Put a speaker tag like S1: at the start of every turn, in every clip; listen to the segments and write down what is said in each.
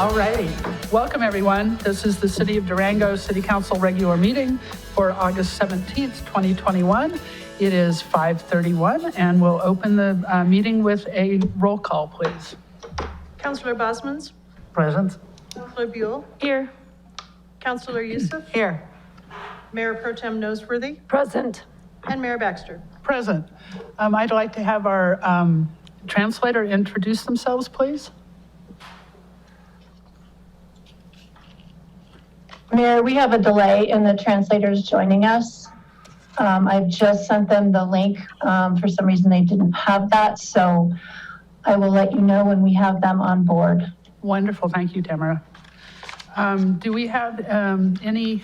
S1: All righty. Welcome, everyone. This is the City of Durango City Council regular meeting for August 17th, 2021. It is 5:31, and we'll open the meeting with a roll call, please.
S2: Councillor Bosmans?
S1: Present.
S2: Councillor Buell?
S3: Here.
S2: Councillor Youssef?
S3: Here.
S2: Mayor Pro Tem Noseworthy?
S3: Present.
S2: And Mayor Baxter?
S1: Present. I'd like to have our translator introduce themselves, please.
S4: Mayor, we have a delay in the translators joining us. I've just sent them the link. For some reason, they didn't have that, so I will let you know when we have them on board.
S1: Wonderful. Thank you, Tamara. Do we have any,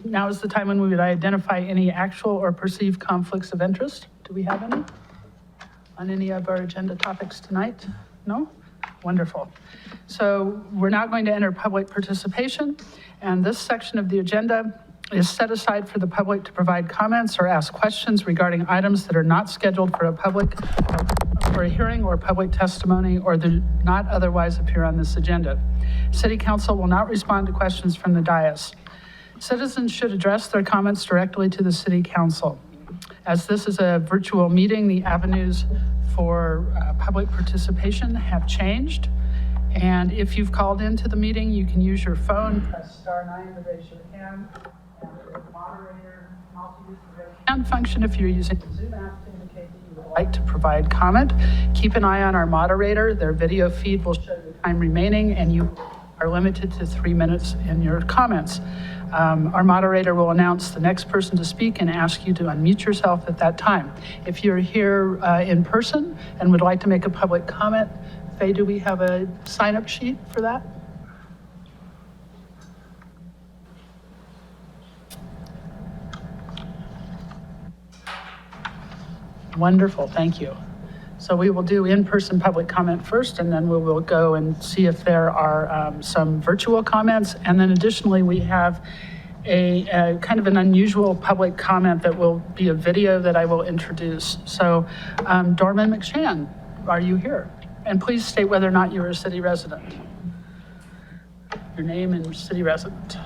S1: now is the time when we would identify any actual or perceived conflicts of interest? Do we have any on any of our agenda topics tonight? No? Wonderful. So we're now going to enter public participation, and this section of the agenda is set aside for the public to provide comments or ask questions regarding items that are not scheduled for a hearing or public testimony, or do not otherwise appear on this agenda. City Council will not respond to questions from the dais. Citizens should address their comments directly to the City Council. As this is a virtual meeting, the avenues for public participation have changed. And if you've called into the meeting, you can use your phone, press *9 to raise your hand. And the moderator can also use the raise hand function if you're using the Zoom app to indicate that you would like to provide comment. Keep an eye on our moderator. Their video feed will show the time remaining, and you are limited to 3 minutes in your comments. Our moderator will announce the next person to speak and ask you to unmute yourself at that time. If you're here in person and would like to make a public comment, Faye, do we have a sign-up sheet for that? Wonderful, thank you. So we will do in-person public comment first, and then we will go and see if there are some virtual comments. And then additionally, we have a kind of an unusual public comment that will be a video that I will introduce. So Dorman McShan, are you here? And please state whether or not you're a city resident. Your name and city resident.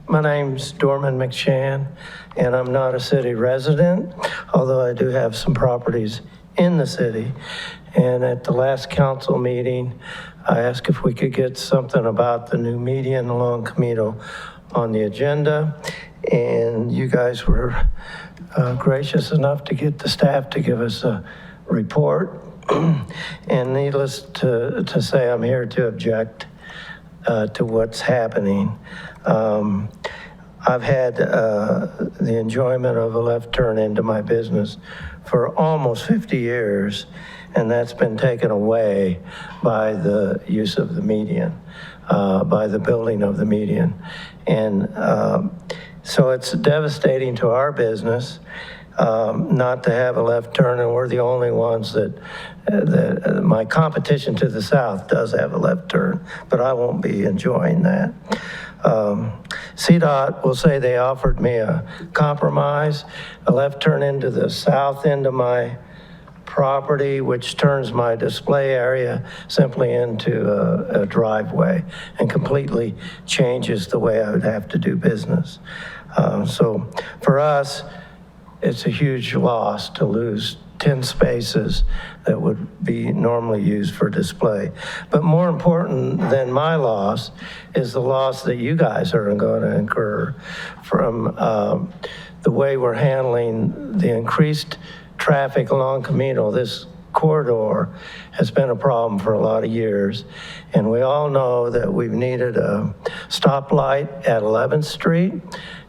S5: My name's Dorman McShan, and I'm not a city resident, although I do have some properties in the city. And at the last council meeting, I asked if we could get something about the new median along Camino on the agenda, and you guys were gracious enough to get the staff to give us a report. And needless to say, I'm here to object to what's happening. I've had the enjoyment of a left turn into my business for almost 50 years, and that's been taken away by the use of the median, by the building of the median. And so it's devastating to our business not to have a left turn, and we're the only ones that my competition to the south does have a left turn, but I won't be enjoying that. CDOT will say they offered me a compromise, a left turn into the south end of my property, which turns my display area simply into a driveway and completely changes the way I would have to do business. So for us, it's a huge loss to lose 10 spaces that would be normally used for display. But more important than my loss is the loss that you guys are going to incur from the way we're handling the increased traffic along Camino. This corridor has been a problem for a lot of years, and we all know that we've needed a stoplight at 11th Street.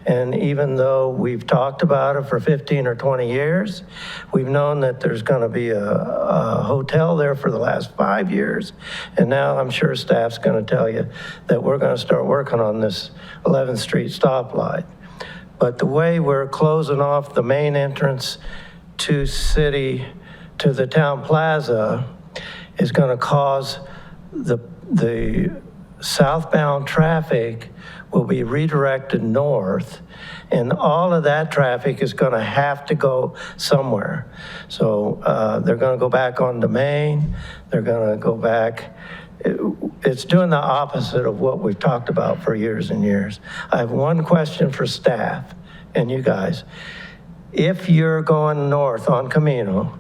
S5: And even though we've talked about it for 15 or 20 years, we've known that there's going to be a hotel there for the last 5 years. And now I'm sure staff's going to tell you that we're going to start working on this 11th Street stoplight. But the way we're closing off the main entrance to the town plaza is going to cause the southbound traffic will be redirected north, and all of that traffic is going to have to go somewhere. So they're going to go back onto Main, they're going to go back. It's doing the opposite of what we've talked about for years and years. I have one question for staff and you guys. If you're going north on Camino,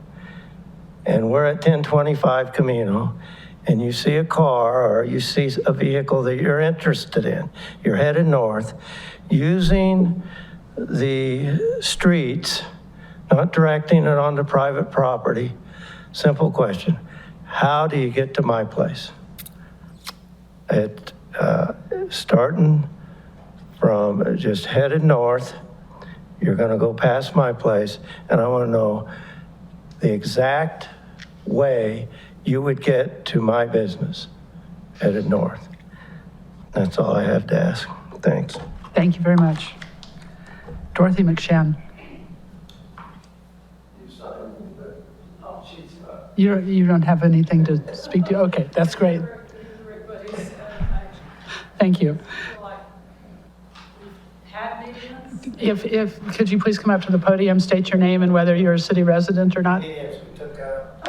S5: and we're at 1025 Camino, and you see a car or you see a vehicle that you're interested in, you're headed north, using the streets, not directing it onto private property, simple question, how do you get to my place? Starting from just headed north, you're going to go past my place, and I want to know the exact way you would get to my business headed north. That's all I have to ask. Thanks.
S1: Thank you very much. Dorothy McShann. You don't have anything to speak to? Okay, that's great. Thank you. If, could you please come up to the podium, state your name and whether you're a city resident or not?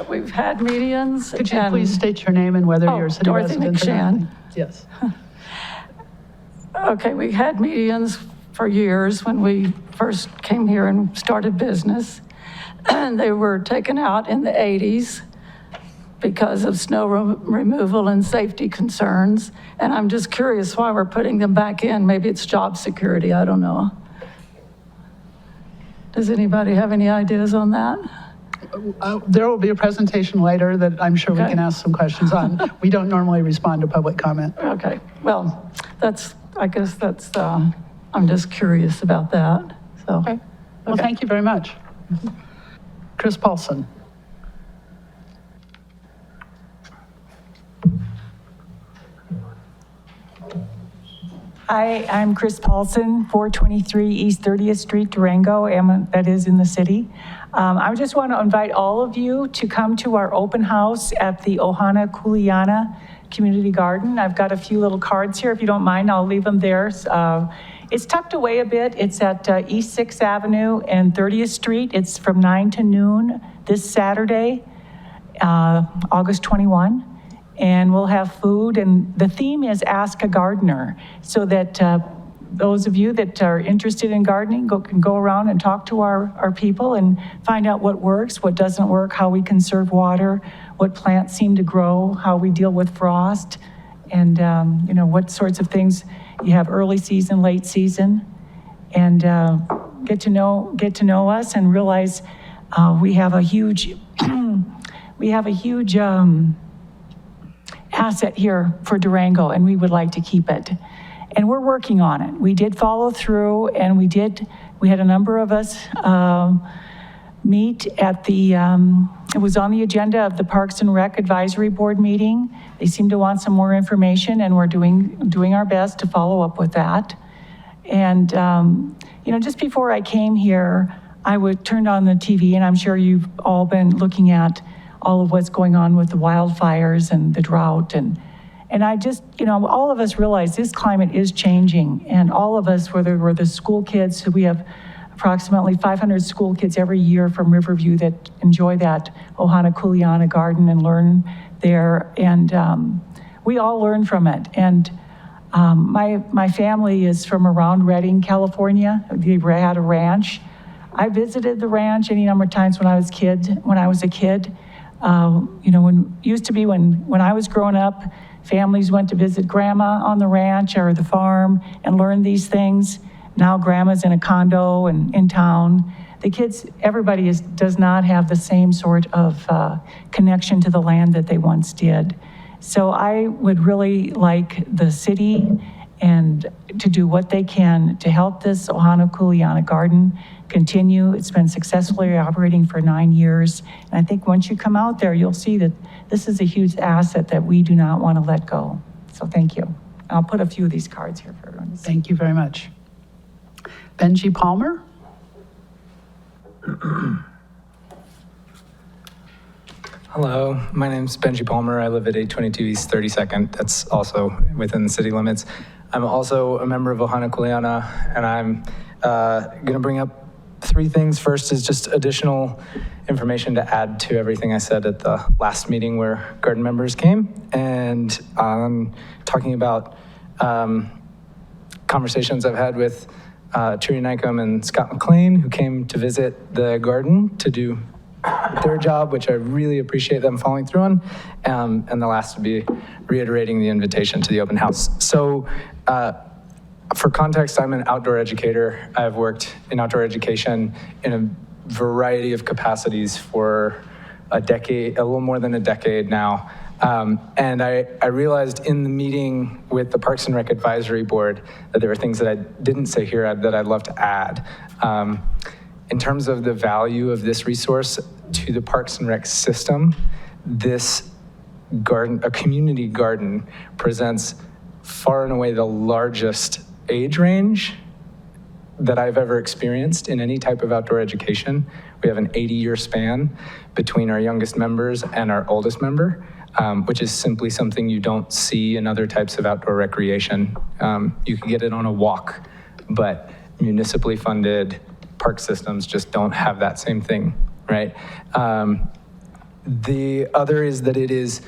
S3: We've had medians.
S1: Could you
S3: and-
S1: please state your name and whether you're a city
S3: Dorothy
S1: resident or not?
S3: McShann.
S1: Yes.
S3: Okay, we had medians for years when we first came here and started business. And they were taken out in the 80s because of snow removal and safety concerns. And I'm just curious why we're putting them back in. Maybe it's job security, I don't know. Does anybody have any ideas on that?
S1: There will be a presentation later that I'm sure we
S3: Okay.
S1: can ask some questions on. We don't normally respond to public comment.
S3: Okay, well, I guess that's, I'm just curious about that, so.
S1: Okay. Well,
S3: Okay.
S1: thank you very much. Chris Paulson.
S6: Hi, I'm Chris Paulson, 423 East 30th Street, Durango, and that is in the city. I just want to invite all of you to come to our open house at the Ohana Kuleana Community Garden. I've got a few little cards here. If you don't mind, I'll leave them there. It's tucked away a bit. It's at East 6th Avenue and 30th Street. It's from 9 to noon this Saturday, August 21. And we'll have food, and the theme is Ask a Gardener, so that those of you that are interested in gardening can go around and talk to our people and find out what works, what doesn't work, how we conserve water, what plants seem to grow, how we deal with frost, and what sorts of things you have early season, late season, and get to know us and realize we have a huge asset here for Durango, and we would like to keep it. And we're working on it. We did follow through, and we had a number of us meet at the, it was on the agenda of the Parks and Rec Advisory Board meeting. They seem to want some more information, and we're doing our best to follow up with that. And, just before I came here, turned on the TV, and I'm sure you've all been looking at all of what's going on with the wildfires and the drought. And I just, all of us realize this climate is changing. And all of us, whether we're the school kids, we have approximately 500 school kids every year from Riverview that enjoy that Ohana Kuleana garden and learn there. And we all learn from it. And my family is from around Redding, California. They had a ranch. I visited the ranch any number of times when I was a kid. When I was growing up, families went to visit grandma on the ranch or the farm and learned these things. Now grandma's in a condo and in town. The kids, everybody does not have the same sort of connection to the land that they once did. So I would really like the city and to do what they can to help this Ohana Kuleana garden continue. It's been successfully operating for 9 years. And I think once you come out there, you'll see that this is a huge asset that we do not want to let go. So thank you. I'll put a few of these cards here for everyone to see.
S1: Thank you very much. Benji Palmer?
S7: Hello, my name's Benji Palmer. I live at 822 East 32nd. That's also within the city limits. I'm also a member of Ohana Kuleana, and I'm going to bring up 3 things. First is just additional information to add to everything I said at the last meeting where garden members came, and talking about conversations I've had with Terry Nykum and Scott McLean, who came to visit the garden to do their job, which I really appreciate them following through on. And the last would be reiterating the invitation to the open house. So for context, I'm an outdoor educator. I've worked in outdoor education in a variety of capacities for a decade, a little more than a decade now. And I realized in the meeting with the Parks and Rec Advisory Board that there were things that I didn't say here that I'd love to add. In terms of the value of this resource to the Parks and Rec system, this garden, a community garden, presents far and away the largest age range that I've ever experienced in any type of outdoor education. We have an 80-year span between our youngest members and our oldest member, which is simply something you don't see in other types of outdoor recreation. You can get it on a walk, but municipally funded park systems just don't have that same thing, right? The other is that it is,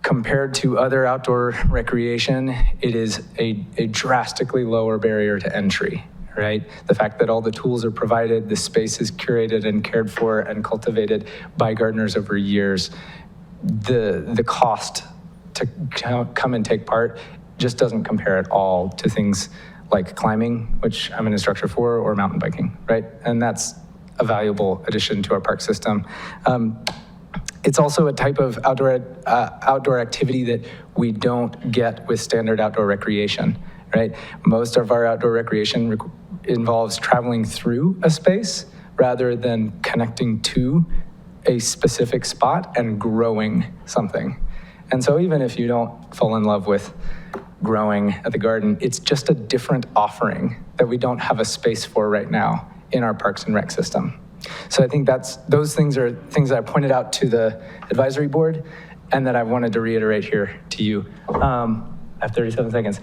S7: compared to other outdoor recreation, it is a drastically lower barrier to entry, right? The fact that all the tools are provided, the space is curated and cared for and cultivated by gardeners over years, the cost to come and take part just doesn't compare at all to things like climbing, which I'm an instructor for, or mountain biking, right? And that's a valuable addition to our park system. It's also a type of outdoor activity that we don't get with standard outdoor recreation, right? Most of our outdoor recreation involves traveling through a space rather than connecting to a specific spot and growing something. And so even if you don't fall in love with growing at the garden, it's just a different offering that we don't have a space for right now in our Parks and Rec system. So I think those things are things that I pointed out to the advisory board and that I wanted to reiterate here to you. I have 37 seconds.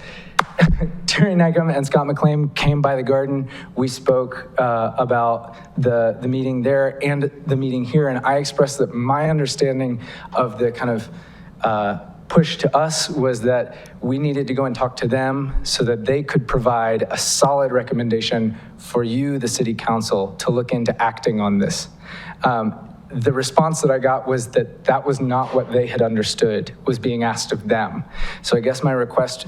S7: Terry Nykum and Scott McLean came by the garden. We spoke about the meeting there and the meeting here, and I expressed that my understanding of the kind of push to us was that we needed to go and talk to them so that they could provide a solid recommendation for you, the city council, to look into acting on this. The response that I got was that that was not what they had understood was being asked of them. So I guess my request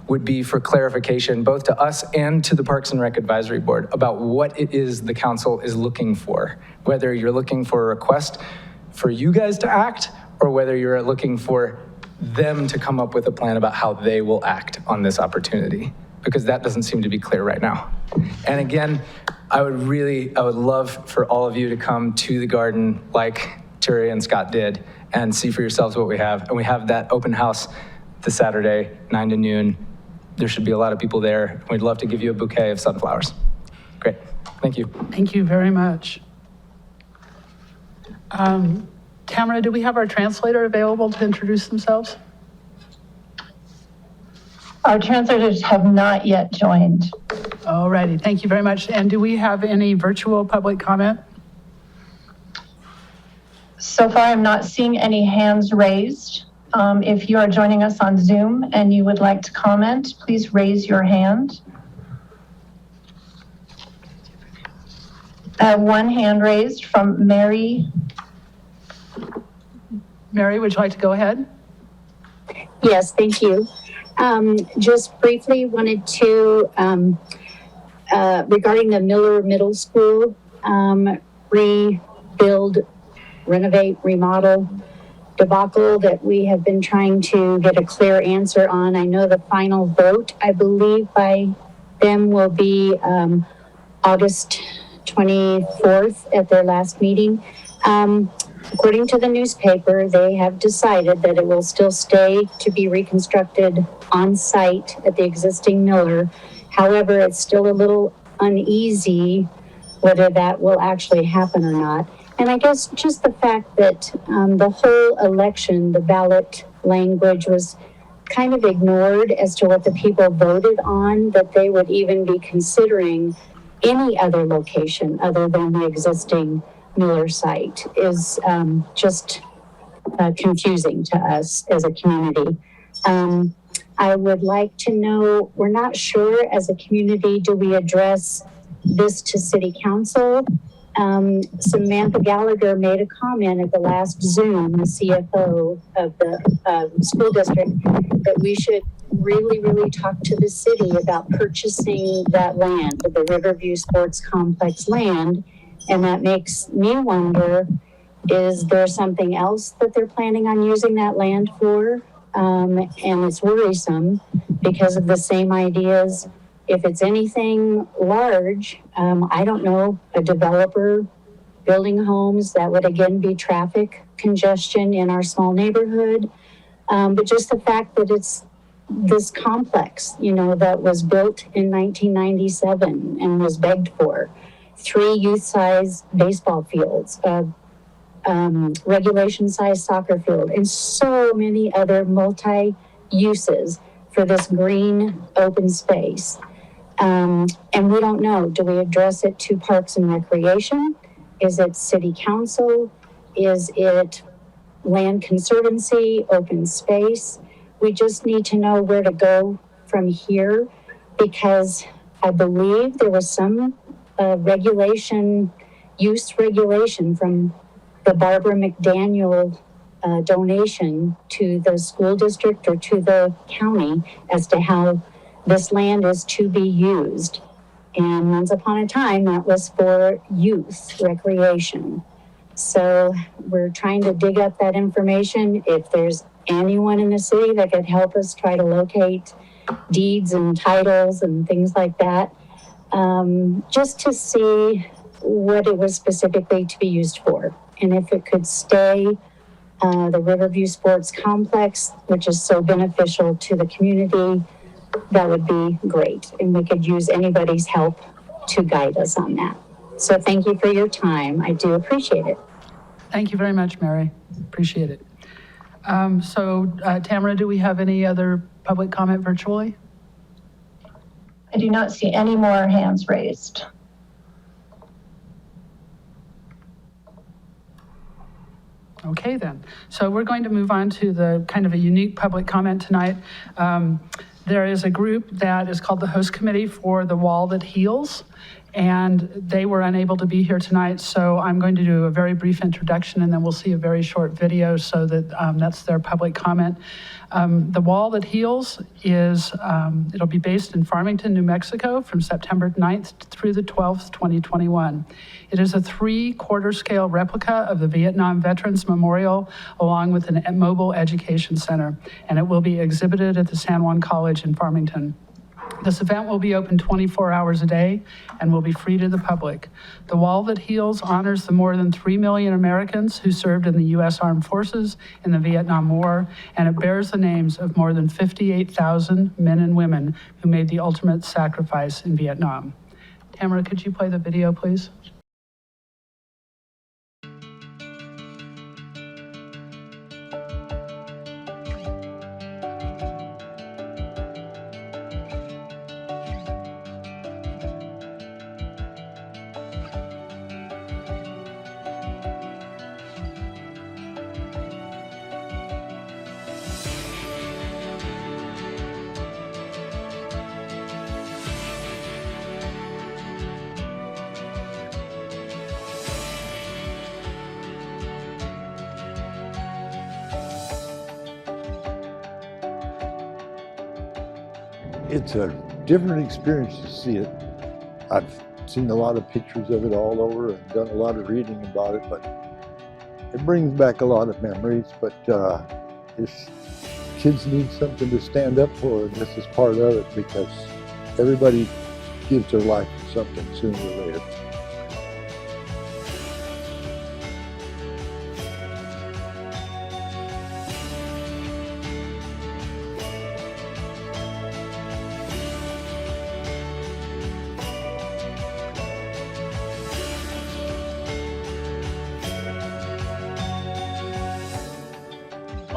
S7: would be for clarification, both to us and to the Parks and Rec Advisory Board, about what it is the council is looking for, whether you're looking for a request for you guys to act, or whether you're looking for them to come up with a plan about how they will act on this opportunity, because that doesn't seem to be clear right now. And again, I would love for all of you to come to the garden like Terry and Scott did and see for yourselves what we have. And we have that open house this Saturday, 9 to noon. There should be a lot of people there. We'd love to give you a bouquet of sunflowers. Great, thank you.
S1: Thank you very much. Tamara, do we have our translator available to introduce themselves?
S4: Our translators have not yet joined.
S1: All righty, thank you very much. And do we have any virtual public comment?
S4: So far, I'm not seeing any hands raised. If you are joining us on Zoom and you would like to comment, please raise your hand. I have one hand raised from Mary.
S1: Mary, would you like to go ahead?
S8: Yes, thank you. Just briefly wanted to, regarding the Miller Middle School, rebuild, renovate, remodel debacle that we have been trying to get a clear answer on. I know the final vote, I believe, by them will be August 24th at their last meeting. According to the newspaper, they have decided that it will still stay to be reconstructed on site at the existing Miller. However, it's still a little uneasy whether that will actually happen or not. And I guess just the fact that the whole election, the ballot language was kind of ignored as to what the people voted on, that they would even be considering any other location other than the existing Miller site is just confusing to us as a community. I would like to know, we're not sure as a community, do we address this to city council? Samantha Gallagher made a comment at the last Zoom, the CFO of the school district, that we should really talk to the city about purchasing that land, the Riverview Sports Complex land. And that makes me wonder, is there something else that they're planning on using that land for? And it's worrisome because of the same ideas. If it's anything large, I don't know, a developer building homes, that would again be traffic congestion in our small neighborhood. But just the fact that it's this complex, you know, that was built in 1997 and was begged for, 3 youth-size baseball fields, regulation-size soccer field, and so many other multi-uses for this green open space. And we don't know, do we address it to Parks and Recreation? Is it City Council? Is it Land Conservancy, open space? We just need to know where to go from here, because I believe there was some use regulation from the Barbara McDaniel donation to the school district or to the county as to how this land is to be used. And once upon a time, that was for youth recreation. So we're trying to dig up that information. If there's anyone in the city that could help us try to locate deeds and titles and things like that, just to see what it was specifically to be used for. And if it could stay the Riverview Sports Complex, which is so beneficial to the community, that would be great. And we could use anybody's help to guide us on that. So thank you for your time. I do appreciate it.
S1: Thank you very much, Mary. Appreciate it. Tamara, do we have any other public comment virtually?
S4: I do not see any more hands raised.
S1: Okay, then. So we're going to move on to the kind of a unique public comment tonight. There is a group that is called the Host Committee for the Wall That Heals, and they were unable to be here tonight, so I'm going to do a very brief introduction, and then we'll see a very short video so that that's their public comment. The Wall That Heals is, it'll be based in Farmington, New Mexico from September 9th through the 12th, 2021. It is a 3/4 scale replica of the Vietnam Veterans Memorial, along with a mobile education center, and it will be exhibited at the San Juan College in Farmington. This event will be open 24 hours a day and will be free to the public. The Wall That Heals honors the more than 3 million Americans who served in the U.S. Armed Forces in the Vietnam War, and it bears the names of more than 58,000 men and women who made the ultimate sacrifice in Vietnam. Tamara, could you play the video, please?
S9: It's a different experience to see it. I've seen a lot of pictures of it all over and done a lot of reading about it, but it brings back a lot of memories. But kids need something to stand up for, and this is part of it, because everybody gives their life for something sooner or later.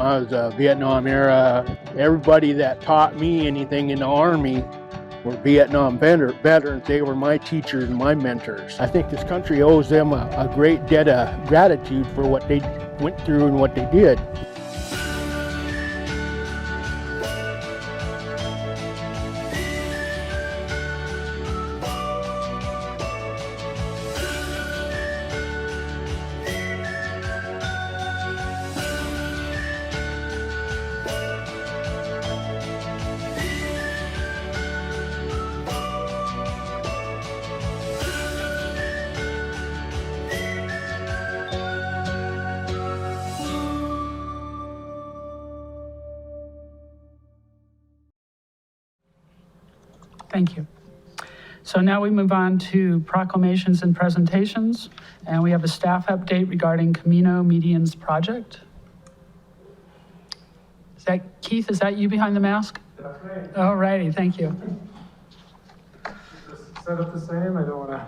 S10: I was a Vietnam era. Everybody that taught me anything in the Army were Vietnam veterans. They were my teachers and my mentors. I think this country owes them a great debt of gratitude for what they went through and what they did.
S1: Thank you. So now we move on to proclamations and presentations, and we have a staff update regarding Camino Medians project. Is that, Keith, is that you behind the mask?
S11: That's right.
S1: All righty, thank you.
S11: Set up the same, I don't want to.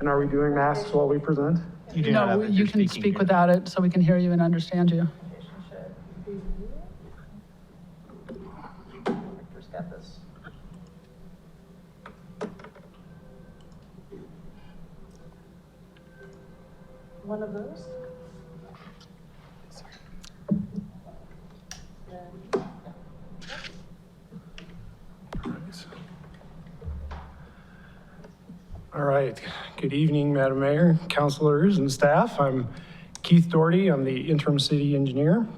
S11: And are we doing masks while we present?
S7: You do not have
S1: No,
S7: it.
S1: you
S7: You're
S1: can
S7: speaking
S1: speak
S7: here.
S1: without it so we can hear you and understand you.
S2: One of those?
S11: All right, good evening, Madam Mayor, councilors, and staff. I'm Keith Doherty, I'm the interim city engineer.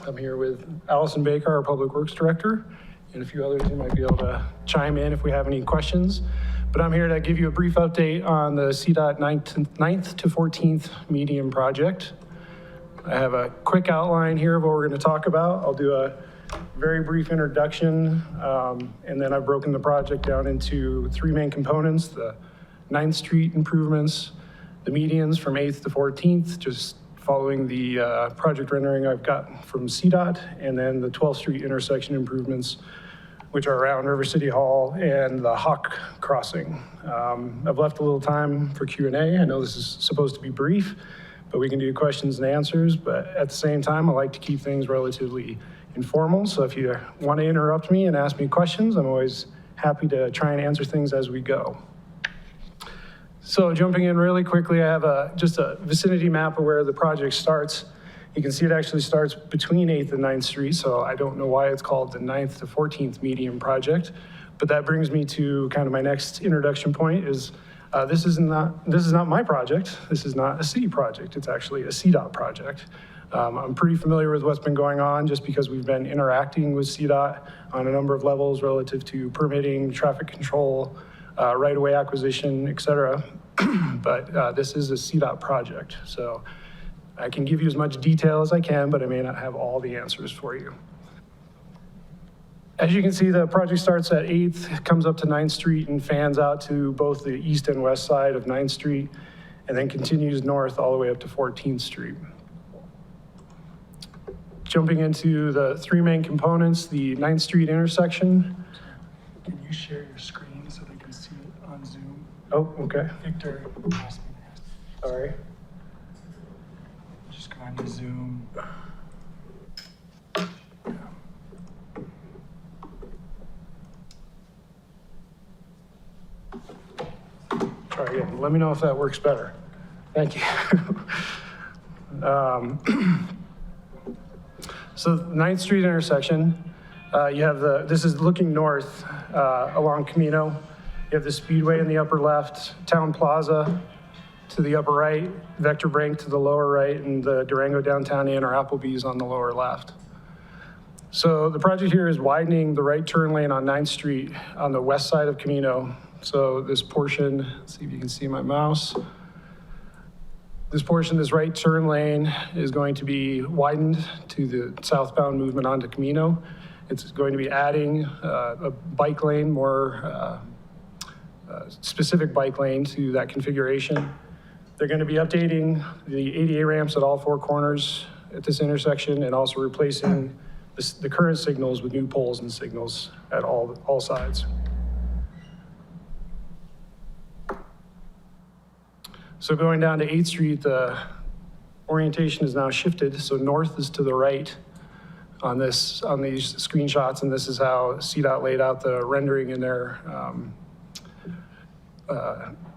S11: I'm here with Allison Baker, our Public Works Director, and a few others who might be able to chime in if we have any questions. But I'm here to give you a brief update on the CDOT 9th to 14th medium project. I have a quick outline here of what we're going to talk about. I'll do a very brief introduction, and then I've broken the project down into three main components: the 9th Street improvements, the medians from 8th to 14th, just following the project rendering I've got from CDOT, and then the 12th Street intersection improvements, which are around River City Hall and the Hawk Crossing. I've left a little time for Q&A. I know this is supposed to be brief, but we can do questions and answers. But at the same time, I like to keep things relatively informal. So if you want to interrupt me and ask me questions, I'm always happy to try and answer things as we go. So jumping in really quickly, I have just a vicinity map of where the project starts. You can see it actually starts between 8th and 9th Street, so I don't know why it's called the 9th to 14th medium project. But that brings me to kind of my next introduction point is this is not my project. This is not a city project. It's actually a CDOT project. I'm pretty familiar with what's been going on just because we've been interacting with CDOT on a number of levels relative to permitting, traffic control, right-of-way acquisition, et cetera. But this is a CDOT project. So I can give you as much detail as I can, but I may not have all the answers for you. As you can see, the project starts at 8th, comes up to 9th Street and fans out to both the east and west side of 9th Street, and then continues north all the way up to 14th Street. Jumping into the three main components, the 9th Street intersection. Can you share your screen so they can see it on Zoom? Oh, okay. Victor asked me to ask. Sorry.
S12: Just go into Zoom.
S11: Try again. Let me know if that works better. Thank you. So 9th Street intersection, you have this is looking north along Camino. You have the Speedway in the upper left, Town Plaza to the upper right, Vector Brink to the lower right, and the Durango Downtown Inn or Applebee's on the lower left. So the project here is widening the right turn lane on 9th Street on the west side of Camino. So this portion, let's see if you can see my mouse. This portion, this right turn lane is going to be widened to the southbound movement onto Camino. It's going to be adding a bike lane, more specific bike lane to that configuration. They're going to be updating the ADA ramps at all four corners at this intersection and also replacing the current signals with new poles and signals at all sides. So going down to 8th Street, the orientation is now shifted, so north is to the right on these screenshots, and this is how CDOT laid out the rendering in their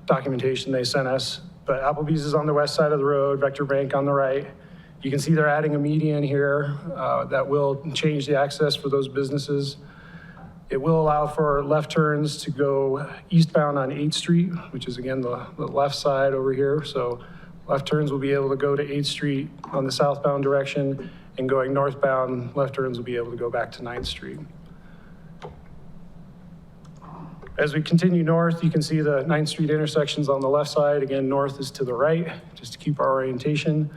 S11: documentation they sent us. But Applebee's is on the west side of the road, Vector Bank on the right. You can see they're adding a median here that will change the access for those businesses. It will allow for left turns to go eastbound on 8th Street, which is again the left side over here. So left turns will be able to go to 8th Street on the southbound direction, and going northbound, left turns will be able to go back to 9th Street. As we continue north, you can see the 9th Street intersections on the left side. Again, north is to the right, just to keep our orientation.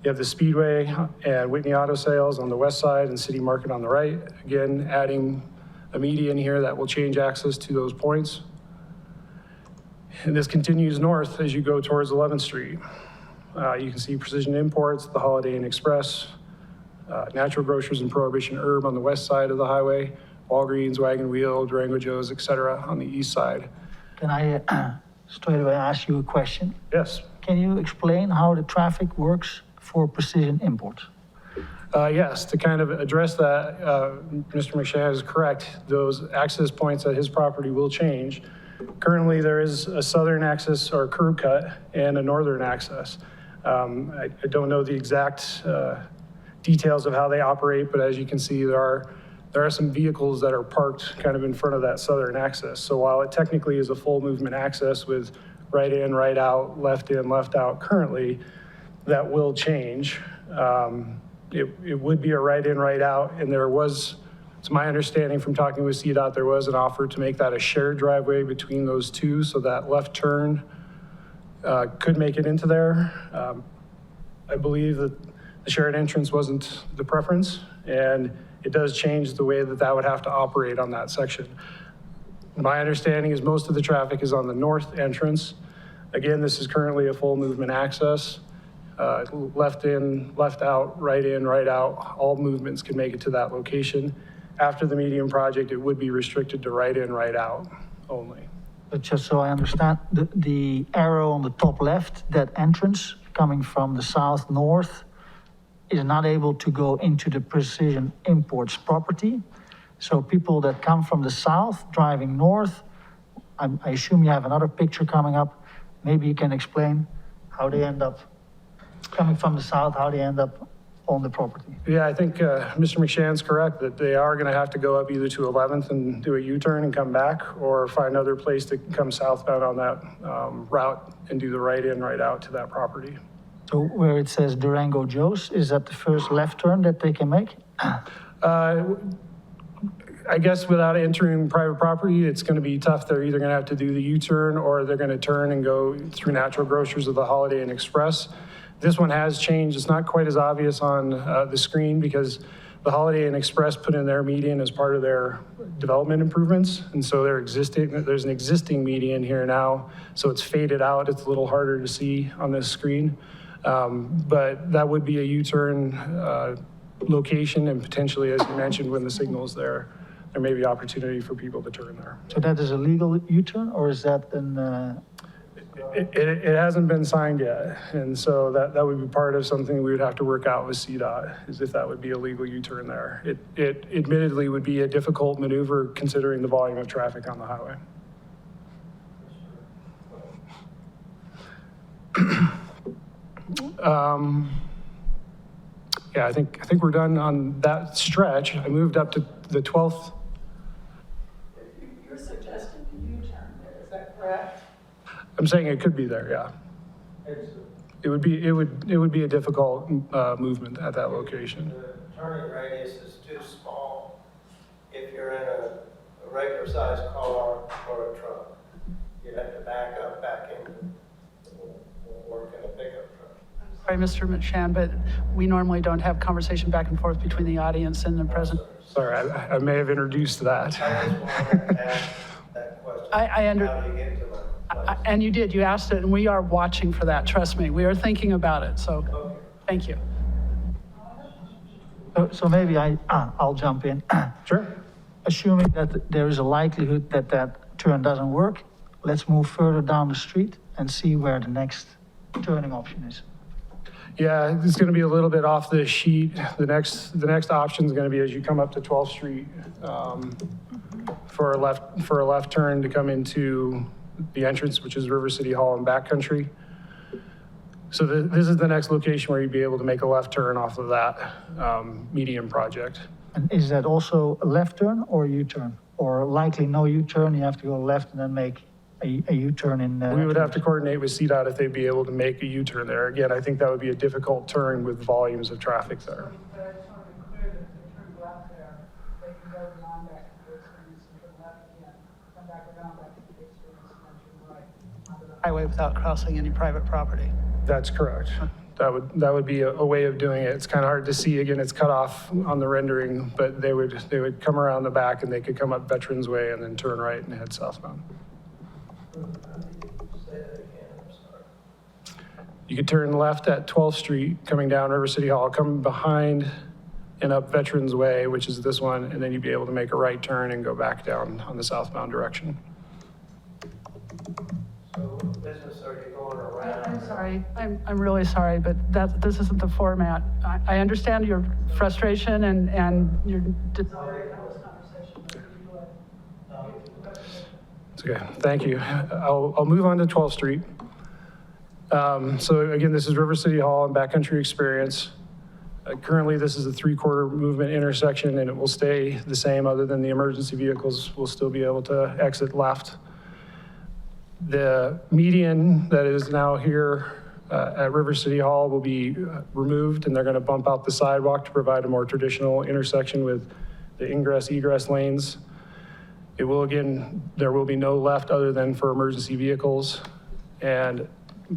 S11: You have the Speedway and Whitney Auto Sales on the west side and City Market on the right. Again, adding a median here that will change access to those points. And this continues north as you go towards 11th Street. You can see Precision Imports, the Holiday Inn Express, Natural Grocers and Prohibition Herb on the west side of the highway, Walgreens, Wagon Wheel, Durango Joe's, et cetera, on the east side.
S12: Can I straight away ask you a question?
S11: Yes.
S12: Can you explain how the traffic works for Precision Imports?
S11: Yes, to kind of address that, Mr. McShann is correct. Those access points at his property will change. Currently, there is a southern access or curb cut and a northern access. I don't know the exact details of how they operate, but as you can see, there are some vehicles that are parked kind of in front of that southern access. So while it technically is a full movement access with right in, right out, left in, left out currently, that will change. It would be a right in, right out, and there was, it's my understanding from talking with CDOT, there was an offer to make that a shared driveway between those two, so that left turn could make it into there. I believe that the shared entrance wasn't the preference, and it does change the way that that would have to operate on that section. My understanding is most of the traffic is on the north entrance. Again, this is currently a full movement access. Left in, left out, right in, right out, all movements can make it to that location. After the median project, it would be restricted to right in, right out only.
S12: But just so I understand, the arrow on the top left, that entrance coming from the south-north is not able to go into the Precision Imports property. So people that come from the south driving north, I assume you have another picture coming up. Maybe you can explain how they end up coming from the south, how they end up on the property.
S11: Yeah, I think Mr. McShann's correct that they are going to have to go up either to 11th and do a U-turn and come back, or find another place to come southbound on that route and do the right in, right out to that property.
S12: So where it says Durango Joe's, is that the first left turn that they can make?
S11: I guess without entering private property, it's going to be tough. They're either going to have to do the U-turn, or they're going to turn and go through Natural Grocers or the Holiday Inn Express. This one has changed. It's not quite as obvious on the screen because the Holiday Inn Express put in their median as part of their development improvements. And so there's an existing median here now, so it's faded out. It's a little harder to see on this screen. But that would be a U-turn location, and potentially, as you mentioned, when the signal's there may be opportunity for people to turn there.
S12: So that is a legal U-turn, or is that an...
S11: It hasn't been signed yet, and so that would be part of something we would have to work out with CDOT, is if that would be a legal U-turn there. It admittedly would be a difficult maneuver considering the volume of traffic on the highway. Yeah, I think we're done on that stretch. I moved up to the 12th.
S3: You're suggesting a U-turn there, is that correct?
S11: I'm saying it could be there, yeah. It would be a difficult movement at that location.
S5: The turning radius is too small if you're in a regular sized car or a truck. You'd have to back up, back into, work in a pickup truck.
S1: Sorry, Mr. McShann, but we normally don't have conversation back and forth between the audience and the president.
S11: Sorry, I may have introduced that.
S5: I just wanted to ask that question.
S1: How do
S5: you get to it?
S1: And you did, you asked it, and we are watching for that, trust me. We are thinking about it, so thank you.
S12: So maybe I'll jump in.
S11: Sure.
S12: Assuming that there is a likelihood that that turn doesn't work, let's move further down the street and see where the next turning option is.
S11: Yeah, it's going to be a little bit off the sheet. The next option is going to be as you come up to 12th Street for a left turn to come into the entrance, which is River City Hall and Backcountry. So this is the next location where you'd be able to make a left turn off of that medium project.
S12: And is that also a left turn or a U-turn? Or likely no U-turn, you have to go left and then make a U-turn in?
S11: We would have to coordinate with CDOT if they'd be able to make a U-turn there. Again, I think that would be a difficult turn with volumes of traffic there.
S1: But I just want to be clear that if they turn left there, they can go beyond that to the experience and turn left again, come back around back to the experience and then turn right onto the highway without crossing any private property.
S11: That's correct. That would be a way of doing it. It's kind of hard to see. Again, it's cut off on the rendering, but they would come around the back and they could come up Veterans Way and then turn right and head southbound. You could turn left at 12th Street, coming down River City Hall, come behind and up Veterans Way, which is this one, and then you'd be able to make a right turn and go back down on the southbound direction.
S5: So business, are you going around?
S1: I'm sorry, I'm really sorry, but this isn't the format. I understand your frustration and your desire to have this conversation.
S11: It's okay, thank you. I'll move on to 12th Street. So again, this is River City Hall and Backcountry Experience. Currently, this is a 3/4 movement intersection and it will stay the same other than the emergency vehicles will still be able to exit left. The median that is now here at River City Hall will be removed and they're going to bump out the sidewalk to provide a more traditional intersection with the ingress-egress lanes. It will, again, there will be no left other than for emergency vehicles. And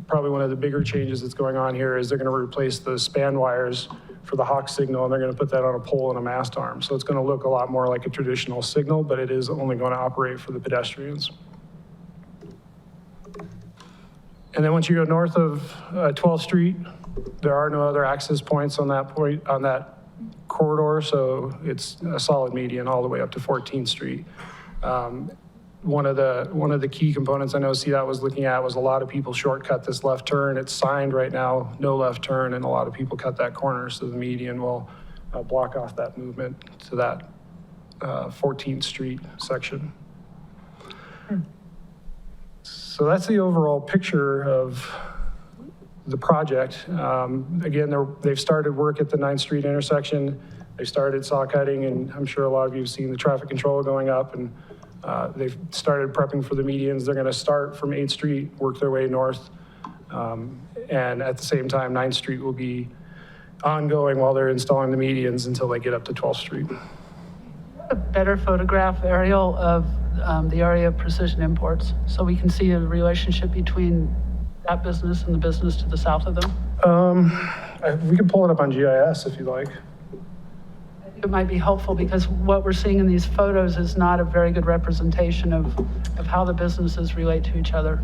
S11: probably one of the bigger changes that's going on here is they're going to replace the span wires for the Hawk signal and they're going to put that on a pole and a mast arm. So it's going to look a lot more like a traditional signal, but it is only going to operate for the pedestrians. And then once you go north of 12th Street, there are no other access points on that corridor, so it's a solid median all the way up to 14th Street. One of the key components I know CDOT was looking at was a lot of people shortcut this left turn. It's signed right now, no left turn, and a lot of people cut that corner, so the median will block off that movement to that 14th Street section. So that's the overall picture of the project. Again, they've started work at the 9th Street intersection. They started saw cutting, and I'm sure a lot of you have seen the traffic control going up, and they've started prepping for the medians. They're going to start from 8th Street, work their way north, and at the same time, 9th Street will be ongoing while they're installing the medians until they get up to 12th Street.
S1: A better photograph, Ariel, of the area of Precision Imports, so we can see a relationship between that business and the business to the south of them?
S11: We can pull it up on GIS if you like.
S1: I think it might be helpful because what we're seeing in these photos is not a very good representation of how the businesses relate to each other.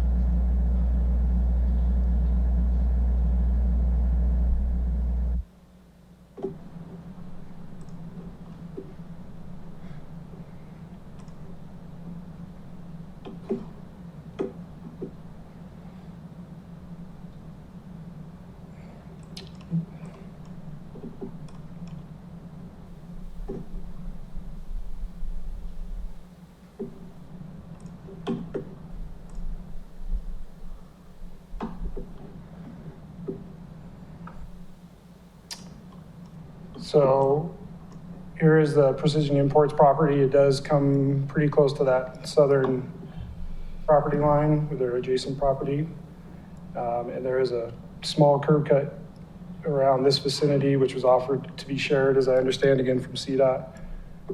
S11: So here is the Precision Imports property. It does come pretty close to that southern property line with their adjacent property. And there is a small curb cut around this vicinity, which was offered to be shared, as I understand, again, from CDOT.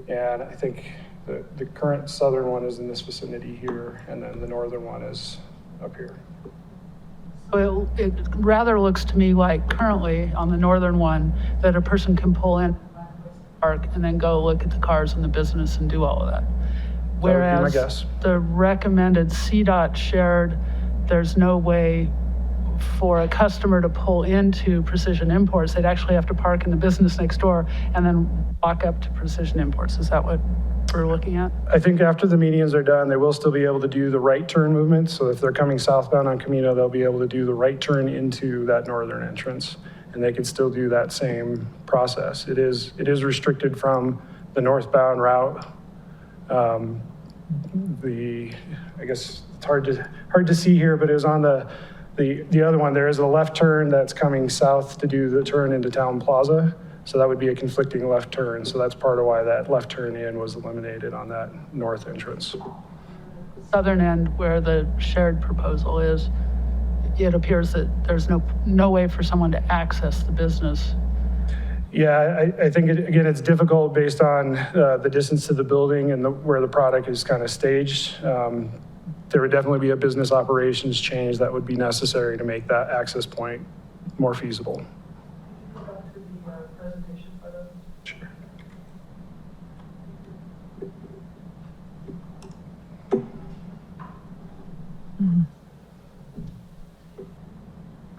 S11: And I think the current southern one is in this vicinity here, and then the northern one is up here.
S1: So it rather looks to me like currently on the northern one that a person can pull in, park, and then go look at the cars in the business and do all of that.
S11: That would be my
S1: Whereas
S11: guess.
S1: the recommended CDOT shared, there's no way for a customer to pull into Precision Imports. They'd actually have to park in the business next door and then walk up to Precision Imports. Is that what we're looking at?
S11: I think after the medians are done, they will still be able to do the right turn movement. So if they're coming southbound on Camino, they'll be able to do the right turn into that northern entrance. and they could still do that same process. It is restricted from the northbound route. I guess it's hard to see here, but it was on the other one. There is a left turn that's coming south to do the turn into Town Plaza. So that would be a conflicting left turn. So that's part of why that left turn in was eliminated on that north entrance.
S1: Southern end where the shared proposal is, it appears that there's no way for someone to access the business.
S11: Yeah, I think, again, it's difficult based on the distance to the building and where the product is kind of staged. There would definitely be a business operations change that would be necessary to make that access point more feasible. Sure.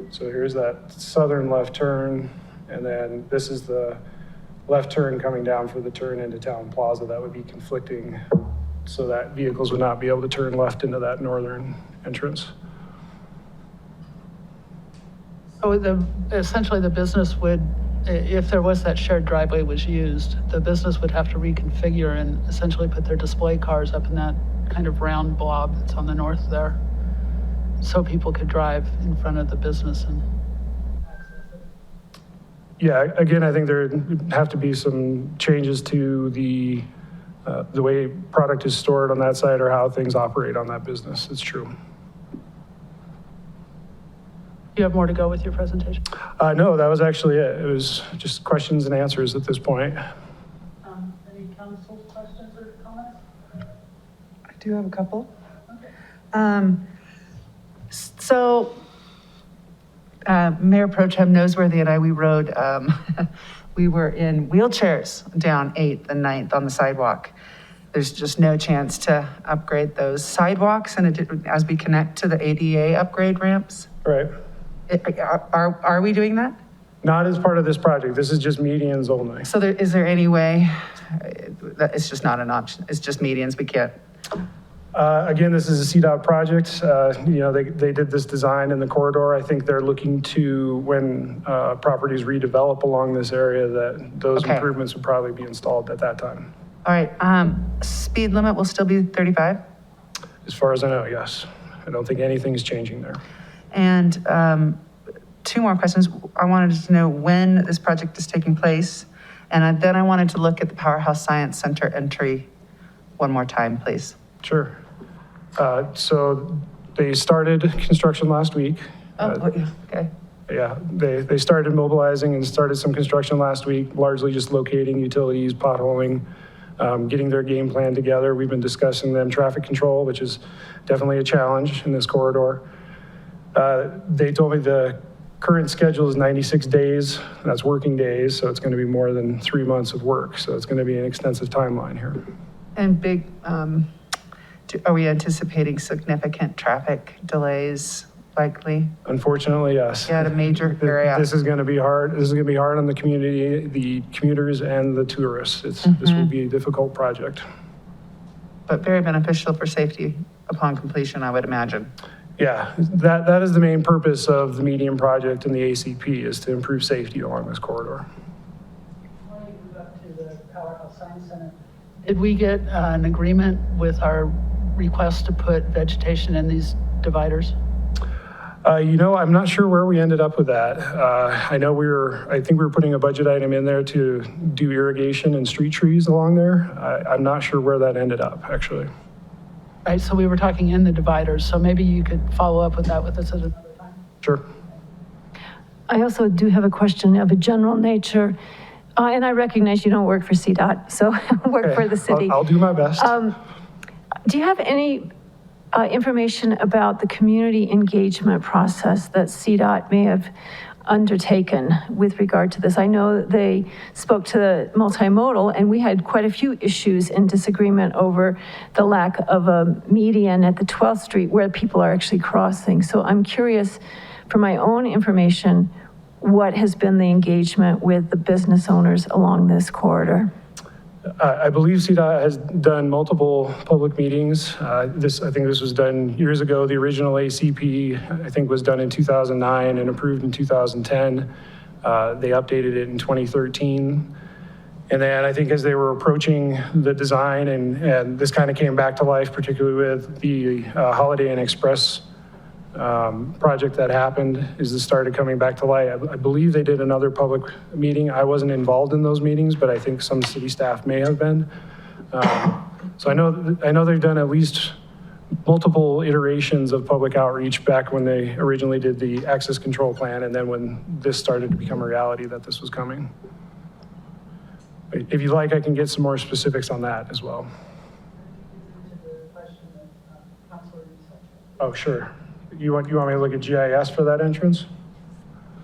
S11: So here's that southern left turn, and then this is the left turn coming down for the turn into Town Plaza. That would be conflicting so that vehicles would not be able to turn left into that northern entrance.
S1: So essentially the business would, if there was that shared driveway was used, the business would have to reconfigure and essentially put their display cars up in that kind of round blob that's on the north there, so people could drive in front of the business and access it.
S11: Yeah, again, I think there would have to be some changes to the way product is stored on that site or how things operate on that business. It's true.
S1: You have more to go with your presentation?
S11: No, that was actually it. It was just questions and answers at this point.
S1: Any council questions or comments?
S13: I do have a couple. So, Mayor Pro Tem Noseworthy and I, we rode, we were in wheelchairs down 8th and 9th on the sidewalk. There's just no chance to upgrade those sidewalks and as we connect to the ADA upgrade ramps.
S11: Right.
S13: Are we doing that?
S11: Not as part of this project. This is just medians only.
S13: So is there any way, it's just not an option, it's just medians, we can't?
S11: Again, this is a CDOT project. They did this design in the corridor. I think they're looking to, when properties redevelop along this area, that those improvements would probably be installed at that time.
S13: All right, speed limit will still be 35?
S11: As far as I know, yes. I don't think anything's changing there.
S13: And two more questions. I wanted to know when this project is taking place. And then I wanted to look at the Powerhouse Science Center entry one more time, please.
S11: Sure. So they started construction last week.
S13: Okay.
S11: Yeah, they started mobilizing and started some construction last week, largely just locating utilities, potholing, getting their game plan together. We've been discussing them traffic control, which is definitely a challenge in this corridor. They told me the current schedule is 96 days. That's working days, so it's going to be more than 3 months of work. So it's going to be an extensive timeline here.
S13: And big, are we anticipating significant traffic delays likely?
S11: Unfortunately, yes.
S13: Yeah, at a major area.
S11: This is going to be hard. This is going to be hard on the community, the commuters and the tourists. This will be a difficult project.
S13: But very beneficial for safety upon completion, I would imagine.
S11: Yeah, that is the main purpose of the medium project and the ACP is to improve safety along this corridor.
S1: When we move up to the Powerhouse Science Center, did we get an agreement with our request to put vegetation in these dividers?
S11: I'm not sure where we ended up with that. I think we were putting a budget item in there to do irrigation and street trees along there. I'm not sure where that ended up, actually.
S1: Right, so we were talking in the dividers, so maybe you could follow up with that with us at another time.
S11: Sure.
S3: I also do have a question of a general nature, and I recognize you don't work for CDOT, so work for the city.
S11: I'll do my best.
S3: Do you have any information about the community engagement process that CDOT may have undertaken with regard to this? I know they spoke to the multimodal, and we had quite a few issues in disagreement over the lack of a median at the 12th Street where people are actually crossing. So I'm curious, for my own information, what has been the engagement with the business owners along this corridor?
S11: I believe CDOT has done multiple public meetings. I think this was done years ago. The original ACP, I think, was done in 2009 and approved in 2010. They updated it in 2013. And then I think as they were approaching the design, and this kind of came back to life, particularly with the Holiday Inn Express project that happened, is this started coming back to light. I believe they did another public meeting. I wasn't involved in those meetings, but I think some city staff may have been. So I know they've done at least multiple iterations of public outreach back when they originally did the access control plan, and then when this started to become a reality that this was coming. If you'd like, I can get some more specifics on that as well. Oh, sure. You want me to look at GIS for that entrance?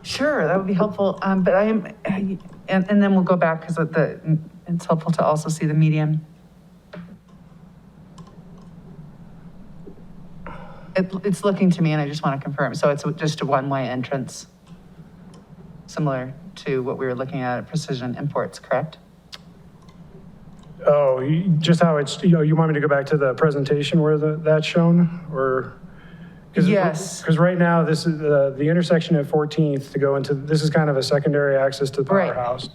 S13: Sure, that would be helpful. But and then we'll go back because it's helpful to also see the median. It's looking to me, and I just want to confirm. So it's just a one-way entrance, similar to what we were looking at Precision Imports, correct?
S11: Oh, just how it's, you want me to go back to the presentation where that's shown, or?
S13: Yes.
S11: Because right now, this is the intersection at 14th to go into, this is kind of a secondary access to the powerhouse.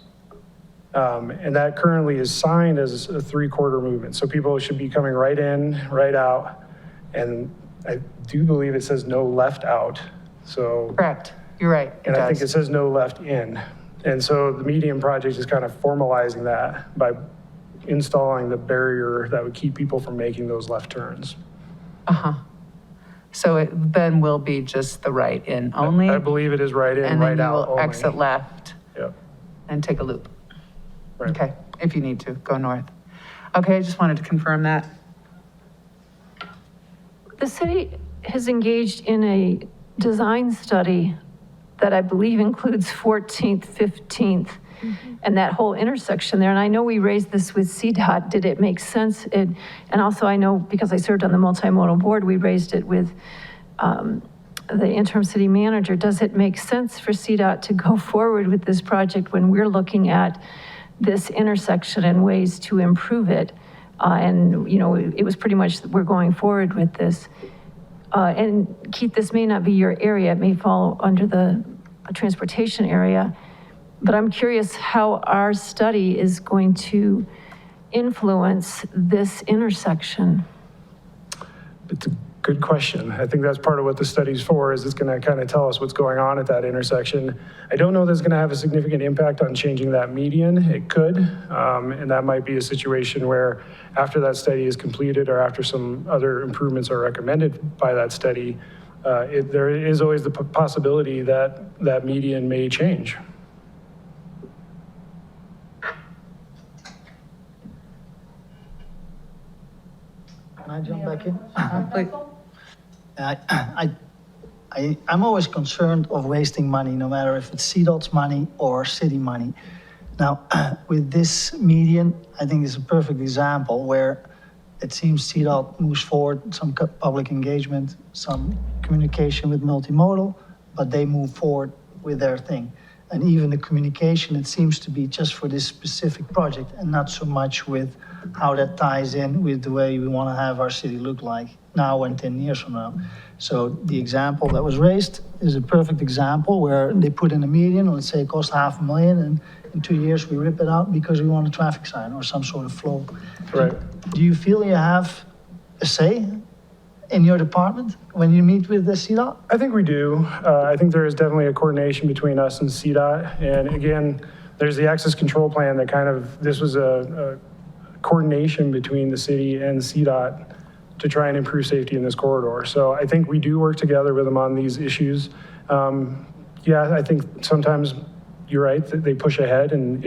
S11: And that currently is signed as a 3/4 movement. So people should be coming right in, right out. And I do believe it says no left out, so.
S13: Correct, you're right.
S11: And I think it says no left in. And so the median project is kind of formalizing that by installing the barrier that would keep people from making those left turns.
S13: Uh-huh. So it then will be just the right in only?
S11: I believe it is right in, right out
S13: And then you will
S11: only.
S13: exit left
S11: Yep.
S13: and take a loop.
S11: Right.
S13: Okay, if you need to, go north. Okay, I just wanted to confirm that.
S3: The city has engaged in a design study that I believe includes 14th, 15th, and that whole intersection there. And I know we raised this with CDOT. Did it make sense? And also I know, because I served on the multimodal board, we raised it with the interim city manager. Does it make sense for CDOT to go forward with this project when we're looking at this intersection and ways to improve it? And, you know, it was pretty much, we're going forward with this. And Keith, this may not be your area. It may fall under the transportation area. But I'm curious how our study is going to influence this intersection.
S11: It's a good question. I think that's part of what the study's for, is it's going to kind of tell us what's going on at that intersection. I don't know that it's going to have a significant impact on changing that median. It could, and that might be a situation where after that study is completed or after some other improvements are recommended by that study, there is always the possibility that that median may change.
S12: Can I jump back in?
S13: Please.
S12: I'm always concerned of wasting money, no matter if it's CDOT's money or city money. Now, with this median, I think it's a perfect example where it seems CDOT moves forward, some public engagement, some communication with multimodal, but they move forward with their thing. And even the communication, it seems to be just for this specific project and not so much with how that ties in with the way we want to have our city look like now and 10 years from now. So the example that was raised is a perfect example where they put in a median, let's say it costs $500,000, and in 2 years we rip it out because we want a traffic sign or some sort of flow.
S11: Right.
S12: Do you feel you have a say in your department when you meet with the CDOT?
S11: I think we do. I think there is definitely a coordination between us and CDOT. And again, there's the access control plan that kind of, this was a coordination between the city and CDOT to try and improve safety in this corridor. So I think we do work together with them on these issues. Yeah, I think sometimes you're right, that they push ahead and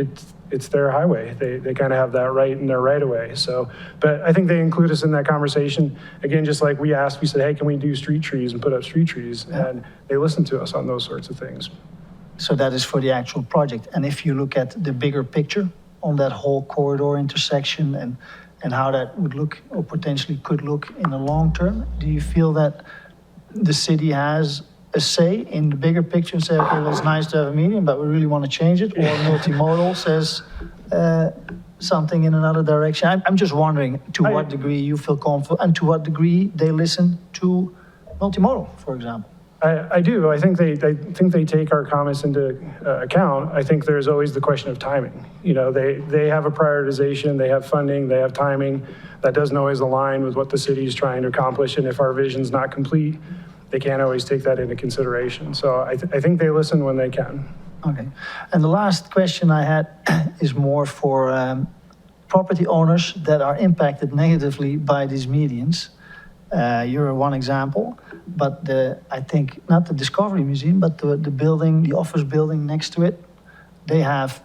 S11: it's their highway. They kind of have that right in their right of way. So, but I think they include us in that conversation. Again, just like we asked, we said, hey, can we do street trees and put up street trees? And they listen to us on those sorts of things.
S12: So that is for the actual project. And if you look at the bigger picture on that whole corridor intersection and how that would look or potentially could look in the long term, do you feel that the city has a say in the bigger picture and say, okay, well, it's nice to have a median, but we really want to change it? Or multimodal says something in another direction? I'm just wondering to what degree you feel confident and to what degree they listen to multimodal, for example.
S11: I do. I think they take our comments into account. I think there's always the question of timing. You know, they have a prioritization, they have funding, they have timing. That doesn't always align with what the city is trying to accomplish. And if our vision's not complete, they can't always take that into consideration. So I think they listen when they can.
S12: Okay. And the last question I had is more for property owners that are impacted negatively by these medians. You're one example, but I think not the Discovery Museum, but the building, the office building next to it, they have,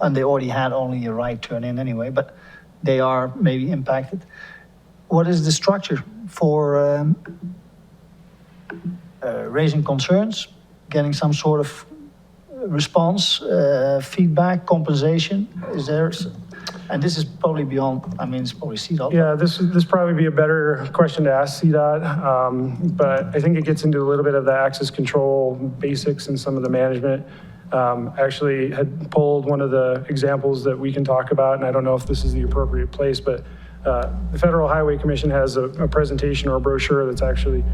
S12: and they already had only a right turn in anyway, but they are maybe impacted. What is the structure for raising concerns, getting some sort of response, feedback, compensation? Is there? And this is probably beyond, I mean, it's probably CDOT.
S11: Yeah, this probably be a better question to ask CDOT, but I think it gets into a little bit of the access control basics and some of the management. I actually had pulled one of the examples that we can talk about, and I don't know if this is the appropriate place, but the Federal Highway Commission has a presentation or a brochure that's actually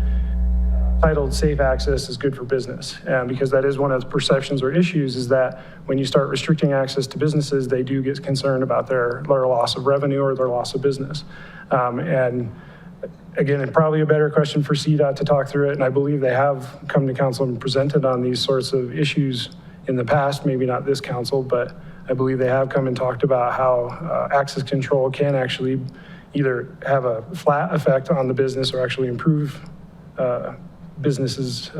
S11: titled Safe Access is Good for Business. Because that is one of the perceptions or issues, is that when you start restricting access to businesses, they do get concerned about their loss of revenue or their loss of business. And again, probably a better question for CDOT to talk through it. And I believe they have come to council and presented on these sorts of issues in the past, maybe not this council, but I believe they have come and talked about how access control can actually either have a flat effect on the business or actually improve businesses'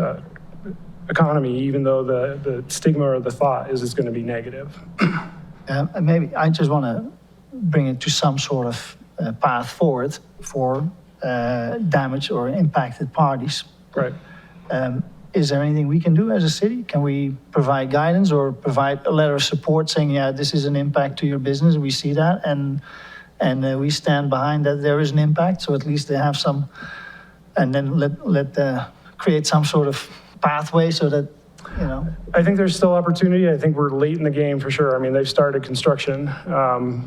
S11: economy, even though the stigma or the thought is it's going to be negative.
S12: Maybe I just want to bring it to some sort of path forward for damaged or impacted parties.
S11: Right.
S12: Is there anything we can do as a city? Can we provide guidance or provide a letter of support saying, yeah, this is an impact to your business, we see that, and we stand behind that there is an impact, so at least they have some, and then create some sort of pathway so that, you know.
S11: I think there's still opportunity. I think we're late in the game for sure. I mean, they've started construction,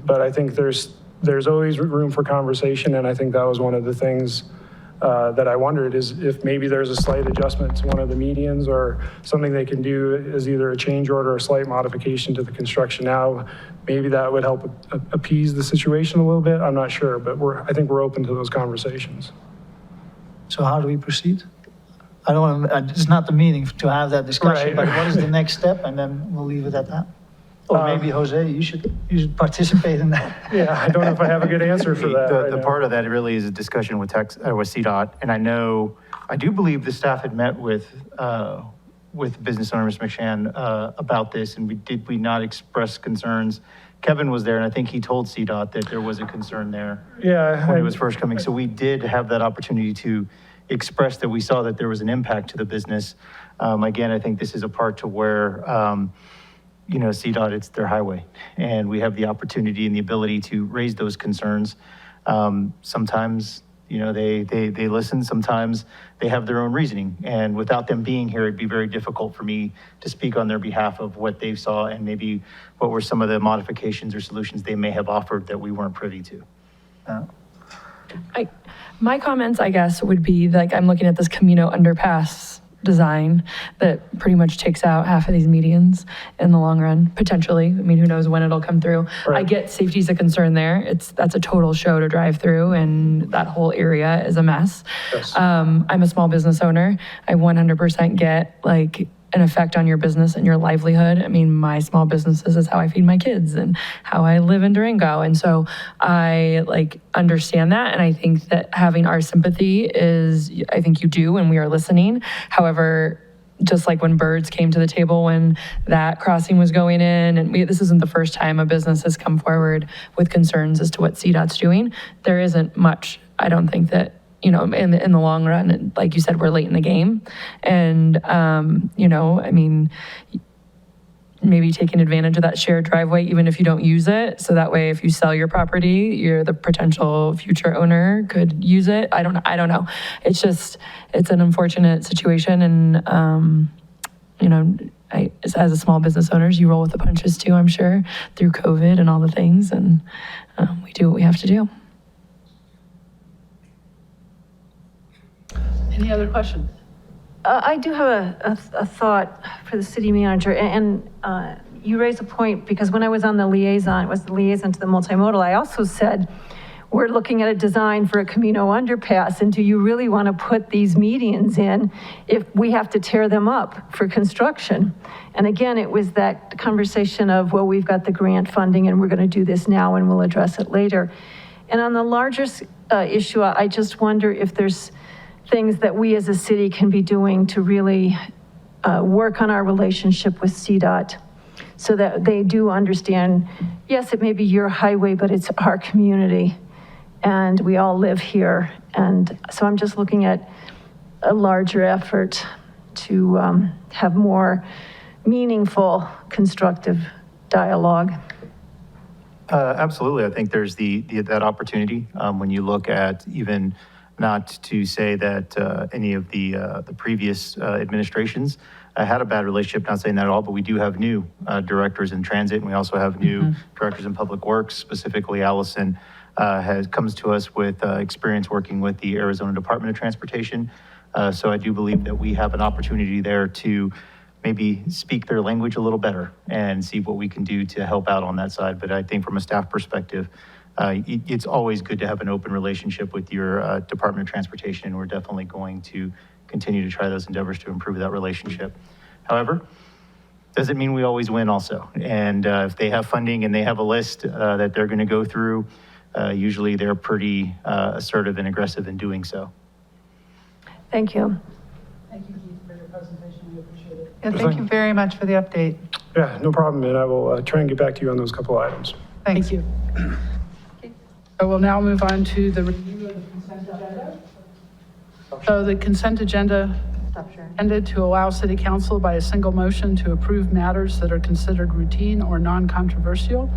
S11: but I think there's always room for conversation, and I think that was one of the things that I wondered is if maybe there's a slight adjustment to one of the medians or something they can do as either a change order or a slight modification to the construction now. Maybe that would help appease the situation a little bit. I'm not sure, but I think we're open to those conversations.
S12: So how do we proceed? I don't want to, it's not the meeting to have that discussion,
S11: Right.
S12: but what is the next step? And then we'll leave it at that. Or maybe Jose, you should participate in that.
S11: Yeah, I don't know if I have a good answer for that. right
S14: The
S11: now.
S14: part of that really is a discussion with CDOT, and I do believe the staff had met with business owner, Ms. McShann, about this, and we not express concerns. Kevin was there, and I think he told CDOT that there was a concern there
S11: Yeah.
S14: when it was first coming. So we did have that opportunity to express that we saw that there was an impact to the business. Again, I think this is a part to where, CDOT, it's their highway, and we have the opportunity and the ability to raise those concerns. Sometimes, they listen, sometimes they have their own reasoning, and without them being here, it'd be very difficult for me to speak on their behalf of what they saw and maybe what were some of the modifications or solutions they may have offered that we weren't privy to.
S15: My comments, I guess, would be like, I'm looking at this Camino underpass design that pretty much takes out half of these medians in the long run, potentially. I mean, who knows when it'll come through.
S11: Right.
S15: I get safety's a concern there. That's a total show to drive through, and that whole area is a mess.
S11: Yes.
S15: I'm a small business owner. I 100% get like an effect on your business and your livelihood. I mean, my small businesses is how I feed my kids and how I live in Durango. And so I understand that. And I think that having our sympathy is, I think you do, and we are listening. However, just like when Birds came to the table when that crossing was going in, and this isn't the first time a business has come forward with concerns as to what CDOT's doing. There isn't much, I don't think that, in the long run, like you said, we're late in the game. And, maybe taking advantage of that shared driveway, even if you don't use it. So that way, if you sell your property, the potential future owner could use it. I don't know. It's an unfortunate situation. And, as a small business owners, you roll with the punches too, I'm sure, through COVID and all the things. And we do what we have to do.
S1: Any other questions?
S16: I do have a thought for the city manager, and you raise a point, because when I was on the liaison, it was the liaison to the multimodal, I also said, we're looking at a design for a Camino underpass, and do you really want to put these medians in if we have to tear them up for construction? And again, it was that conversation of, well, we've got the grant funding and we're going to do this now and we'll address it later. And on the larger issue, I just wonder if there's things that we as a city can be doing to really work on our relationship with CDOT so that they do understand, yes, it may be your highway, but it's our community and we all live here. And so I'm just looking at a larger effort to have more meaningful, constructive dialogue.
S14: Absolutely. I think there's that opportunity when you look at, even not to say that any of the previous administrations had a bad relationship, not saying that at all, but we do have new directors in transit, and we also have new directors in public works. Specifically, Allison comes to us with experience working with the Arizona Department of Transportation. So I do believe that we have an opportunity there to maybe speak their language a little better and see what we can do to help out on that side. But I think from a staff perspective, it's always good to have an open relationship with your Department of Transportation, and we're definitely going to continue to try those endeavors to improve that relationship. However, doesn't mean we always win also. And if they have funding and they have a list that they're going to go through, usually they're pretty assertive and aggressive in doing so.
S16: Thank you.
S1: Thank you, Keith, for your presentation. We appreciate it.
S13: Yeah, thank you very much for the update.
S11: Yeah, no problem, and I will try and get back to you on those couple of items.
S13: Thanks.
S1: Thank you. I will now move on to the review of the consent agenda. So the consent agenda ended to allow City Council by a single motion to approve matters that are considered routine or non-controversial.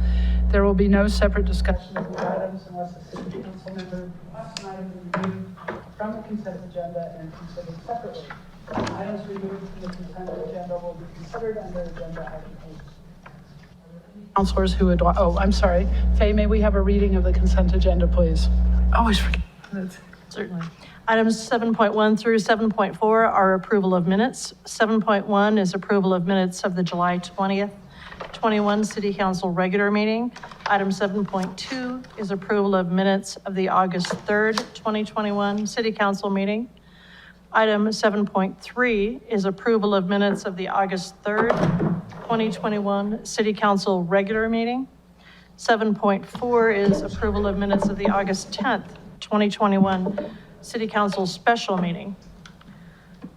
S1: There will be no separate discussion of the items unless a City Council member requests an item removed from the consent agenda and considered separately. Items removed from the consent agenda will be considered under agenda item 8. Councilors who would, I'm sorry. Faye, may we have a reading of the consent agenda, please? I always forget.
S2: Certainly. Items 7.1 through 7.4 are approval of minutes. 7.1 is approval of minutes of the July 20th, 21 City Council regular meeting. Item 7.2 is approval of minutes of the August 3rd, 2021 City Council meeting. Item 7.3 is approval of minutes of the August 3rd, 2021 City Council regular meeting. 7.4 is approval of minutes of the August 10th, 2021 City Council special meeting.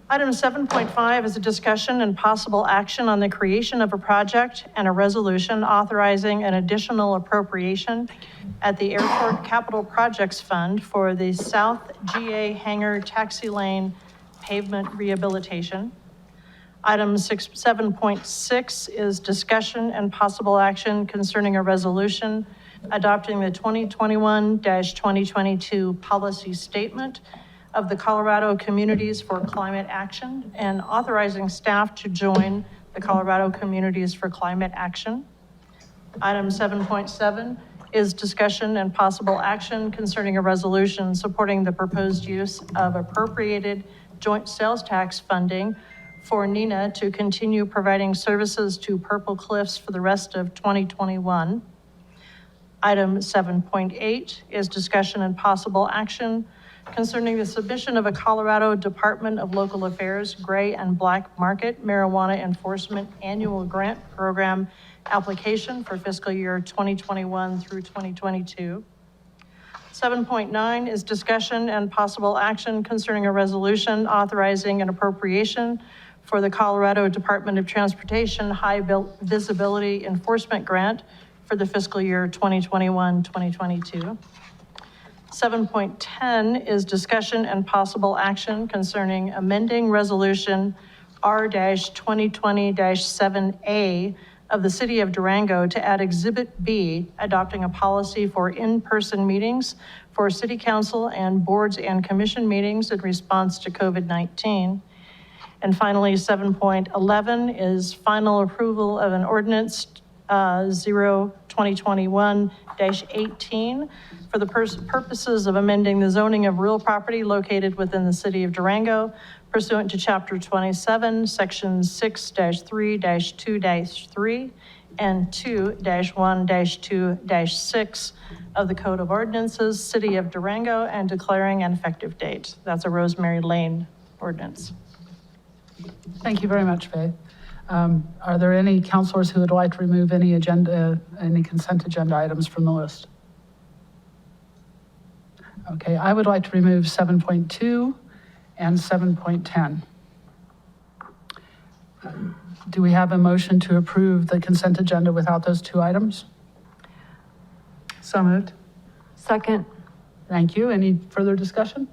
S2: Item 7.5 is a discussion and possible action on the creation of a project and a resolution authorizing an additional appropriation at the Airport Capital Projects Fund for the South GA Hangar Taxi Lane pavement rehabilitation. Item 7.6 is discussion and possible action concerning a resolution adopting the 2021-2022 policy statement of the Colorado Communities for Climate Action and authorizing staff to join the Colorado Communities for Climate Action. Item 7.7 is discussion and possible action concerning a resolution supporting the proposed use of appropriated joint sales tax funding for NENA to continue providing services to Purple Cliffs for the rest of 2021. Item 7.8 is discussion and possible action concerning the submission of a Colorado Department of Local Affairs gray and black market marijuana enforcement annual grant program application for fiscal year 2021 through 2022. 7.9 is discussion and possible action concerning a resolution authorizing an appropriation for the Colorado Department of Transportation High Visibility Enforcement Grant for the fiscal year 2021-2022. 7.10 is discussion and possible action concerning amending resolution R-2020-7A of the City of Durango to add Exhibit B, adopting a policy for in-person meetings for City Council and boards and commission meetings in response to COVID-19. And finally, 7.11 is final approval of an ordinance 0-2021-18 for the purposes of amending the zoning of real property located within the City of Durango pursuant to Chapter 27, Section 6-3-2-3 and 2-1-2-6 of the Code of Ordinances, City of Durango, and declaring an effective date. That's a Rosemary Lane ordinance.
S1: Thank you very much, Faye. Are there any counselors who would like to remove any consent agenda items from the list? Okay, I would like to remove 7.2 and 7.10. Do we have a motion to approve the consent agenda without those two items?
S13: So moved.
S16: Second.
S1: Thank you. Any further discussion?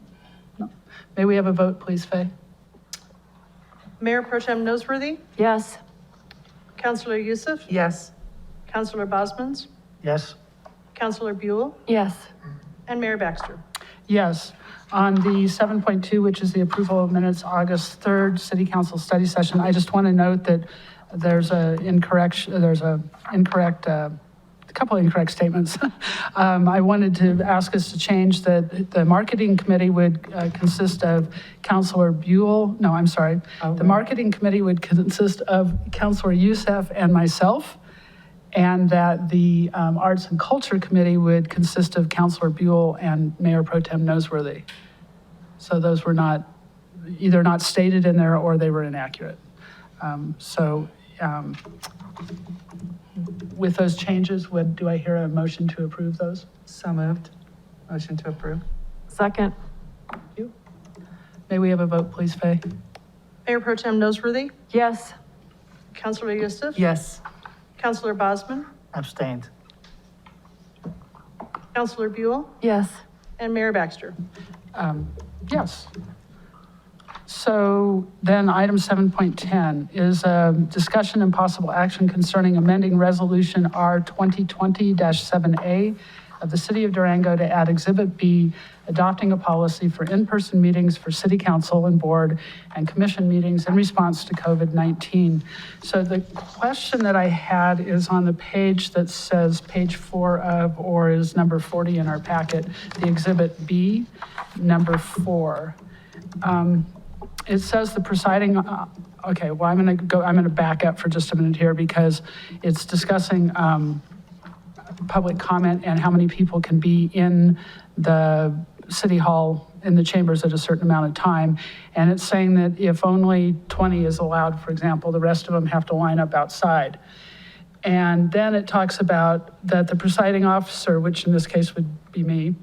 S1: No. May we have a vote, please, Faye?
S2: Mayor Pro Tem Nosworthy,
S16: Yes.
S2: Councilor Youssef,
S13: Yes.
S2: Councilor Bosman's,
S12: Yes?
S2: Councilor Buell,
S16: Yes.
S2: and Mayor Baxter.
S1: Yes. On the 7.2, which is the approval of minutes, August 3rd, City Council study session, I just want to note that there's a couple of incorrect statements. I wanted to ask us to change that the marketing committee would consist of Councilor Buell, no, I'm sorry. The marketing committee would consist of Councilor Youssef and myself, and that the Arts and Culture Committee would consist of Councilor Buell and Mayor Pro Tem Nosworthy. So those were either not stated in there or they were inaccurate. With those changes, do I hear a motion to approve those?
S13: So moved. Motion to approve.
S16: Second.
S1: Thank you. May we have a vote, please, Faye?
S2: Mayor Pro Tem Nosworthy,
S16: Yes.
S2: Councilor Youssef,
S13: Yes.
S2: Councilor Bosman,
S12: Abstained.
S2: Councilor Buell,
S16: Yes.
S2: and Mayor Baxter.
S1: Yes. So then item 7.10 is a discussion and possible action concerning amending resolution R 2020-7A of the City of Durango to add Exhibit B, adopting a policy for in-person meetings for City Council and Board and Commission meetings in response to COVID-19. So the question that I had is on the page that says page 4 of, or is number 40 in our packet, the Exhibit B, number 4. It says the presiding, okay, well, I'm going to back up for just a minute here because it's discussing public comment and how many people can be in the city hall in the chambers at a certain amount of time. And it's saying that if only 20 is allowed, for example, the rest of them have to line up outside. And then it talks about that the presiding officer, which in this case would be me,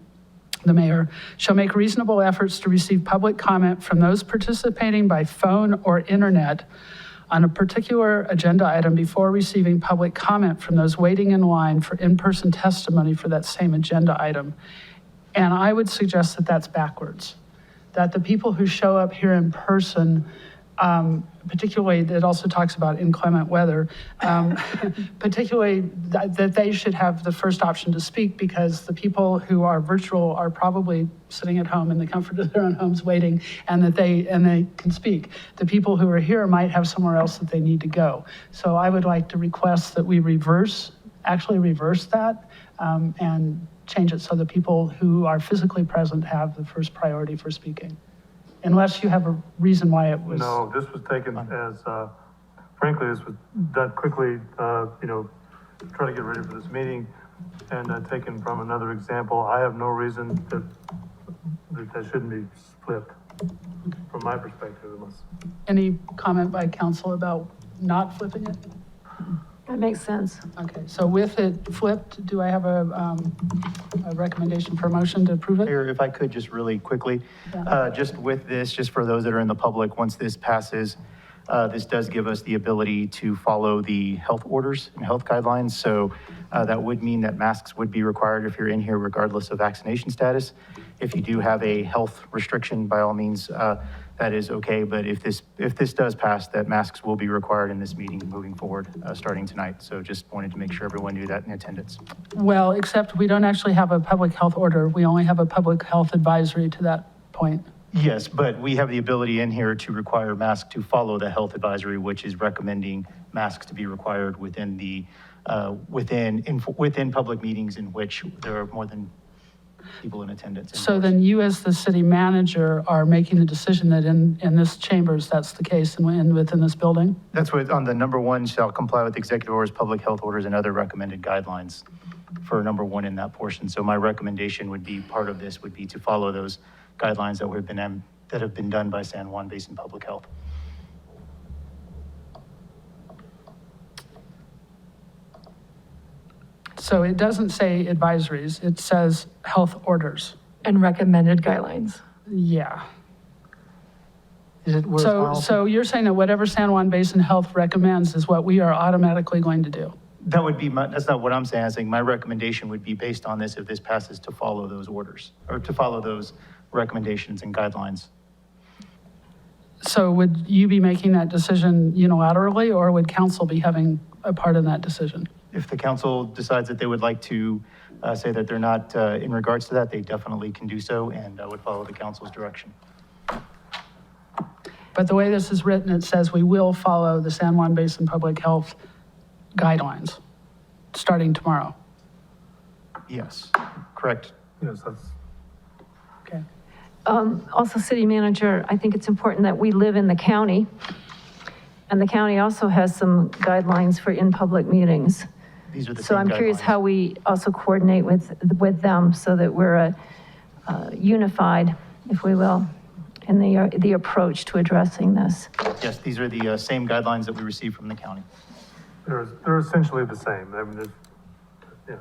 S1: the mayor, shall make reasonable efforts to receive public comment from those participating by phone or internet on a particular agenda item before receiving public comment from those waiting in line for in-person testimony for that same agenda item. And I would suggest that that's backwards, that the people who show up here in person, particularly, it also talks about inclement weather, particularly that they should have the first option to speak because the people who are virtual are probably sitting at home in the comfort of their own homes waiting and they can speak. The people who are here might have somewhere else that they need to go. So I would like to request that we actually reverse that and change it so the people who are physically present have the first priority for speaking. Unless you have a reason why it was.
S17: No, this was taken as, frankly, this was done quickly, try to get ready for this meeting and taken from another example. I have no reason that shouldn't be flipped from my perspective.
S1: Any comment by council about not flipping it?
S16: That makes sense.
S1: Okay, so with it flipped, do I have a recommendation for a motion to approve it?
S14: Mayor, if I could just really quickly, just with this, just for those that are in the public, once this passes, this does give us the ability to follow the health orders and health guidelines. So that would mean that masks would be required if you're in here regardless of vaccination status. If you do have a health restriction, by all means, that is okay. But if this does pass, that masks will be required in this meeting moving forward, starting tonight. So just wanted to make sure everyone knew that in attendance.
S1: Well, except we don't actually have a public health order. We only have a public health advisory to that point.
S14: Yes, but we have the ability in here to require masks to follow the health advisory, which is recommending masks to be required within the within public meetings in which there are more than people in attendance.
S1: So then you, as the city manager, are making the decision that in this chambers, that's the case and within this building?
S14: That's what, on the number 1, shall comply with executive orders, public health orders, and other recommended guidelines for number 1 in that portion. So my recommendation would be, part of this would be to follow those guidelines that have been done by San Juan Basin Public Health.
S1: So it doesn't say advisories, it says health orders.
S15: And recommended guidelines.
S1: Yeah.
S12: Is it worthwhile?
S1: So you're saying that whatever San Juan Basin Health recommends is what we are automatically going to do?
S14: That would be that's not what I'm saying. I'm saying my recommendation would be based on this, if this passes, to follow those orders, or to follow those recommendations and guidelines.
S1: So would you be making that decision unilaterally, or would council be having a part in that decision?
S14: If the council decides that they would like to say that they're not in regards to that, they definitely can do so, and I would follow the council's direction.
S1: But the way this is written, it says we will follow the San Juan Basin Public Health guidelines starting tomorrow.
S14: Yes, correct.
S17: Yes, that's.
S1: Okay.
S16: Also, city manager, I think it's important that we live in the county, and the county also has some guidelines for in-public meetings.
S14: These are the
S16: So
S14: same
S16: I'm curious
S14: guidelines.
S16: how we also coordinate with them so that we're unified, if we will, in the approach to addressing this.
S14: Yes, these are the same guidelines that we received from the county.
S17: They're essentially the same. I mean, yeah.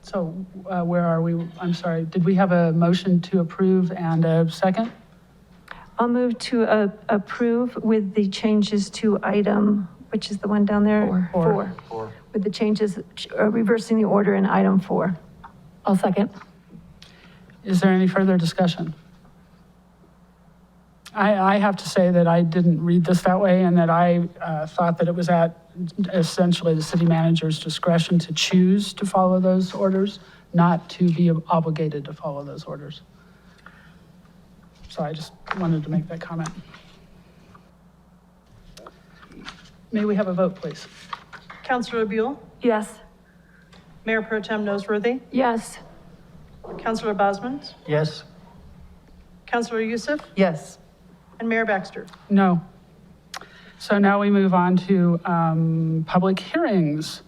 S1: So where are we? I'm sorry, did we have a motion to approve and a second?
S16: I'll move to approve with the changes to item, which is the one down there?
S1: Four.
S16: With the changes, reversing the order in item 4.
S15: I'll second.
S1: Is there any further discussion? I have to say that I didn't read this that way, and that I thought that it was at essentially the city manager's discretion to choose to follow those orders, not to be obligated to follow those orders. So I just wanted to make that comment. May we have a vote, please?
S2: Councilor Buell?
S16: Yes.
S2: Mayor Pro Tem Nosworthy?
S16: Yes.
S2: Councilor Bosman?
S12: Yes.
S2: Councilor Youssef?
S13: Yes.
S2: And Mayor Baxter?
S1: No. So now we move on to public hearings.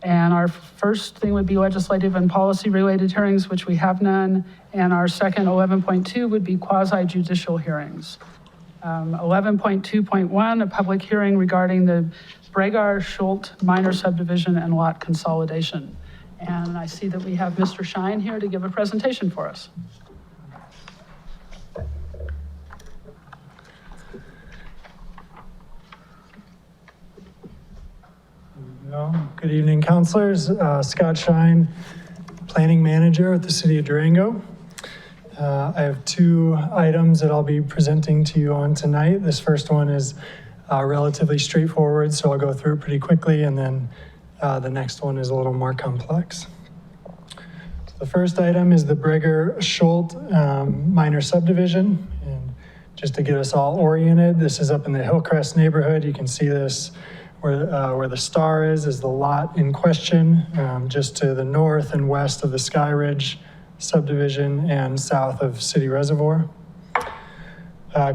S1: And our first thing would be legislative and policy-related hearings, which we have none. And our second, 11.2, would be quasi-judicial hearings. 11.2.1, a public hearing regarding the Bragar-Schult minor subdivision and lot consolidation. And I see that we have Mr. Shine here to give a presentation for us.
S18: Good evening, councilors. Scott Shine, Planning Manager at the City of Durango. I have 2 items that I'll be presenting to you on tonight. This first one is relatively straightforward, so I'll go through it pretty quickly, and then the next one is a little more complex. So the first item is the Bragar-Schult minor subdivision. And just to get us all oriented, this is up in the Hillcrest neighborhood. You can see this where the star is the lot in question, just to the north and west of the Sky Ridge subdivision and south of City Reservoir.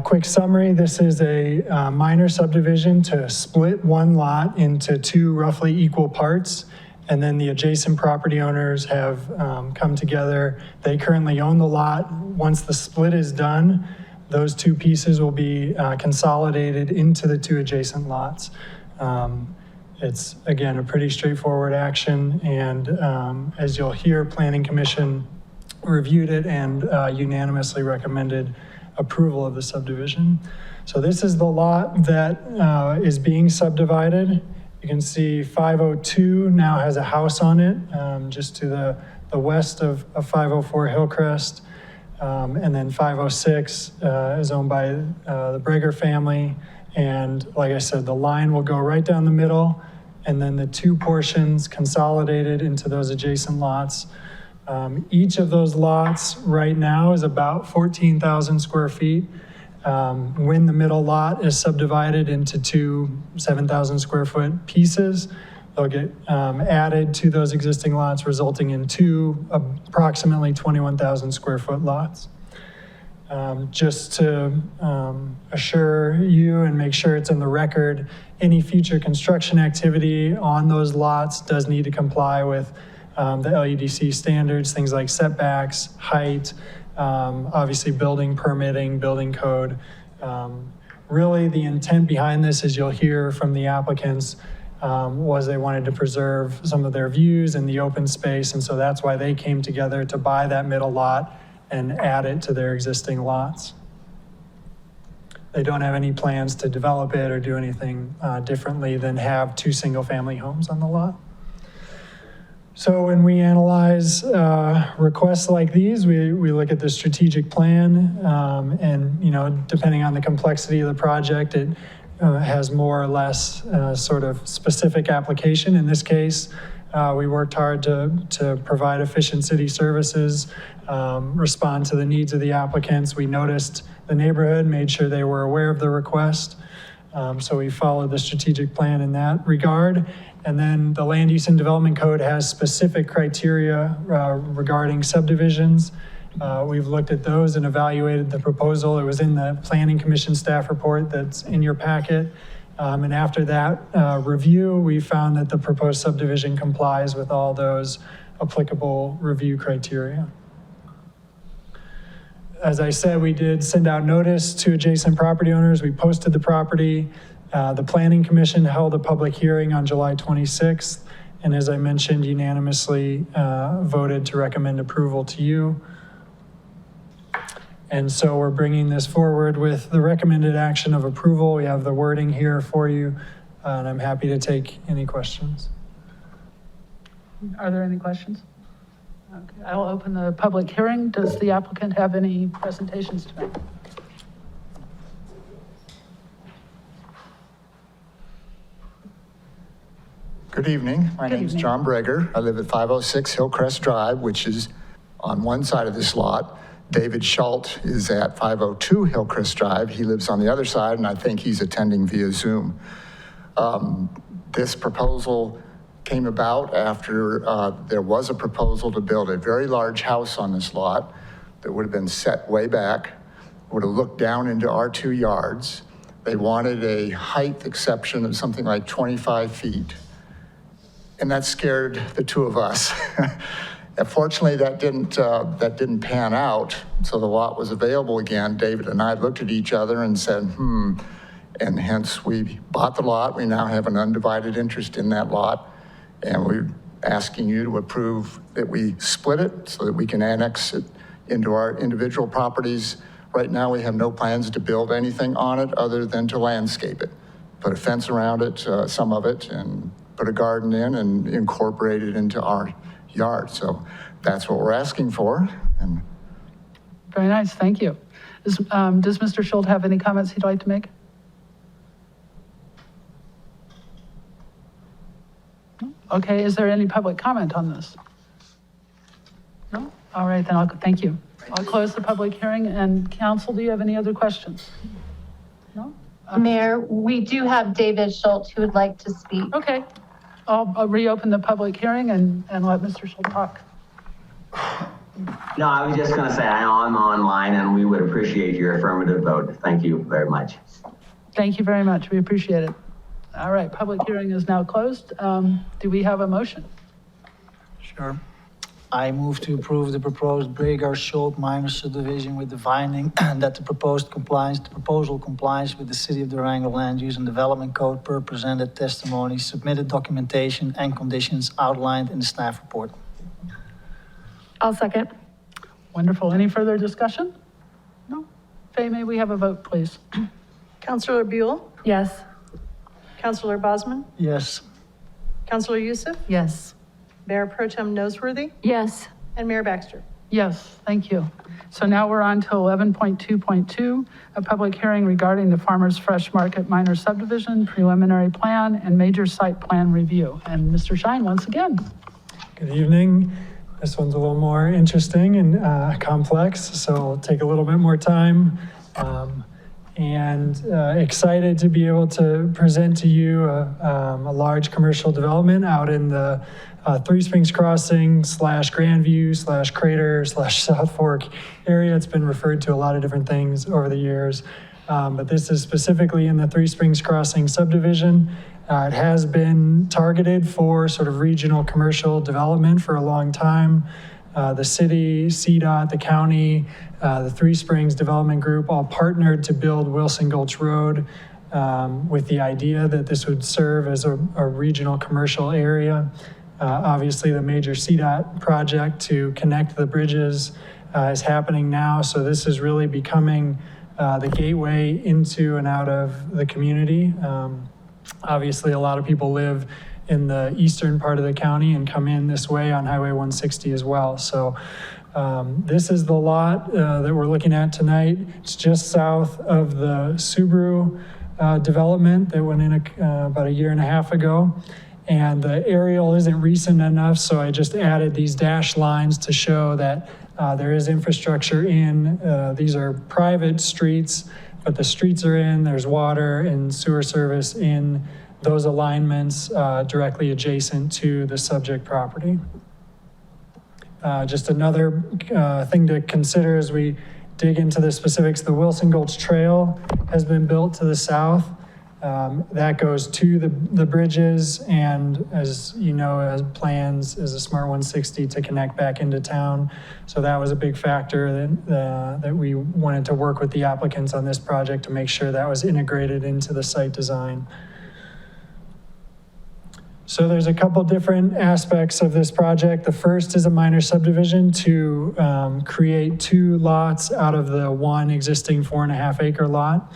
S18: Quick summary, this is a minor subdivision to split one lot into 2 roughly equal parts, and then the adjacent property owners have come together. They currently own the lot. Once the split is done, those 2 pieces will be consolidated into the 2 adjacent lots. It's, again, a pretty straightforward action, and as you'll hear, Planning Commission reviewed it and unanimously recommended approval of the subdivision. So this is the lot that is being subdivided. You can see 502 now has a house on it, just to the west of 504 Hillcrest. And then 506 is owned by the Bragar family. And like I said, the line will go right down the middle, and then the 2 portions consolidated into those adjacent lots. Each of those lots right now is about 14,000 square feet. When the middle lot is subdivided into 2 7,000 square foot pieces, They'll get added to those existing lots, resulting in two approximately 21,000 square foot lots. Just to assure you and make sure it's in the record, any future construction activity on those lots does need to comply with the LUDC standards, things like setbacks, height, obviously building permitting, building code. Really, the intent behind this, as you'll hear from the applicants, was they wanted to preserve some of their views and the open space, and so that's why they came together to buy that middle lot and add it to their existing lots. They don't have any plans to develop it or do anything differently than have two single-family homes on the lot. So when we analyze requests like these, we look at the strategic plan, and depending on the complexity of the project, it has more or less sort of specific application. In this case, we worked hard to provide efficient city services, respond to the needs of the applicants. We noticed the neighborhood, made sure they were aware of the request. So we followed the strategic plan in that regard. And then the Land Use and Development Code has specific criteria regarding subdivisions. We've looked at those and evaluated the proposal. It was in the Planning Commission staff report that's in your packet. And after that review, we found that the proposed subdivision complies with all those applicable review criteria. As I said, we did send out notice to adjacent property owners. We posted the property. The Planning Commission held a public hearing on July 26th, and as I mentioned, unanimously voted to recommend approval to you. And so we're bringing this forward with the recommended action of approval. We have the wording here for you, and I'm happy to take any questions.
S1: Are there any questions? Okay, I will open the public hearing. Does the applicant have any presentations to make?
S19: Good evening. My name is John Breger. I live at 506 Hillcrest Drive, which is on one side of this lot. David Schult is at 502 Hillcrest Drive. He lives on the other side, and I think he's attending via Zoom. This proposal came about after there was a proposal to build a very large house on this lot that would have been set way back, would have looked down into our 2 yards. They wanted a height exception of something like 25 feet. And that scared the two of us. Fortunately, that didn't pan out, so the lot was available again. David and I looked at each other and said, and hence we bought the lot. We now have an undivided interest in that lot, and we're asking you to approve that we split it so that we can annex it into our individual properties. Right now, we have no plans to build anything on it other than to landscape it, put a fence around it, some of it, and put a garden in and incorporate it into our yard. So that's what we're asking for. And
S1: very nice, thank you. Does Mr. Schult have any comments he'd like to make? No? Okay, is there any public comment on this? No? All right, then thank you. I'll close the public hearing. And council, do you have any other questions? No?
S4: Mayor, we do have David Schultz who would like to speak.
S1: Okay. I'll reopen the public hearing and let Mr. Schultz talk.
S20: No, I was just going to say, I know I'm online and we would appreciate your affirmative vote. Thank you very much.
S1: Thank you very much. We appreciate it. All right, public hearing is now closed. Do we have a motion?
S12: Sure. I move to approve the proposed Breger-Schult minor subdivision with the finding that the proposal complies with the City of Durango Land Use and Development Code per presented testimony, submitted documentation, and conditions outlined in the staff report.
S15: I'll second.
S1: Wonderful. Any further discussion? No? Faye, may we have a vote, please?
S2: Councilor Buell?
S15: Yes.
S2: Councilor Bosman?
S12: Yes.
S2: Councilor Youssef?
S16: Yes.
S2: Mayor Pro Tem Noseworthy?
S16: Yes.
S2: And Mayor Baxter?
S1: Yes, thank you. So now we're on to 11.2.2, a public hearing regarding the Farmers Fresh Market minor subdivision, preliminary plan, and major site plan review. And Mr. Shine, once again.
S18: Good evening. This one's a little more interesting and complex, so it'll take a little bit more time. and excited to be able to present to you a large commercial development out in the Three Springs Crossing / Grandview / Crater / South Fork area. It's been referred to a lot of different things over the years, but this is specifically in the Three Springs Crossing subdivision. It has been targeted for sort of regional commercial development for a long time. The city, CDOT, the county, the Three Springs Development Group all partnered to build Wilson Gulch Road with the idea that this would serve as a regional commercial area. Obviously, the major CDOT project to connect the bridges is happening now, so this is really becoming the gateway into and out of the community. Obviously, a lot of people live in the eastern part of the county and come in this way on Highway 160 as well. So this is the lot that we're looking at tonight. It's just south of the Subaru development that went in about a year and a half ago. And the aerial isn't recent enough, so I just added these dashed lines to show that there is infrastructure in. These are private streets, but the streets are in. There's water and sewer service in those alignments directly adjacent to the subject property. Just another thing to consider as we dig into the specifics, the Wilson Gulch Trail has been built to the south. That goes to the bridges, and as you know, has plans as a Smart 160 to connect back into town. So that was a big factor that we wanted to work with the applicants on this project to make sure that was integrated into the site design. So there's a couple different aspects of this project. The first is a minor subdivision to create 2 lots out of the 1 existing 4.5 acre lot.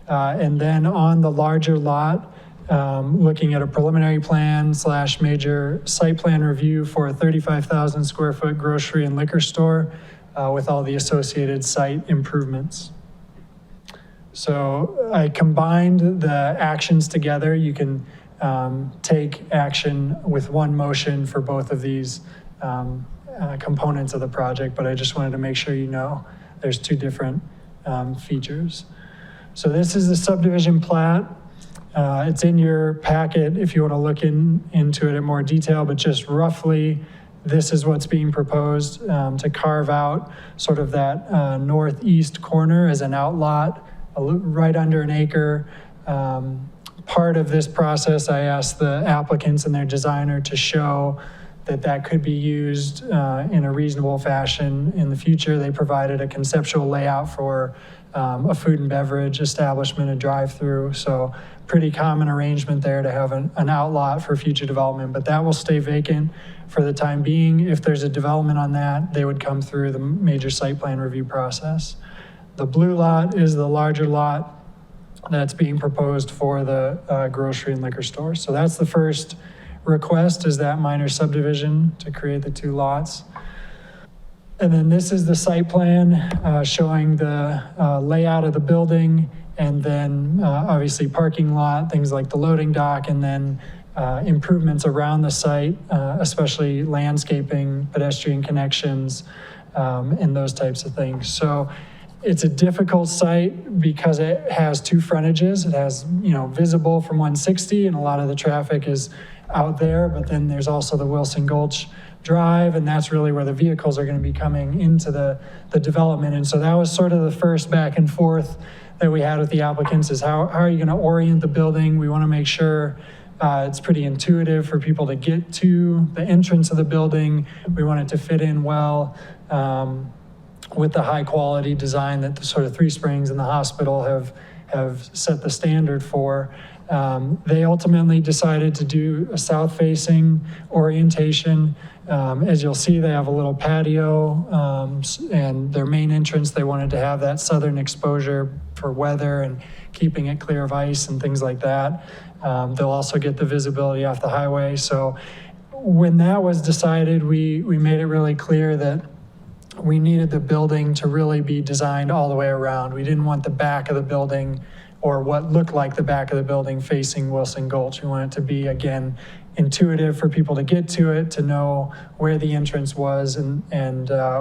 S18: And then on the larger lot, looking at a preliminary plan / major site plan review for a 35,000 square foot grocery and liquor store with all the associated site improvements. So I combined the actions together. You can take action with one motion for both of these components of the project, but I just wanted to make sure you know there's 2 different features. So this is the subdivision plat. It's in your packet if you want to look into it in more detail, but just roughly, this is what's being proposed to carve out sort of that northeast corner as an outlot, right under an acre. Part of this process, I asked the applicants and their designer to show that could be used in a reasonable fashion in the future. They provided a conceptual layout for a food and beverage establishment, a drive-through. So pretty common arrangement there to have an outlot for future development, but that will stay vacant for the time being. If there's a development on that, they would come through the major site plan review process. The blue lot is the larger lot that's being proposed for the grocery and liquor store. So that's the first request, is that minor subdivision to create the 2 lots. And then this is the site plan showing the layout of the building, and then obviously parking lot, things like the loading dock, and then improvements around the site, especially landscaping, pedestrian connections, and those types of things. So it's a difficult site because it has 2 frontages. It has, visible from 160, and a lot of the traffic is out there, but then there's also the Wilson Gulch Drive, and that's really where the vehicles are going to be coming into the development. And so that was sort of the first back and forth that we had with the applicants, is how are you going to orient the building? We want to make sure it's pretty intuitive for people to get to the entrance of the building. We want it to fit in well with the high quality design that the sort of Three Springs and the hospital have set the standard for. They ultimately decided to do a south-facing orientation. As you'll see, they have a little patio, and their main entrance, they wanted to have that southern exposure for weather and keeping it clear of ice and things like that. They'll also get the visibility off the highway. So when that was decided, we made it really clear that we needed the building to really be designed all the way around. We didn't want the back of the building or what looked like the back of the building facing Wilson Gulch. We want it to be, again, intuitive for people to get to it, to know where the entrance was. And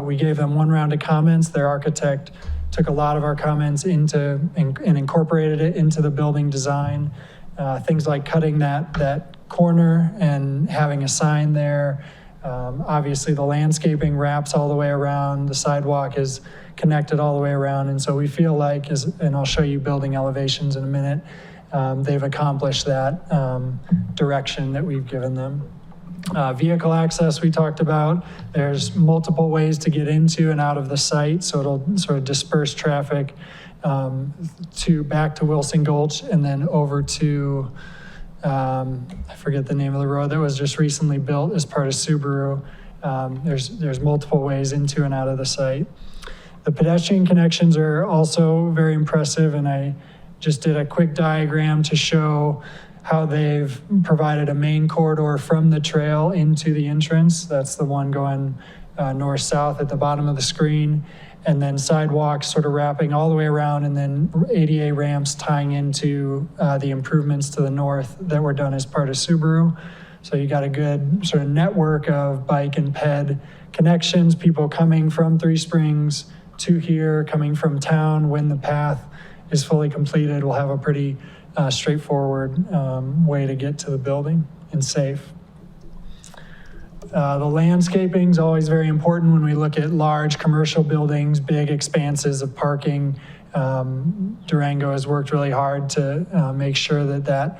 S18: we gave them 1 round of comments. Their architect took a lot of our comments into and incorporated it into the building design. Things like cutting that corner and having a sign there. Obviously, the landscaping wraps all the way around. The sidewalk is connected all the way around. And so we feel like, and I'll show you building elevations in a minute, they've accomplished that direction that we've given them. Vehicle access we talked about. There's multiple ways to get into and out of the site, so it'll sort of disperse traffic back to Wilson Gulch and then over to, I forget the name of the road that was just recently built as part of Subaru. There's multiple ways into and out of the site. The pedestrian connections are also very impressive, and I just did a quick diagram to show how they've provided a main corridor from the trail into the entrance. That's the one going north-south at the bottom of the screen. And then sidewalks sort of wrapping all the way around, and then ADA ramps tying into the improvements to the north that were done as part of Subaru. So you got a good sort of network of bike and ped connections, people coming from Three Springs to here, coming from town. When the path is fully completed, we'll have a pretty straightforward way to get to the building and safe. The landscaping is always very important when we look at large commercial buildings, big expanses of parking. Durango has worked really hard to make sure that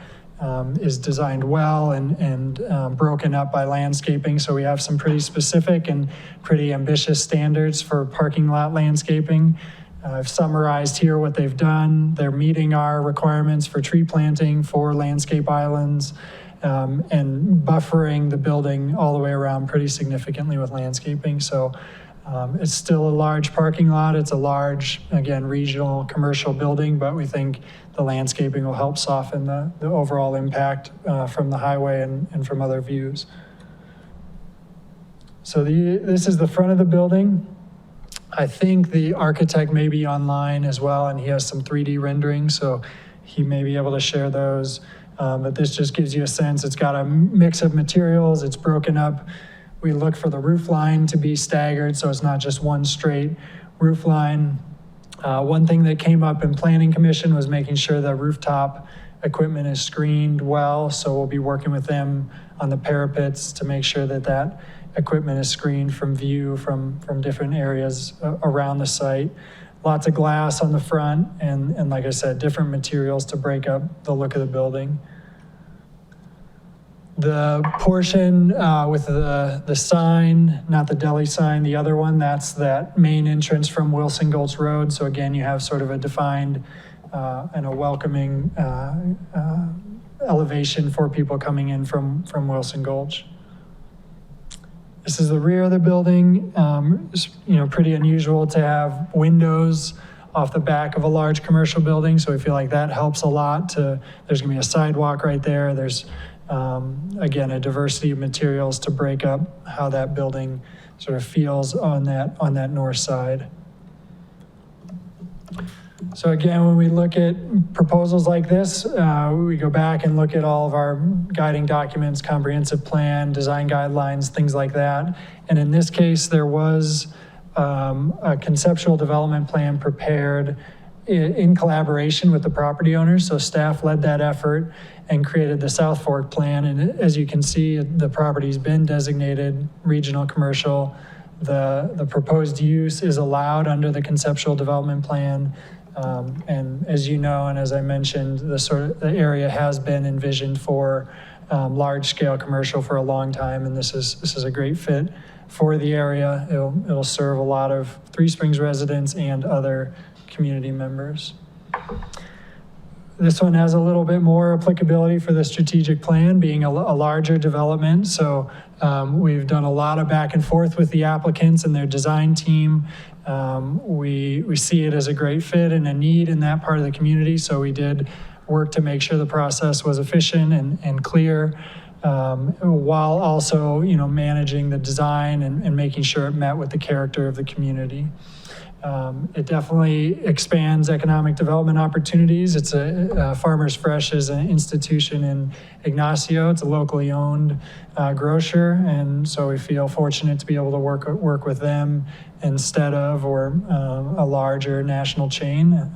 S18: is designed well and broken up by landscaping. So we have some pretty specific and pretty ambitious standards for parking lot landscaping. I've summarized here what they've done. They're meeting our requirements for tree planting, for landscape islands, and buffering the building all the way around pretty significantly with landscaping. So it's still a large parking lot. It's a large, again, regional commercial building, but we think the landscaping will help soften the overall impact from the highway and from other views. So this is the front of the building. I think the architect may be online as well, and he has some 3D renderings, so he may be able to share those. But this just gives you a sense. It's got a mix of materials. It's broken up. We look for the roof line to be staggered, so it's not just one straight roof line. One thing that came up in Planning Commission was making sure that rooftop equipment is screened well, so we'll be working with them on the parapets to make sure that equipment is screened from view from different areas around the site. Lots of glass on the front, and like I said, different materials to break up the look of the building. The portion with the sign, not the deli sign, the other one, that's that main entrance from Wilson Gulch Road. So again, you have sort of a defined and a welcoming elevation for people coming in from Wilson Gulch. This is the rear of the building. It's, pretty unusual to have windows off the back of a large commercial building, so we feel like that helps a lot. There's gonna be a sidewalk right there. There's, again, a diversity of materials to break up how that building sort of feels on that north side. So again, when we look at proposals like this, we go back and look at all of our guiding documents, comprehensive plan, design guidelines, things like that. And in this case, there was a conceptual development plan prepared in collaboration with the property owners. So staff led that effort and created the South Fork plan. And as you can see, the property's been designated regional commercial. The proposed use is allowed under the conceptual development plan. And as you know, and as I mentioned, the area has been envisioned for large-scale commercial for a long time, and this is a great fit for the area. It'll serve a lot of Three Springs residents and other community members. This one has a little bit more applicability for the strategic plan, being a larger development. So we've done a lot of back and forth with the applicants and their design team. We see it as a great fit and a need in that part of the community. So we did work to make sure the process was efficient and clear, while also, managing the design and making sure it met with the character of the community. It definitely expands economic development opportunities. It's Farmers Fresh is an institution in Ignacio. It's a locally owned grocer, and so we feel fortunate to be able to work with them instead of a larger national chain.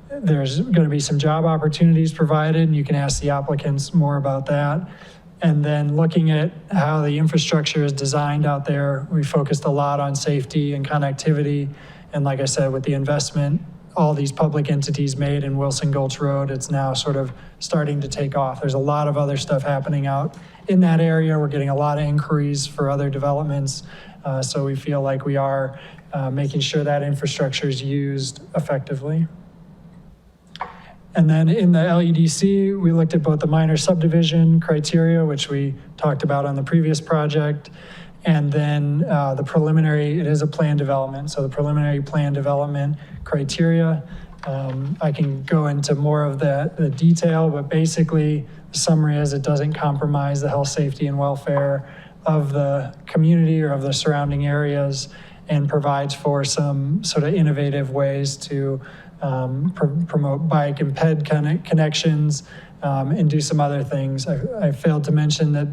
S18: There's going to be some job opportunities provided, and you can ask the applicants more about that. And then looking at how the infrastructure is designed out there, we focused a lot on safety and connectivity. And like I said, with the investment all these public entities made in Wilson Gulch Road, it's now sort of starting to take off. There's a lot of other stuff happening out in that area. We're getting a lot of inquiries for other developments. So we feel like we are making sure that infrastructure is used effectively. And then in the LEDC, we looked at both the minor subdivision criteria, which we talked about on the previous project, and then the preliminary, it is a plan development, so the preliminary plan development criteria. I can go into more of the detail, but basically the summary is it doesn't compromise the health, safety, and welfare of the community or of the surrounding areas, and provides for some sort of innovative ways to promote bike and ped connections, and do some other things. I failed to mention that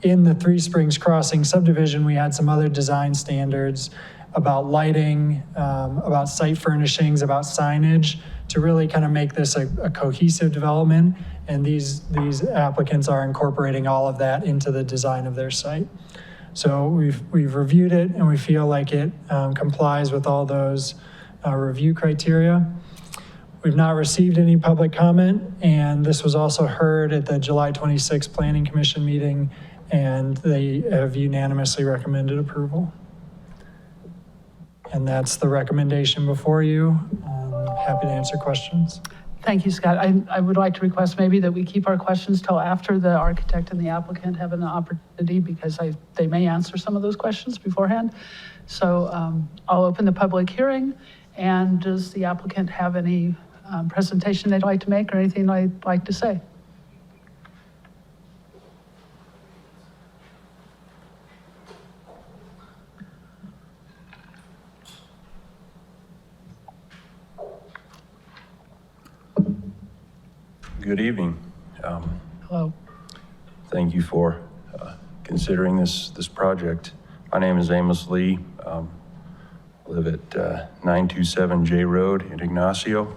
S18: in the Three Springs Crossing subdivision, we had some other design standards about lighting, about site furnishings, about signage, to really kind of make this a cohesive development. And these applicants are incorporating all of that into the design of their site. So we've reviewed it, and we feel like it complies with all those review criteria. We've not received any public comment, and this was also heard at the July 26th Planning Commission meeting, and they have unanimously recommended approval. And that's the recommendation before you. I'm happy to answer questions.
S1: Thank you, Scott. I would like to request maybe that we keep our questions till after the architect and the applicant have an opportunity, because they may answer some of those questions beforehand. So I'll open the public hearing. And does the applicant have any presentation they'd like to make or anything they'd like to say?
S21: Good evening.
S1: Hello.
S21: Thank you for considering this project. My name is Amos Lee. I live at 927 J Road in Ignacio.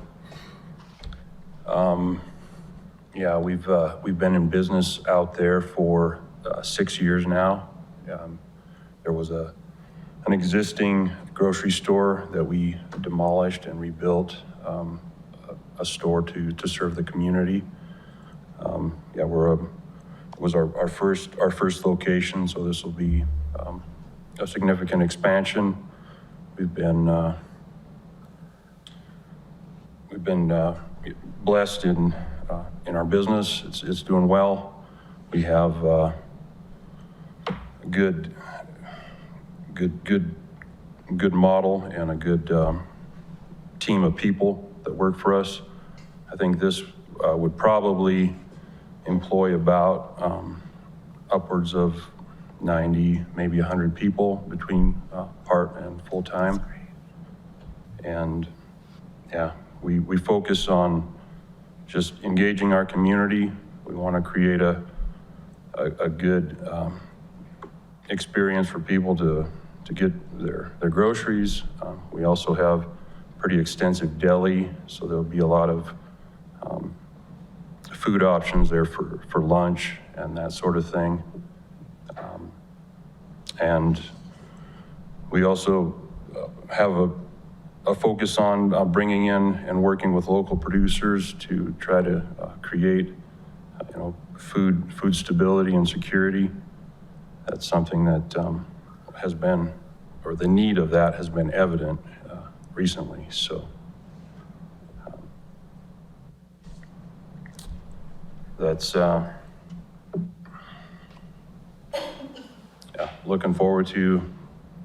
S21: Yeah, we've been in business out there for 6 years now. There was an existing grocery store that we demolished and rebuilt a store to serve the community. Yeah, was our first location, so this will be a significant expansion. We've been blessed in our business. It's doing well. We have a good model and a good team of people that work for us. I think this would probably employ about upwards of 90, maybe 100 people between part and full-time. And yeah, we focus on just engaging our community. We want to create a good experience for people to get their groceries. We also have pretty extensive deli, so there'll be a lot of food options there for lunch and that sort of thing. And we also have a focus on bringing in and working with local producers to try to create, food stability and security. That's something that has been, or the need of that has been evident recently. So that's yeah, looking forward to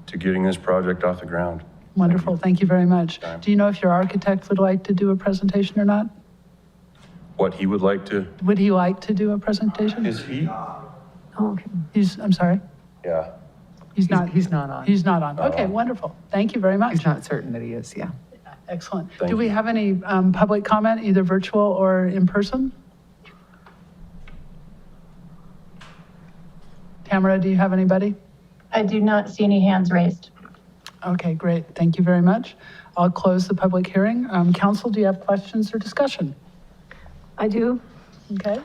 S21: getting this project off the ground.
S1: Wonderful. Thank you very much. Do you know if your architect would like to do a presentation or not?
S21: What he would like to?
S1: Would he like to do a presentation?
S21: Is he?
S1: Oh, okay. I'm sorry.
S21: Yeah.
S1: He's not?
S13: He's not on.
S1: He's not on. Okay, wonderful. Thank you very much.
S13: He's not certain that he is, yeah.
S1: Excellent.
S21: Thank
S1: Do we
S21: you.
S1: have any public comment, either virtual or in person? Tamara, do you have anybody?
S4: I do not see any hands raised.
S1: Okay, great. Thank you very much. I'll close the public hearing. Council, do you have questions or discussion?
S16: I do.
S1: Okay.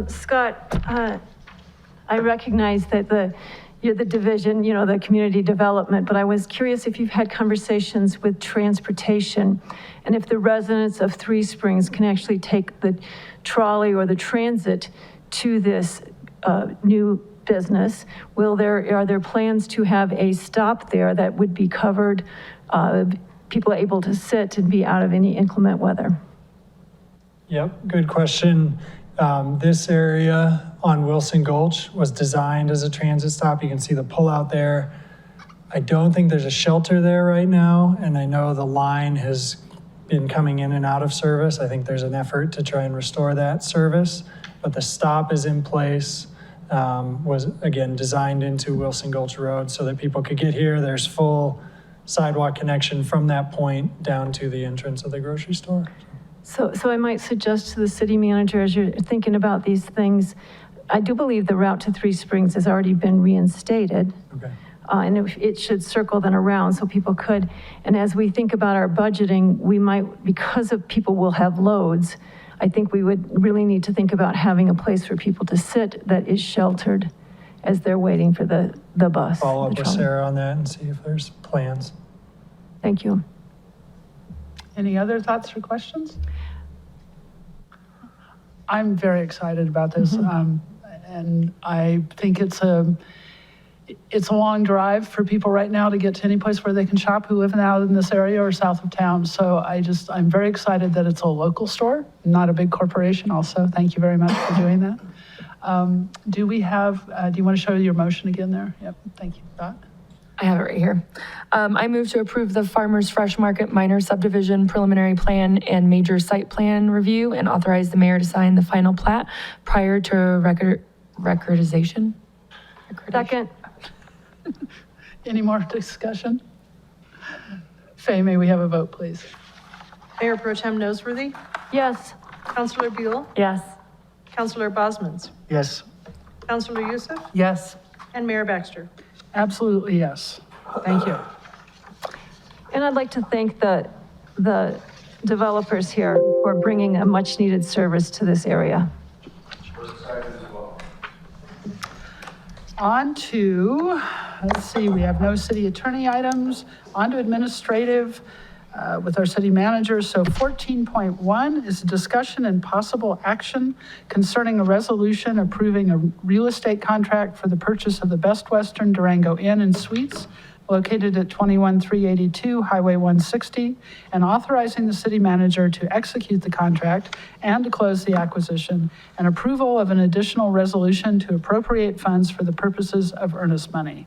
S16: Scott, I recognize that you're the division, the community development, but I was curious if you've had conversations with transportation and if the residents of Three Springs can actually take the trolley or the transit to this new business. Are there plans to have a stop there that would be covered, people able to sit and be out of any inclement weather?
S18: Yep, good question. This area on Wilson Gulch was designed as a transit stop. You can see the pullout there. I don't think there's a shelter there right now, and I know the line has been coming in and out of service. I think there's an effort to try and restore that service, but the stop is in place. Was again designed into Wilson Gulch Road so that people could get here. There's full sidewalk connection from that point down to the entrance of the grocery store.
S16: So I might suggest to the city manager, as you're thinking about these things, I do believe the route to Three Springs has already been reinstated.
S18: Okay.
S16: And it should circle then around so people could, and as we think about our budgeting, we might, because of people will have loads, I think we would really need to think about having a place for people to sit that is sheltered as they're waiting for the bus.
S18: Follow up
S16: the
S18: with
S16: trolley.
S18: Sarah on that and see if there's plans.
S16: Thank you.
S1: Any other thoughts or questions? I'm very excited about this. And I think it's a long drive for people right now to get to any place where they can shop who live out in this area or south of town. So I'm very excited that it's a local store, not a big corporation also. Thank you very much for doing that. Do we have, do you want to show your motion again there? Yep, thank you. Dot?
S15: I have it right here. I move to approve the Farmers Fresh Market minor subdivision preliminary plan and major site plan review and authorize the mayor to sign the final plat prior to recordization.
S16: Second.
S1: Any more discussion? Faye, may we have a vote, please?
S2: Mayor Pro Tem Nosworthy,
S16: Yes.
S2: Councilor Buell,
S15: Yes.
S2: Councilor Bosman's,
S12: Yes.
S2: Councilor Youssef,
S1: Yes.
S2: and Mayor Baxter.
S1: Absolutely, yes. Thank you.
S16: And I'd like to thank the developers here for bringing a much-needed service to this area.
S1: On to, let's see, we have no city attorney items. On to administrative with our city manager. So 14.1 is a discussion and possible action concerning a resolution approving a real estate contract for the purchase of the Best Western Durango Inn and Suites located at 21382 Highway 160, and authorizing the city manager to execute the contract and to close the acquisition, and approval of an additional resolution to appropriate funds for the purposes of earnest money.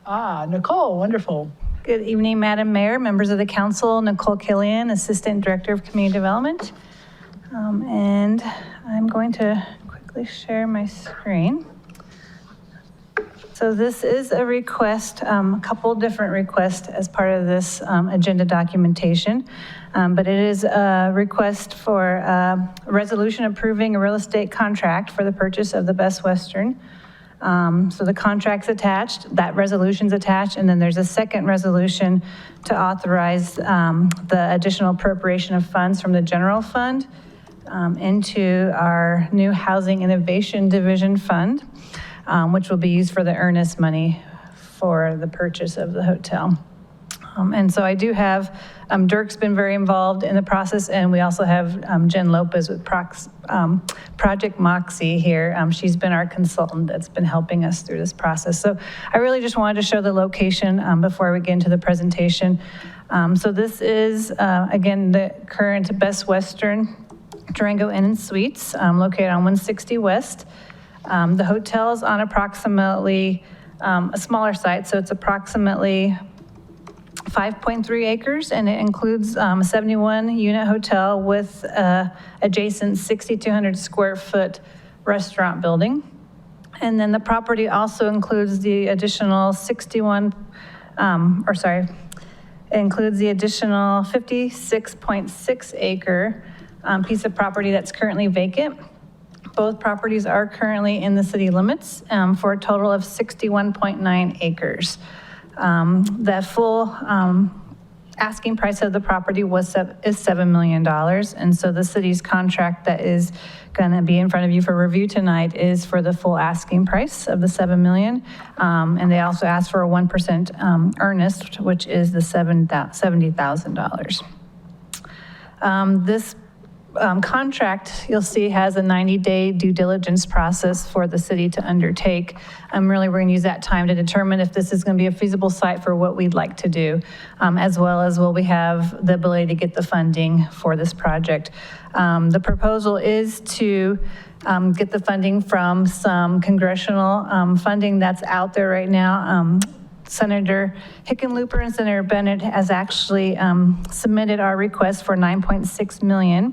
S1: Nicole, wonderful.
S6: Good evening, Madam Mayor, members of the council. Nicole Killian, Assistant Director of Community Development. And I'm going to quickly share my screen. So this is a request, a couple different requests as part of this agenda documentation. But it is a request for a resolution approving a real estate contract for the purchase of the Best Western. So the contract's attached, that resolution's attached, and then there's a second resolution to authorize the additional appropriation of funds from the general fund into our new Housing Innovation Division Fund, which will be used for the earnest money for the purchase of the hotel. And so I do have, Dirk's been very involved in the process, and we also have Jen Lopez with Project Moxie here. She's been our consultant that's been helping us through this process. So I really just wanted to show the location before we get into the presentation. So this is, again, the current Best Western Durango Inn and Suites, located on 160 West. The hotel is on approximately a smaller site, so it's approximately 5.3 acres, and it includes a 71-unit hotel with adjacent 6,200 square foot restaurant building. And then the property also includes the additional includes the additional 56.6 acre piece of property that's currently vacant. Both properties are currently in the city limits for a total of 61.9 acres. The full asking price of the property is $7 million. And so the city's contract that is going to be in front of you for review tonight is for the full asking price of the $7 million. And they also asked for a 1% earnest, which is the $70,000. This contract, you'll see, has a 90-day due diligence process for the city to undertake. We're going to use that time to determine if this is going to be a feasible site for what we'd like to do, as well as will we have the ability to get the funding for this project. The proposal is to get the funding from some congressional funding that's out there right now. Senator Hickenlooper and Senator Bennett has actually submitted our request for $9.6 million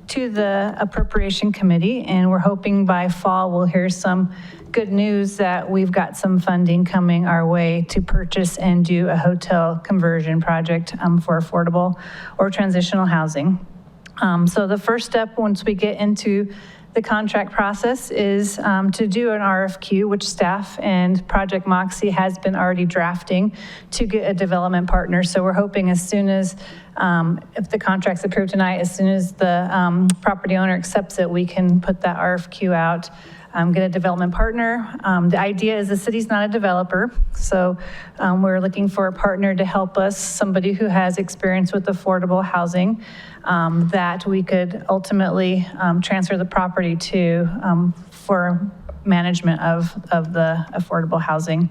S6: to the Appropriation Committee, and we're hoping by fall we'll hear some good news that we've got some funding coming our way to purchase and do a hotel conversion project for affordable or transitional housing. So the first step once we get into the contract process is to do an RFQ, which staff and Project Moxie has been already drafting to get a development partner. So we're hoping as soon as, if the contract's approved tonight, as soon as the property owner accepts it, we can put that RFQ out, get a development partner. The idea is the city's not a developer, so we're looking for a partner to help us, somebody who has experience with affordable housing, that we could ultimately transfer the property to for management of the affordable housing.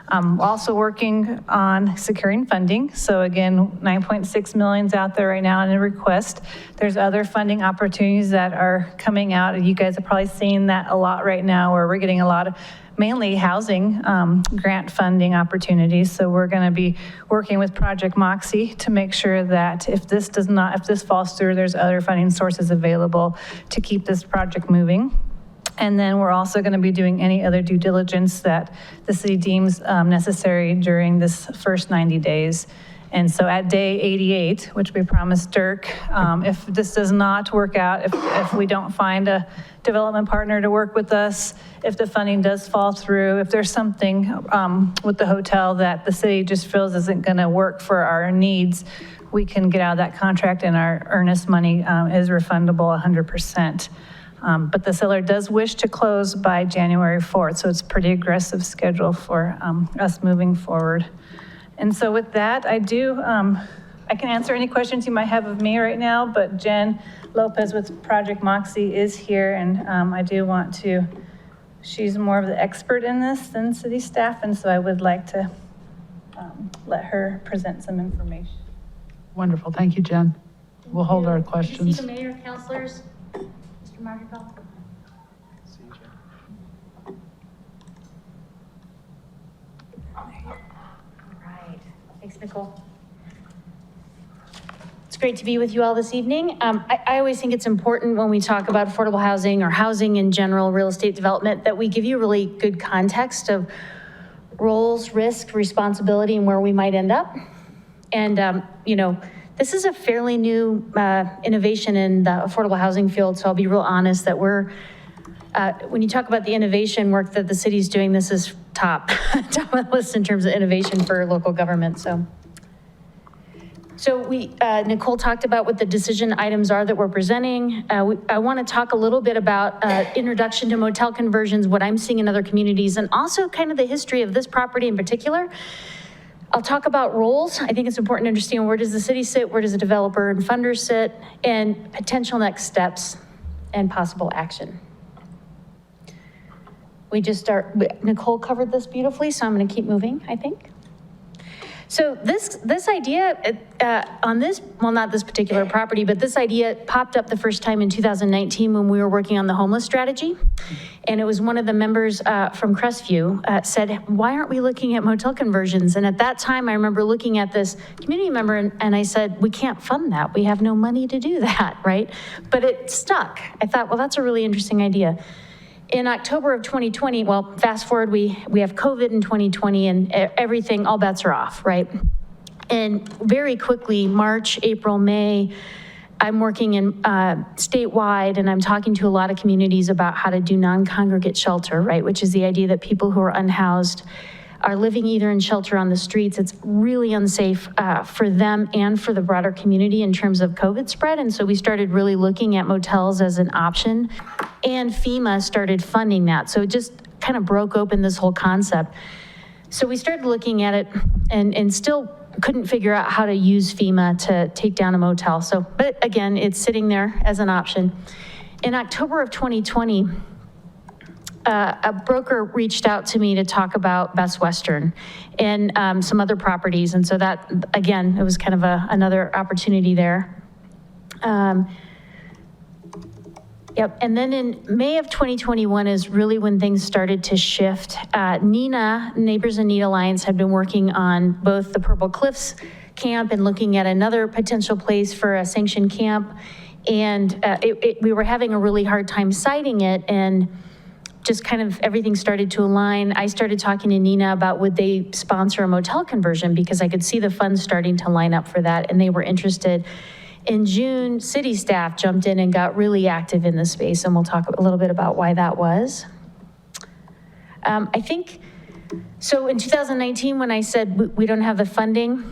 S6: Also working on securing funding. So again, $9.6 million's out there right now in a request. There's other funding opportunities that are coming out. You guys have probably seen that a lot right now, where we're getting a lot of mainly housing grant funding opportunities. So we're going to be working with Project Moxie to make sure that if this falls through, there's other funding sources available to keep this project moving. And then we're also going to be doing any other due diligence that the city deems necessary during this first 90 days. And so at day 88, which we promised Dirk, if this does not work out, if we don't find a development partner to work with us, if the funding does fall through, if there's something with the hotel that the city just feels isn't going to work for our needs, we can get out of that contract, and our earnest money is refundable 100%. But the seller does wish to close by January 4th, so it's a pretty aggressive schedule for us moving forward. And so with that, I can answer any questions you might have of me right now, but Jen Lopez with Project Moxie is here, and I do want to, she's more of the expert in this than city staff, and so I would like to let her present some information.
S1: Wonderful, thank you, Jen. We'll hold our questions.
S8: See the mayor, councilors? Mr. Margerbell? All right. Thanks, Nicole. It's great to be with you all this evening. I always think it's important when we talk about affordable housing or housing in general, real estate development, that we give you really good context of roles, risk, responsibility, and where we might end up. And, this is a fairly new innovation in the affordable housing field, so I'll be real honest that when you talk about the innovation work that the city's doing, this is top of the list in terms of innovation for local government. So Nicole talked about what the decision items are that we're presenting. I want to talk a little bit about introduction to motel conversions, what I'm seeing in other communities, and also kind of the history of this property in particular. I'll talk about roles. I think it's important to understand, where does the city sit, where does the developer and funder sit, and potential next steps and possible action. Nicole covered this beautifully, so I'm going to keep moving, I think. So this idea on this, well, not this particular property, but this idea popped up the first time in 2019 when we were working on the homeless strategy. And it was one of the members from Crestview said, why aren't we looking at motel conversions? And at that time, I remember looking at this community member and I said, we can't fund that. We have no money to do that, right? But it stuck. I thought, well, that's a really interesting idea. In October of 2020, well, fast forward, we have COVID in 2020 and everything, all bets are off, right? And very quickly, March, April, May, I'm working in statewide and I'm talking to a lot of communities about how to do non-congregate shelter, right? Which is the idea that people who are unhoused are living either in shelter on the streets. It's really unsafe for them and for the broader community in terms of COVID spread. And so we started really looking at motels as an option, and FEMA started funding that. So it just kind of broke open this whole concept. So we started looking at it and still couldn't figure out how to use FEMA to take down a motel. So, but again, it's sitting there as an option. In October of 2020, a broker reached out to me to talk about Best Western and some other properties. And so that, again, it was kind of another opportunity there. Yep, and then in May of 2021 is really when things started to shift. NENA, Neighbors in Need Alliance, had been working on both the Purple Cliffs camp and looking at another potential place for a sanctioned camp. And we were having a really hard time siting it, and just kind of everything started to align. I started talking to NENA about would they sponsor a motel conversion, because I could see the funds starting to line up for that, and they were interested. In June, city staff jumped in and got really active in the space, and we'll talk a little bit about why that was. I think, so in 2019, when I said we don't have the funding,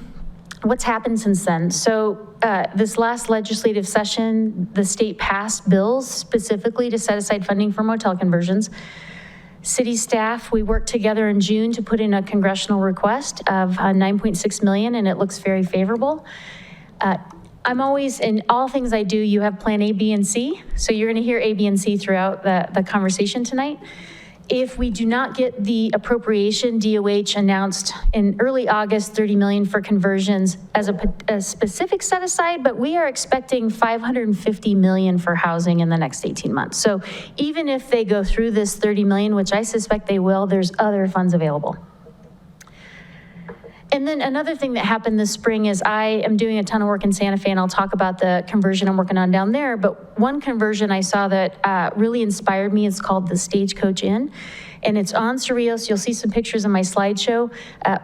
S8: what's happened since then? So this last legislative session, the state passed bills specifically to set aside funding for motel conversions. City staff, we worked together in June to put in a congressional request of $9.6 million, and it looks very favorable. I'm always, in all things I do, you have plan A, B, and C. So you're gonna hear A, B, and C throughout the conversation tonight. If we do not get the appropriation, DOH announced in early August, 30 million for conversions as a specific set aside, but we are expecting 550 million for housing in the next 18 months. So even if they go through this 30 million, which I suspect they will, there's other funds available. And then another thing that happened this spring is I am doing a ton of work in Santa Fe, and I'll talk about the conversion I'm working on down there. But one conversion I saw that really inspired me is called the Stagecoach Inn. And it's on Cerrillos. You'll see some pictures in my slideshow,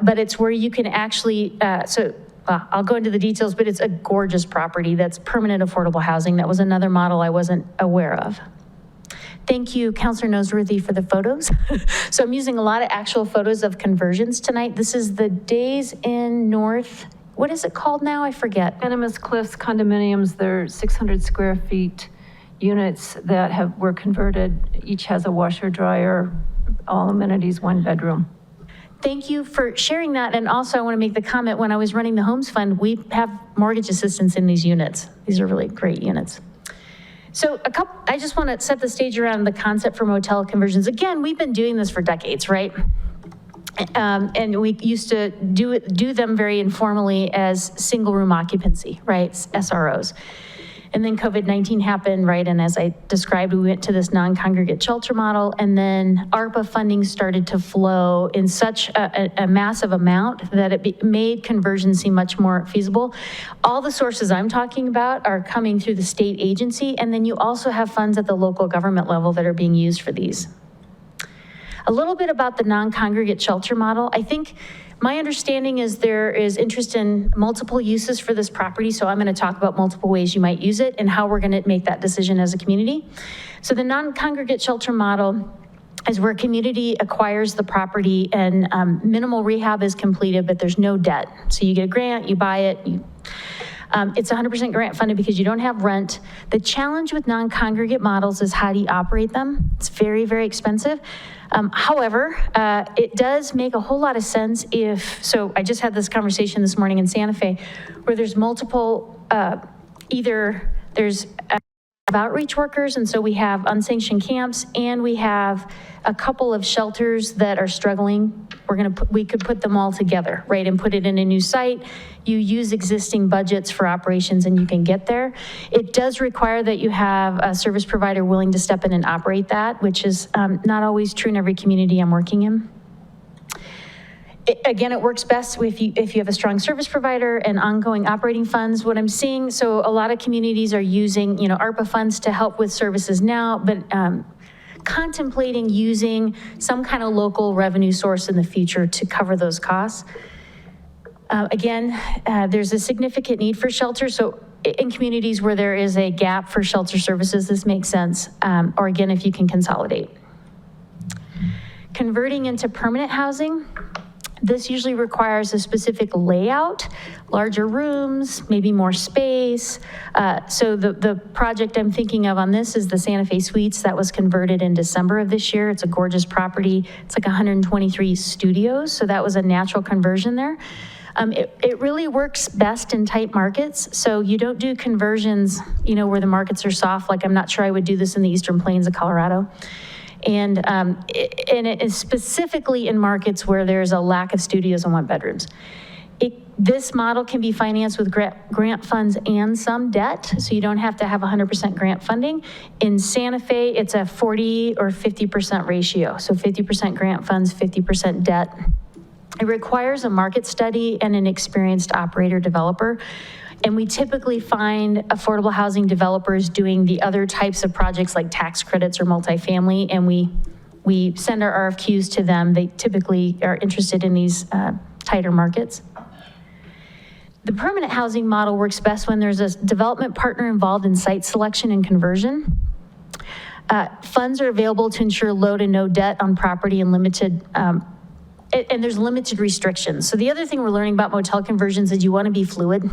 S8: but it's where you can actually, I'll go into the details, but it's a gorgeous property that's permanent affordable housing. That was another model I wasn't aware of. Thank you, Councilor Noseworthy, for the photos. So I'm using a lot of actual photos of conversions tonight. This is the Days Inn North. What is it called now? I forget.
S16: Animas Cliffs condominiums, they're 600 square feet units that were converted. Each has a washer, dryer, all amenities, one bedroom.
S8: Thank you for sharing that. And also I want to make the comment, when I was running the Homes Fund, we have mortgage assistance in these units. These are really great units. So I just want to set the stage around the concept for motel conversions. Again, we've been doing this for decades, right? And we used to do them very informally as single room occupancy, right? SROs. And then COVID-19 happened, right? And as I described, we went to this non-congregate shelter model, and then ARPA funding started to flow in such a massive amount that it made conversion seem much more feasible. All the sources I'm talking about are coming through the state agency, and then you also have funds at the local government level that are being used for these. A little bit about the non-congregate shelter model. I think my understanding is there is interest in multiple uses for this property, so I'm going to talk about multiple ways you might use it and how we're going to make that decision as a community. So the non-congregate shelter model is where community acquires the property and minimal rehab is completed, but there's no debt. So you get a grant, you buy it, it's 100% grant funded because you don't have rent. The challenge with non-congregate models is how do you operate them? It's very, very expensive. However, it does make a whole lot of sense so I just had this conversation this morning in Santa Fe, where there's multiple, either there's outreach workers, and so we have unsanctioned camps, and we have a couple of shelters that are struggling. We could put them all together, right, and put it in a new site. You use existing budgets for operations and you can get there. It does require that you have a service provider willing to step in and operate that, which is not always true in every community I'm working in. Again, it works best if you have a strong service provider and ongoing operating funds. What I'm seeing, so a lot of communities are using, ARPA funds to help with services now, but contemplating using some kind of local revenue source in the future to cover those costs. Again, there's a significant need for shelter, so in communities where there is a gap for shelter services, this makes sense, or again, if you can consolidate. Converting into permanent housing, this usually requires a specific layout, larger rooms, maybe more space. So the project I'm thinking of on this is the Santa Fe Suites that was converted in December of this year. It's a gorgeous property. It's like 123 studios, so that was a natural conversion there. It really works best in tight markets, so you don't do conversions, where the markets are soft. Like, I'm not sure I would do this in the Eastern Plains of Colorado. And it is specifically in markets where there's a lack of studios and 1-bedrooms. This model can be financed with grant funds and some debt, so you don't have to have 100% grant funding. In Santa Fe, it's a 40 or 50% ratio, so 50% grant funds, 50% debt. It requires a market study and an experienced operator developer. And we typically find affordable housing developers doing the other types of projects like tax credits or multifamily, and we send our RFQs to them. They typically are interested in these tighter markets. The permanent housing model works best when there's a development partner involved in site selection and conversion. Funds are available to ensure low to no debt on property and limited and there's limited restrictions. So the other thing we're learning about motel conversions is you want to be fluid,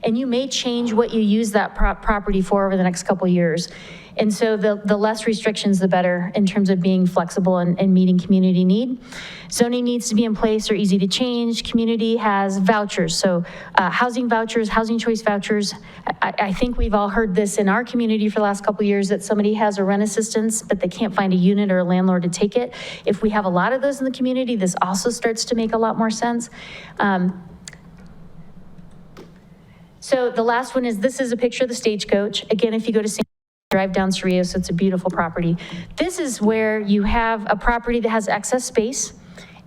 S8: and you may change what you use that property for over the next couple of years. And so the less restrictions, the better in terms of being flexible and meeting community need. Zoning needs to be in place or easy to change. Community has vouchers. So housing vouchers, housing choice vouchers. I think we've all heard this in our community for the last couple of years, that somebody has a rent assistance, but they can't find a unit or a landlord to take it. If we have a lot of those in the community, this also starts to make a lot more sense. So the last one is, this is a picture of the Stagecoach. Again, if you go to drive down Cerrillos, it's a beautiful property. This is where you have a property that has excess space,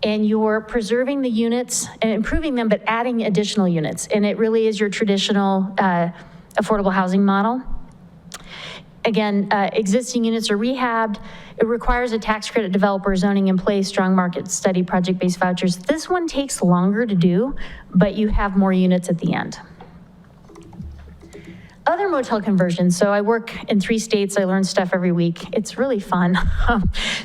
S8: and you're preserving the units and improving them, but adding additional units. And it really is your traditional affordable housing model. Again, existing units are rehabbed. It requires a tax credit developer, zoning in place, strong market study, project-based vouchers. This one takes longer to do, but you have more units at the end. Other motel conversions. So I work in 3 states. I learn stuff every week. It's really fun.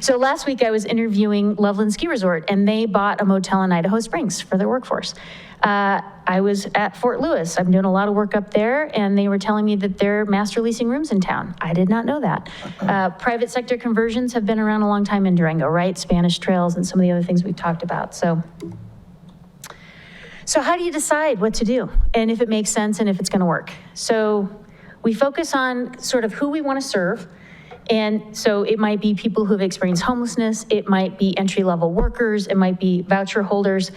S8: So last week I was interviewing Loveland Ski Resort, and they bought a motel in Idaho Springs for their workforce. I was at Fort Lewis. I'm doing a lot of work up there, and they were telling me that they're master leasing rooms in town. I did not know that. Private sector conversions have been around a long time in Durango, right? Spanish Trails and some of the other things we've talked about. So how do you decide what to do and if it makes sense and if it's going to work? So we focus on sort of who we want to serve. And so it might be people who have experienced homelessness. It might be entry-level workers. It might be voucher holders.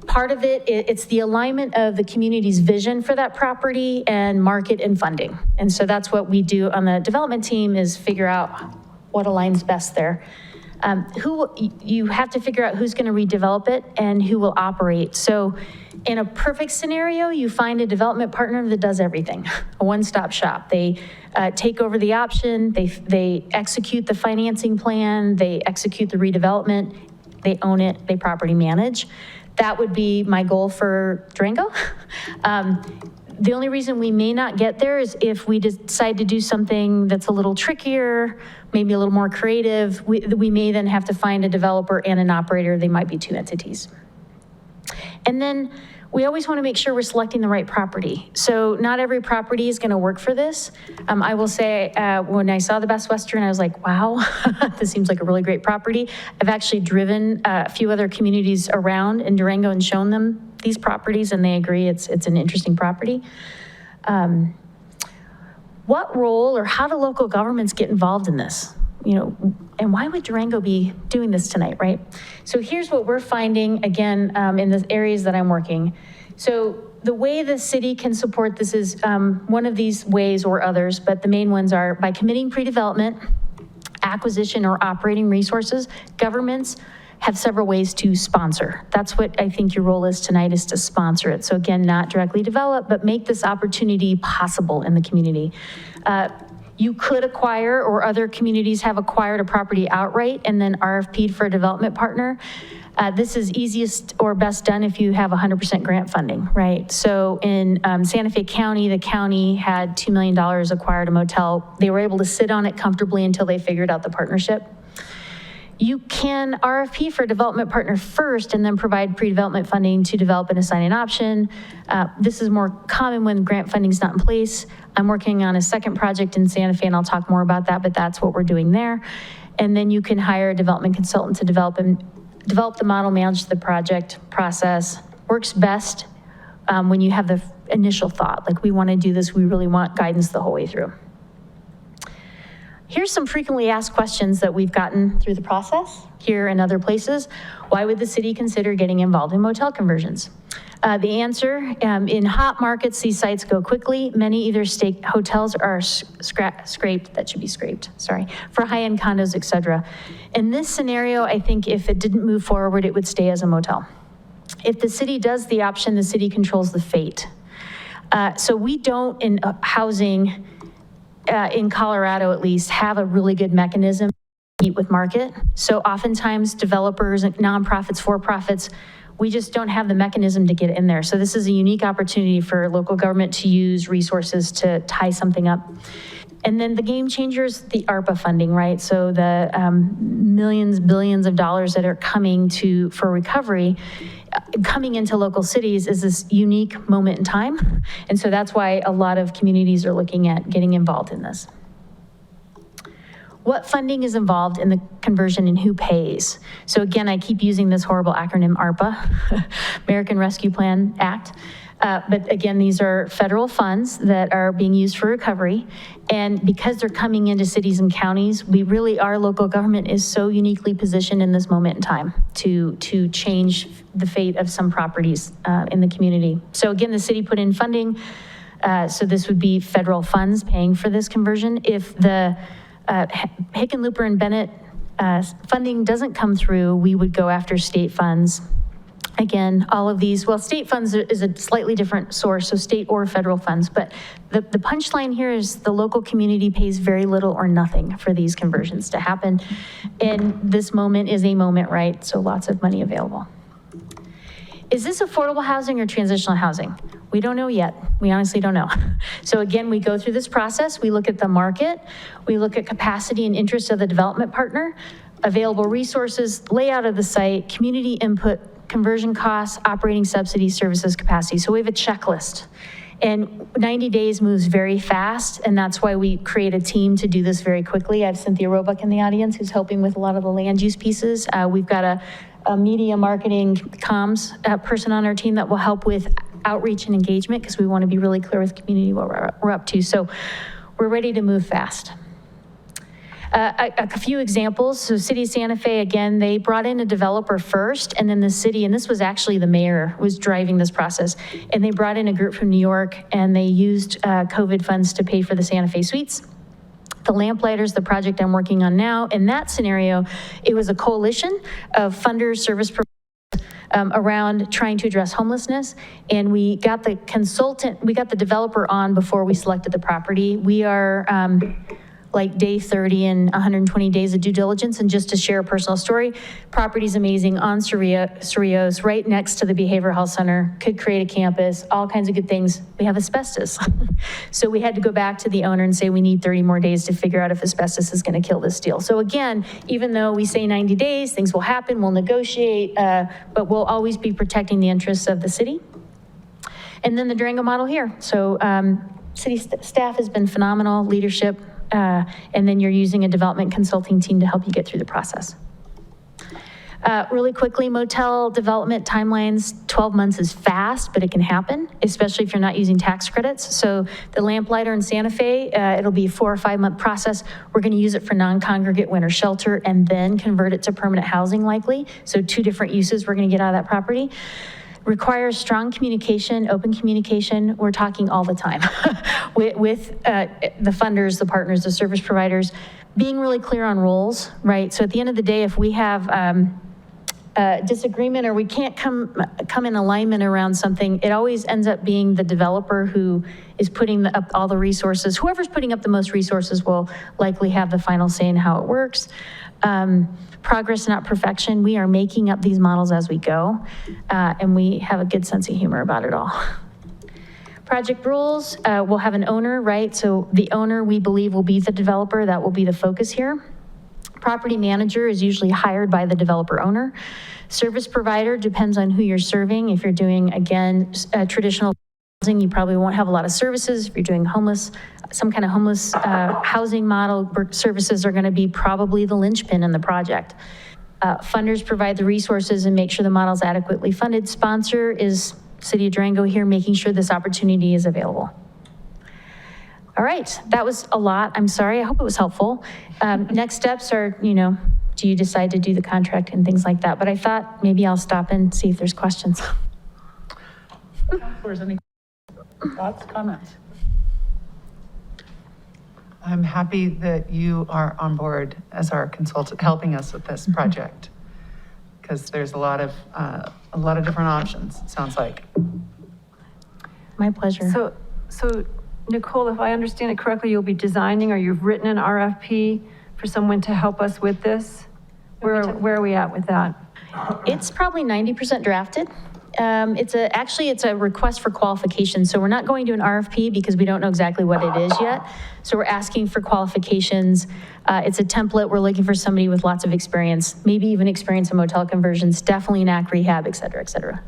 S8: Part of it's the alignment of the community's vision for that property and market and funding. And so that's what we do on the development team, is figure out what aligns best there. You have to figure out who's going to redevelop it and who will operate. So in a perfect scenario, you find a development partner that does everything, a one-stop shop. They take over the option, they execute the financing plan, they execute the redevelopment, they own it, they property manage. That would be my goal for Durango. The only reason we may not get there is if we decide to do something that's a little trickier, maybe a little more creative. We may then have to find a developer and an operator. They might be 2 entities. And then we always want to make sure we're selecting the right property. So not every property is going to work for this. I will say, when I saw the Best Western, I was like, wow, this seems like a really great property. I've actually driven a few other communities around in Durango and shown them these properties, and they agree it's an interesting property. What role, or how do local governments get involved in this? And why would Durango be doing this tonight, right? So here's what we're finding, again, in the areas that I'm working. So the way the city can support this is one of these ways, or others, but the main ones are by committing pre-development, acquisition, or operating resources. Governments have several ways to sponsor. That's what I think your role is tonight, is to sponsor it. So again, not directly develop, but make this opportunity possible in the community. You could acquire, or other communities have acquired a property outright and then RFP'd for a development partner. This is easiest or best done if you have 100% grant funding, right? So in Santa Fe County, the county had $2 million, acquired a motel. They were able to sit on it comfortably until they figured out the partnership. You can RFP for a development partner first and then provide pre-development funding to develop and assign an option. This is more common when grant funding is not in place. I'm working on a second project in Santa Fe, and I'll talk more about that, but that's what we're doing there. And then you can hire a development consultant to develop the model, manage the project process. Works best when you have the initial thought, like, we want to do this, we really want guidance the whole way through. Here's some frequently asked questions that we've gotten through the process here and other places. Why would the city consider getting involved in motel conversions? The answer, in hot markets, these sites go quickly. Many either hotels are scraped, that should be scraped, sorry, for high-end condos, et cetera. In this scenario, I think if it didn't move forward, it would stay as a motel. If the city does the option, the city controls the fate. So we don't, in housing, in Colorado at least, have a really good mechanism to compete with market. So oftentimes developers, nonprofits, for-profits, we just don't have the mechanism to get in there. So this is a unique opportunity for local government to use resources to tie something up. And then the game changers, the ARPA funding, right? So the millions, billions of dollars that are coming for recovery, coming into local cities is this unique moment in time. And so that's why a lot of communities are looking at getting involved in this. What funding is involved in the conversion and who pays? So again, I keep using this horrible acronym ARPA, American Rescue Plan Act. But again, these are federal funds that are being used for recovery. And because they're coming into cities and counties, our local government is so uniquely positioned in this moment in time to change the fate of some properties in the community. So again, the city put in funding. So this would be federal funds paying for this conversion. If the Hickenlooper and Bennett funding doesn't come through, we would go after state funds. Again, all of these, well, state funds is a slightly different source, so state or federal funds, but the punchline here is the local community pays very little or nothing for these conversions to happen. And this moment is a moment, right? So lots of money available. Is this affordable housing or transitional housing? We don't know yet. We honestly don't know. So again, we go through this process. We look at the market. We look at capacity and interest of the development partner, available resources, layout of the site, community input, conversion costs, operating subsidies, services, capacity. So we have a checklist. And 90 days moves very fast, and that's why we create a team to do this very quickly. I have Cynthia Roebuck in the audience who's helping with a lot of the land use pieces. We've got a media marketing comms person on our team that will help with outreach and engagement, because we want to be really clear with community what we're up to. So we're ready to move fast. A few examples. So City of Santa Fe, again, they brought in a developer first, and then the city, and this was actually the mayor was driving this process, and they brought in a group from New York, and they used COVID funds to pay for the Santa Fe suites. The Lamplighters, the project I'm working on now, in that scenario, it was a coalition of funders, service providers, around trying to address homelessness. And we got the developer on before we selected the property. We are like day 30 and 120 days of due diligence. And just to share a personal story, property's amazing on Cerrillos, right next to the behavioral health center, could create a campus, all kinds of good things. We have asbestos. So we had to go back to the owner and say, we need 30 more days to figure out if asbestos is gonna kill this deal. So again, even though we say 90 days, things will happen, we'll negotiate, but we'll always be protecting the interests of the city. And then the Durango model here. So city staff has been phenomenal, leadership, and then you're using a development consulting team to help you get through the process. Really quickly, motel development timelines, 12 months is fast, but it can happen, especially if you're not using tax credits. So the Lamplighter in Santa Fe, it'll be a 4 or 5 month process. We're gonna use it for non-congregate winter shelter and then convert it to permanent housing likely. So 2 different uses we're gonna get out of that property. Requires strong communication, open communication. We're talking all the time with the funders, the partners, the service providers, being really clear on roles, right? So at the end of the day, if we have disagreement or we can't come in alignment around something, it always ends up being the developer who is putting up all the resources. Whoever's putting up the most resources will likely have the final say in how it works. Progress, not perfection. We are making up these models as we go, and we have a good sense of humor about it all. Project rules, we'll have an owner, right? So the owner, we believe, will be the developer. That will be the focus here. Property manager is usually hired by the developer owner. Service provider depends on who you're serving. If you're doing, again, traditional housing, you probably won't have a lot of services. If you're doing homeless, some kind of homeless housing model, services are going to be probably the linchpin in the project. Funders provide the resources and make sure the model's adequately funded. Sponsor is City of Durango here, making sure this opportunity is available. All right, that was a lot. I'm sorry, I hope it was helpful. Next steps are, do you decide to do the contract and things like that? But I thought maybe I'll stop and see if there's questions.
S1: Counselors, any thoughts, comments?
S13: I'm happy that you are on board as our consultant, helping us with this project, because there's a lot of different options, it sounds like.
S8: My pleasure.
S16: So Nicole, if I understand it correctly, you'll be designing or you've written an RFP for someone to help us with this? Where are we at with that?
S8: It's probably 90% drafted. Actually, it's a request for qualification. So we're not going to an RFP because we don't know exactly what it is yet. So we're asking for qualifications. It's a template. We're looking for somebody with lots of experience, maybe even experience in motel conversions, definitely in ACK rehab, et cetera, et cetera.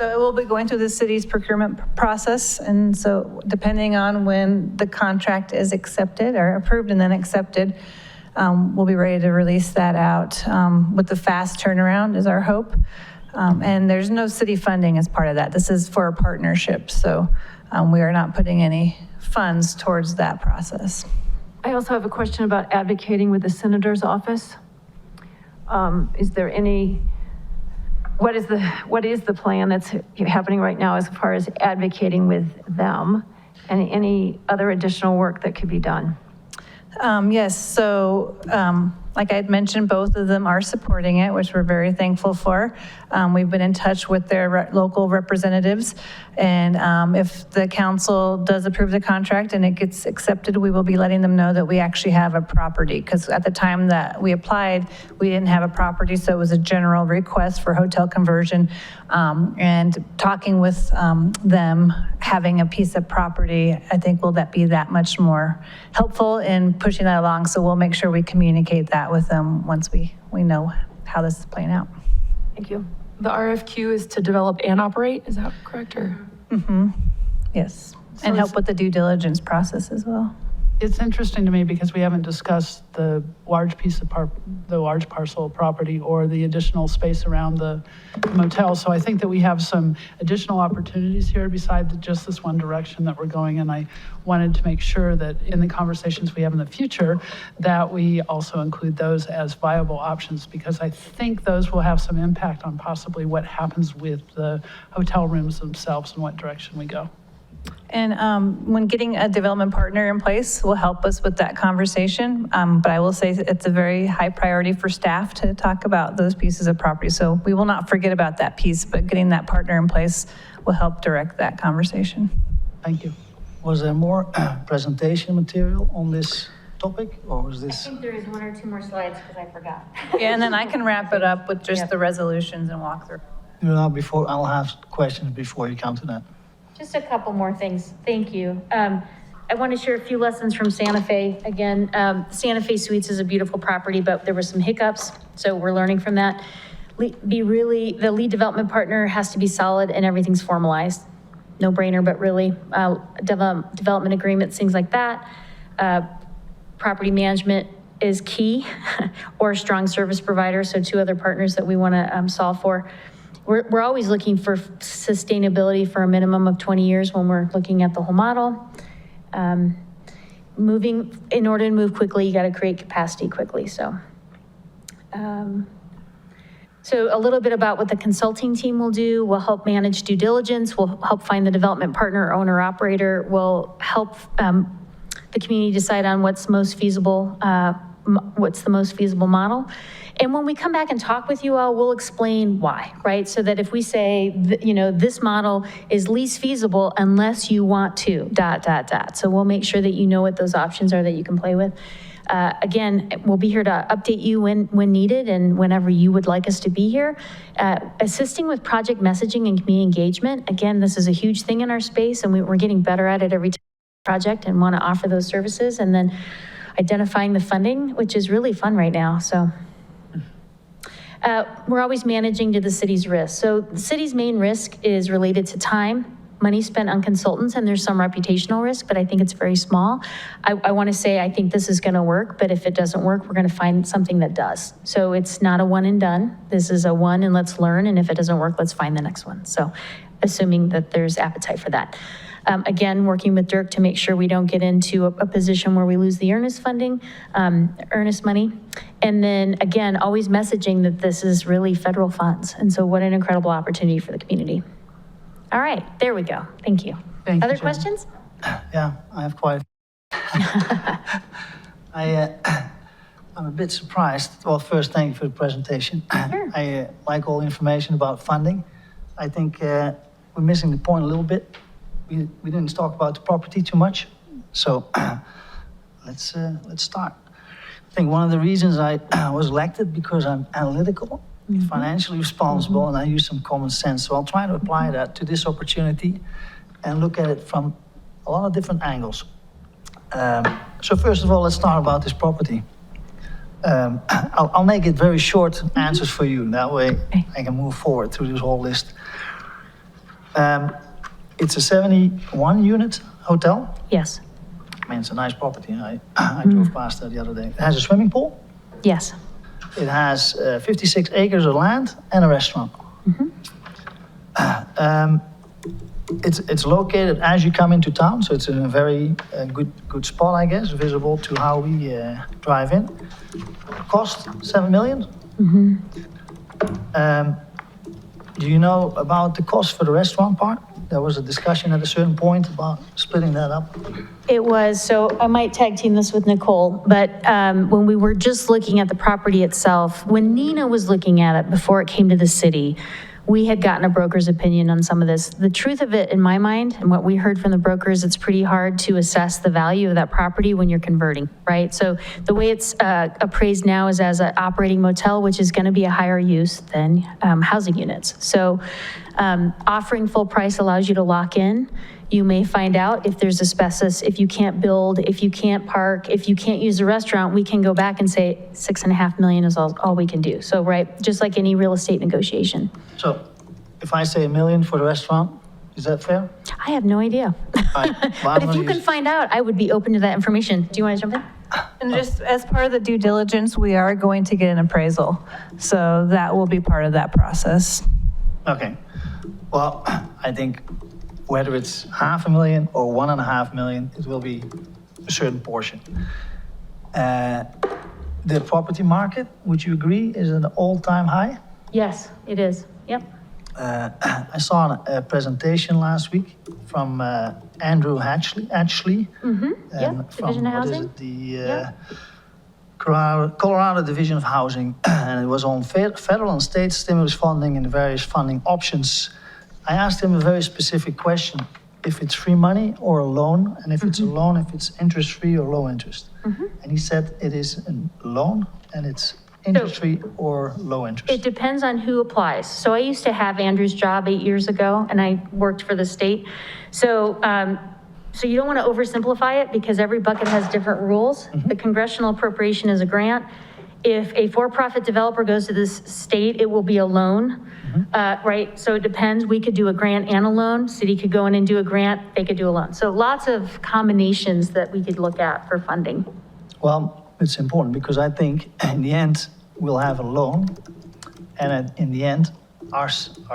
S8: So
S6: it will be going through the city's procurement process, and so depending on when the contract is accepted or approved and then accepted, we'll be ready to release that out with the fast turnaround is our hope. And there's no city funding as part of that. This is for a partnership, so we are not putting any funds towards that process.
S16: I also have a question about advocating with the senator's office. Is there any, what is the plan that's happening right now as far as advocating with them and any other additional work that could be done?
S6: Yes, so like I had mentioned, both of them are supporting it, which we're very thankful for. We've been in touch with their local representatives, and if the council does approve the contract and it gets accepted, we will be letting them know that we actually have a property, because at the time that we applied, we didn't have a property, so it was a general request for hotel conversion. And talking with them, having a piece of property, I think will that be that much more helpful in pushing that along, so we'll make sure we communicate that with them once we know how this is playing out.
S16: Thank you.
S15: The RFQ is to develop and operate, is that correct, or?
S6: Mm-hmm. Yes, and help with the due diligence process as well.
S1: It's interesting to me because we haven't discussed the large piece of the large parcel of property or the additional space around the motel. So I think that we have some additional opportunities here besides just this one direction that we're going. And I wanted to make sure that in the conversations we have in the future, that we also include those as viable options, because I think those will have some impact on possibly what happens with the hotel rooms themselves and what direction we go.
S6: And when getting a development partner in place will help us with that conversation. But I will say it's a very high priority for staff to talk about those pieces of property. So we will not forget about that piece, but getting that partner in place will help direct that conversation.
S1: Thank you.
S12: Was there more presentation material on this topic, or was this?
S8: I think there is one or two more slides because I forgot.
S6: Yeah, and then I can wrap it up with just the resolutions and walk through.
S12: Before, I'll have questions before you come to that.
S8: Just a couple more things. Thank you. I want to share a few lessons from Santa Fe. Again, Santa Fe Suites is a beautiful property, but there were some hiccups, so we're learning from that. The lead development partner has to be solid and everything's formalized. No brainer, but really, development agreements, things like that. Property management is key, or a strong service provider, so two other partners that we want to solve for. We're always looking for sustainability for a minimum of 20 years when we're looking at the whole model. In order to move quickly, you got to create capacity quickly. So a little bit about what the consulting team will do. We'll help manage due diligence. We'll help find the development partner, owner, operator. We'll help the community decide on what's most feasible what's the most feasible model. And when we come back and talk with you all, we'll explain why, right? So that if we say, this model is least feasible unless you want to, ... So we'll make sure that you know what those options are that you can play with. Again, we'll be here to update you when needed and whenever you would like us to be here. Assisting with project messaging and community engagement. Again, this is a huge thing in our space, and we're getting better at it every project and want to offer those services. And then identifying the funding, which is really fun right now. So we're always managing to the city's risk. So the city's main risk is related to time, money spent on consultants, and there's some reputational risk, but I think it's very small. I want to say I think this is going to work, but if it doesn't work, we're going to find something that does. So it's not a one and done. This is a one and let's learn, and if it doesn't work, let's find the next one. So assuming that there's appetite for that. Again, working with Dirk to make sure we don't get into a position where we lose the earnest funding, earnest money. And then again, always messaging that this is really federal funds. And so what an incredible opportunity for the community. All right, there we go. Thank you.
S12: Thank you,
S8: Other
S12: Jen.
S8: questions?
S12: Yeah, I have quite. I'm a bit surprised. Well, first, thank you for the presentation.
S8: Sure.
S12: I like all the information about funding. I think we're missing the point a little bit. We didn't talk about the property too much, so let's start. I think one of the reasons I was elected because I'm analytical, financially responsible, and I use some common sense. So I'll try to apply that to this opportunity and look at it from a lot of different angles. So first of all, let's start about this property. I'll make it very short answers for you. That way I can move forward through this whole list. It's a 71-unit hotel.
S8: Yes.
S12: I mean, it's a nice property. I drove past that the other day. It has a swimming pool.
S8: Yes.
S12: It has 56 acres of land and a restaurant. It's located as you come into town, so it's in a very good spot, I guess, visible to how we drive in. Cost $7 million. Do you know about the cost for the restaurant part? There was a discussion at a certain point about splitting that up.
S8: It was, so I might tag team this with Nicole, but when we were just looking at the property itself, when Nina was looking at it before it came to the city, we had gotten a broker's opinion on some of this. The truth of it, in my mind, and what we heard from the brokers, it's pretty hard to assess the value of that property when you're converting, right? So the way it's appraised now is as an operating motel, which is going to be a higher use than housing units. So offering full price allows you to lock in. You may find out if there's asbestos, if you can't build, if you can't park, if you can't use the restaurant, we can go back and say $6.5 million is all we can do. So, right, just like any real estate negotiation.
S12: So if I say $1 million for the restaurant, is that fair?
S8: I have no idea. But if you can find out, I would be open to that information. Do you want to jump in?
S6: And just as part of the due diligence, we are going to get an appraisal. So that will be part of that process.
S12: Okay. Well, I think whether it's $500,000 or $1.5 million, it will be a certain portion. The property market, would you agree, is an all-time high?
S8: Yes, it is. Yep.
S12: I saw a presentation last week from Andrew Hatchley.
S8: Yep, Division of Housing.
S12: The Colorado Division of Housing, and it was on federal and state stimulus funding and the various funding options. I asked him a very specific question, if it's free money or a loan, and if it's a loan, if it's interest-free or low interest. And he said it is a loan and it's interest-free or low interest.
S8: It depends on who applies. So I used to have Andrew's job 8 years ago, and I worked for the state. So you don't want to oversimplify it because every bucket has different rules. The congressional appropriation is a grant. If a for-profit developer goes to this state, it will be a loan, right? So it depends. We could do a grant and a loan. City could go in and do a grant. They could do a loan. So lots of combinations that we could look at for funding.
S12: Well, it's important because I think in the end, we'll have a loan. And in the end, our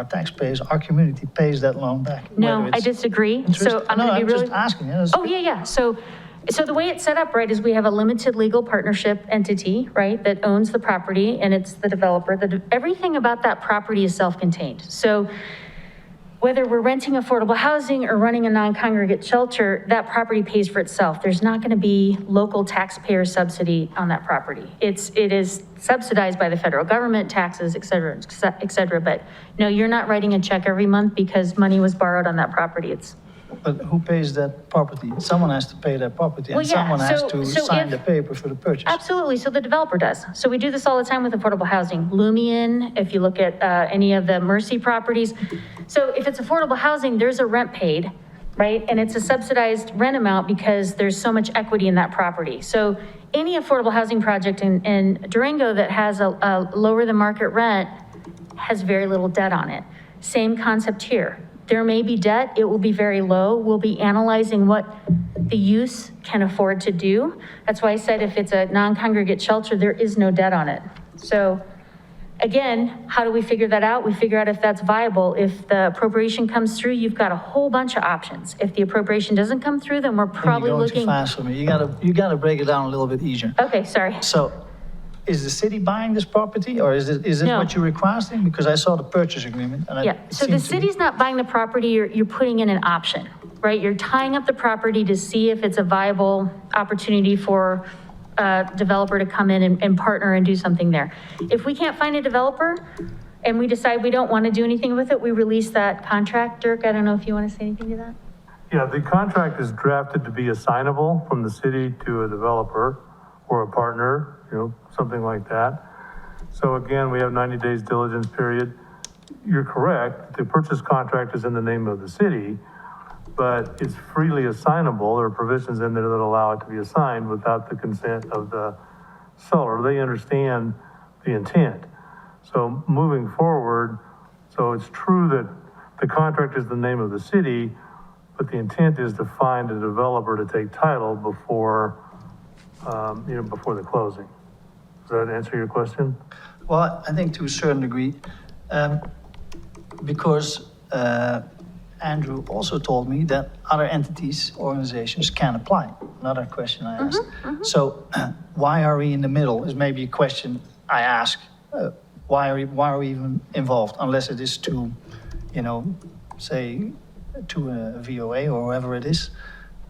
S12: taxpayers, our community pays that loan back.
S8: No, I disagree. So I'm going to be really.
S12: Just asking.
S8: Oh, yeah. So the way it's set up, right, is we have a limited legal partnership entity, right, that owns the property, and it's the developer. Everything about that property is self-contained. So whether we're renting affordable housing or running a non-congregate shelter, that property pays for itself. There's not going to be local taxpayer subsidy on that property. It is subsidized by the federal government, taxes, et cetera, but no, you're not writing a check every month because money was borrowed on that property.
S12: But who pays that property? Someone has to pay that property,
S8: Well,
S12: and
S8: yeah,
S12: someone has
S8: so-
S12: to
S8: so
S12: sign
S8: if-
S12: the paper for the purchase.
S8: Absolutely, so the developer does. So we do this all the time with affordable housing. Lumion, if you look at any of the Mercy properties. So if it's affordable housing, there's a rent paid, right? And it's a subsidized rent amount because there's so much equity in that property. So any affordable housing project in Durango that has a lower than market rent has very little debt on it. Same concept here. There may be debt, it will be very low. We'll be analyzing what the use can afford to do. That's why I said if it's a non-congregate shelter, there is no debt on it. So again, how do we figure that out? We figure out if that's viable. If the appropriation comes through, you've got a whole bunch of options. If the appropriation doesn't come through, then we're probably
S12: You're going too
S8: looking.
S12: fast for me. You gotta break it down a little bit easier.
S8: Okay, sorry.
S12: So, is the city buying this property, or is it
S8: No.
S12: what you're requesting? Because I saw the purchase agreement, and
S8: Yeah, so the city's not buying the property, you're putting in an option, right? You're tying up the property to see if it's a viable opportunity for a developer to come in and partner and do something there. If we can't find a developer and we decide we don't want to do anything with it, we release that contract. Dirk, I don't know if you want to say anything to that?
S17: Yeah, the contract is drafted to be assignable from the city to a developer or a partner, something like that. So again, we have 90 days diligence period. You're correct, the purchase contract is in the name of the city, but it's freely assignable. There are provisions in there that allow it to be assigned without the consent of the seller. They understand the intent. So moving forward, so it's true that the contract is the name of the city, but the intent is to find a developer to take title before, before the closing. Does that answer your question?
S12: Well, I think to a certain degree, because Andrew also told me that other entities, organizations can apply. Another question I asked. So why are we in the middle is maybe a question I ask. Why are we even involved? Unless it is to, say, to a VOA or whoever it is.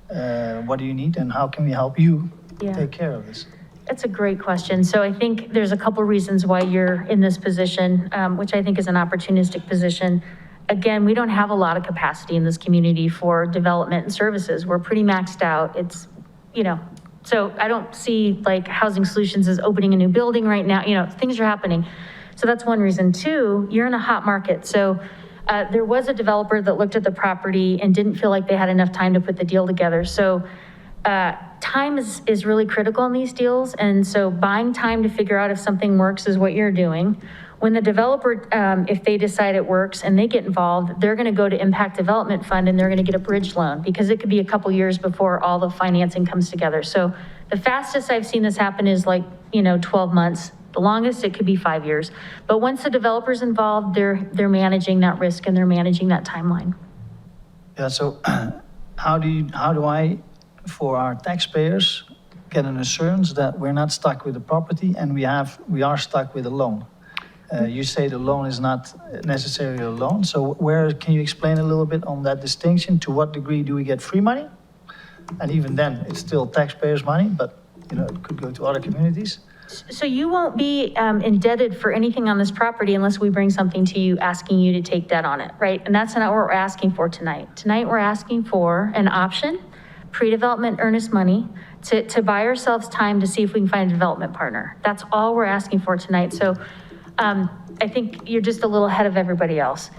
S12: What do you need and how can we help you take care of this?
S8: That's a great question. So I think there's a couple reasons why you're in this position, which I think is an opportunistic position. Again, we don't have a lot of capacity in this community for development and services. We're pretty maxed out. It's, so I don't see like Housing Solutions is opening a new building right now. Things are happening. So that's one reason. Two, you're in a hot market. So there was a developer that looked at the property and didn't feel like they had enough time to put the deal together. So time is really critical in these deals. And so buying time to figure out if something works is what you're doing. When the developer, if they decide it works and they get involved, they're going to go to Impact Development Fund and they're going to get a bridge loan because it could be a couple years before all the financing comes together. So the fastest I've seen this happen is 12 months. The longest, it could be 5 years. But once the developer's involved, they're managing that risk and they're managing that timeline.
S12: Yeah, so how do I, for our taxpayers, get an assurance that we're not stuck with the property and we are stuck with a loan? You say the loan is not necessarily a loan, so can you explain a little bit on that distinction? To what degree do we get free money? And even then, it's still taxpayers' money, but it could go to other communities.
S8: So you won't be indebted for anything on this property unless we bring something to you asking you to take debt on it, right? And that's not what we're asking for tonight. Tonight, we're asking for an option, pre-development earnest money, to buy ourselves time to see if we can find a development partner. That's all we're asking for tonight. So I think you're just a little ahead of everybody else.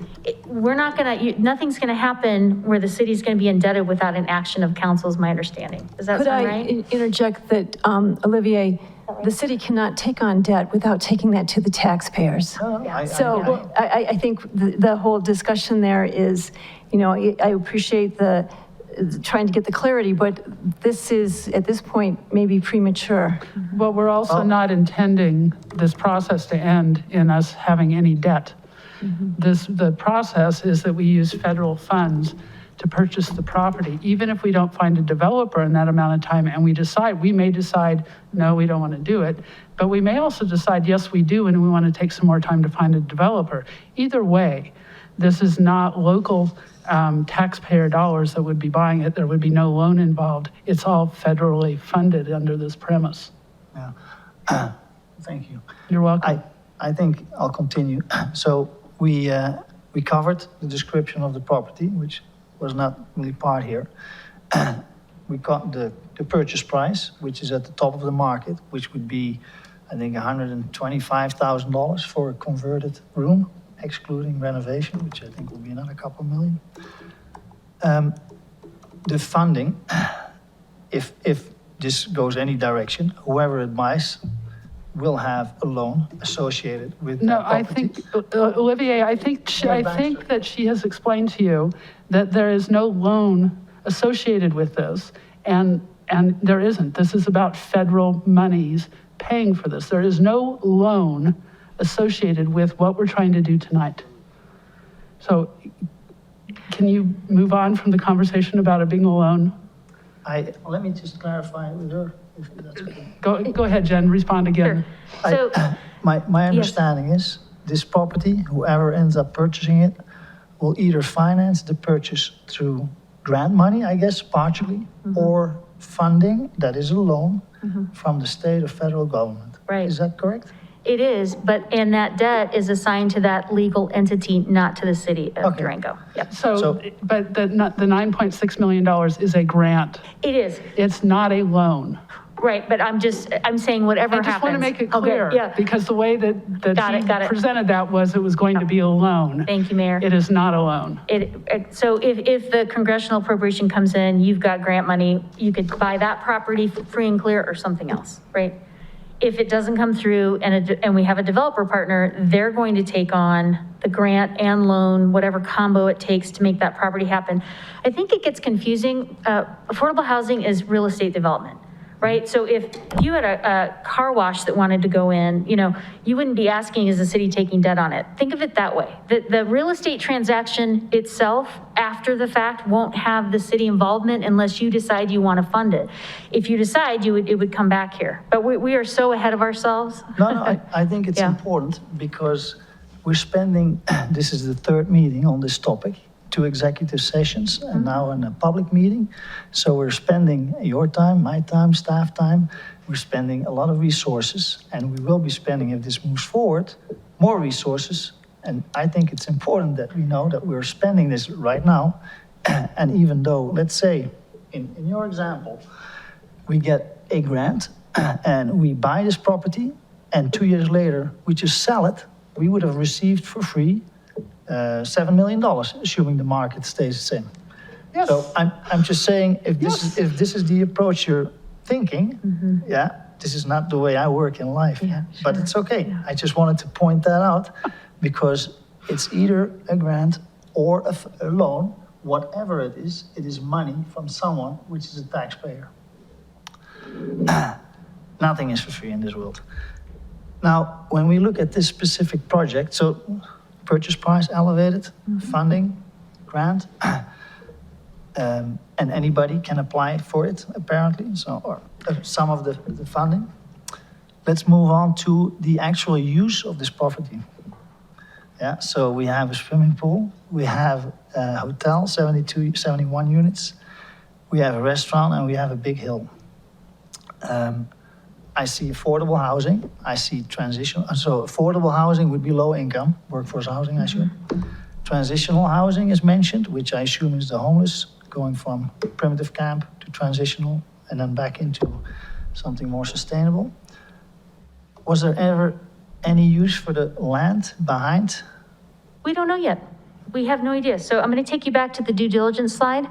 S8: Nothing's gonna happen where the city's gonna be indebted without an action of council is my understanding. Does that sound right?
S16: Could I interject that, Olivier, the city cannot take on debt without taking that to the taxpayers. So I think the whole discussion there is, I appreciate trying to get the clarity, but this is, at this point, maybe premature.
S1: Well, we're also not intending this process to end in us having any debt. The process is that we use federal funds to purchase the property, even if we don't find a developer in that amount of time and we may decide, no, we don't want to do it, but we may also decide, yes, we do, and we want to take some more time to find a developer. Either way, This is not local taxpayer dollars that would be buying it. There would be no loan involved. It's all federally funded under this premise.
S12: Yeah. Thank you.
S1: You're welcome.
S12: I think I'll continue. So we covered the description of the property, which was not really part here. We got the purchase price, which is at the top of the market, which would be, I think, $125,000 for a converted room, excluding renovation, which I think will be another couple million. The funding, if this goes any direction, whoever it buys will have a loan associated with
S1: No,
S12: that
S1: I
S12: property.
S1: think, Olivier, I think that she has explained to you that there is no loan associated with this, and there isn't. This is about federal monies paying for this. There is no loan associated with what we're trying to do tonight. So can you move on from the conversation about it being a loan?
S12: Let me just clarify with her, if that's okay.
S1: Go ahead, Jen, respond again.
S8: So,
S12: My understanding is this property, whoever ends up purchasing it, will either finance the purchase through grant money, I guess, partially, or funding, that is a loan, from the state or federal government.
S8: Right.
S12: Is that correct?
S8: it is, and that debt is assigned to that legal entity, not to the city of Durango. Yep.
S1: So, but the $9.6 million is a grant.
S8: It is.
S1: It's not a loan.
S8: Right, but I'm saying whatever happens.
S1: I just want to make it
S8: Okay,
S1: clear,
S8: yeah.
S1: because the way that
S8: Got
S1: he
S8: it.
S1: presented that was it was going to be a loan.
S8: Thank you, Mayor.
S1: It is not a loan.
S8: So if the congressional appropriation comes in, you've got grant money, you could buy that property free and clear or something else, right? If it doesn't come through and we have a developer partner, they're going to take on the grant and loan, whatever combo it takes to make that property happen. I think it gets confusing. Affordable housing is real estate development. Right? So if you had a car wash that wanted to go in, you wouldn't be asking, is the city taking debt on it? Think of it that way. The real estate transaction itself, after the fact, won't have the city involvement unless you decide you want to fund it. If you decide, it would come back here. But we are so ahead of ourselves.
S12: No, I think it's important because we're spending, this is the third meeting on this topic, 2 executive sessions, and now in a public meeting. So we're spending your time, my time, staff time. We're spending a lot of resources, and we will be spending, if this moves forward, more resources. And I think it's important that we know that we're spending this right now. And even though, let's say, in your example, we get a grant and we buy this property, and 2 years later, we just sell it, we would have received for free $7 million, assuming the market stays the same.
S1: Yes.
S12: So I'm just saying, if this is the approach you're thinking, this is not the way I work in life. But it's okay. I just wanted to point that out because it's either a grant or a loan, whatever it is money from someone which is a taxpayer. Nothing is for free in this world. Now, when we look at this specific project, so purchase price elevated, funding, grant, and anybody can apply for it, apparently, so, or some of the funding. Let's move on to the actual use of this property. Yeah, so we have a swimming pool, we have a hotel, 71 units, we have a restaurant, and we have a big hill. I see affordable housing, I see transitional, so affordable housing would be low income, workforce housing, I assume. Transitional housing is mentioned, which I assume is the homeless, going from primitive camp to transitional and then back into something more sustainable. Was there ever any use for the land behind?
S8: We don't know yet. We have no idea. So I'm going to take you back to the due diligence slide.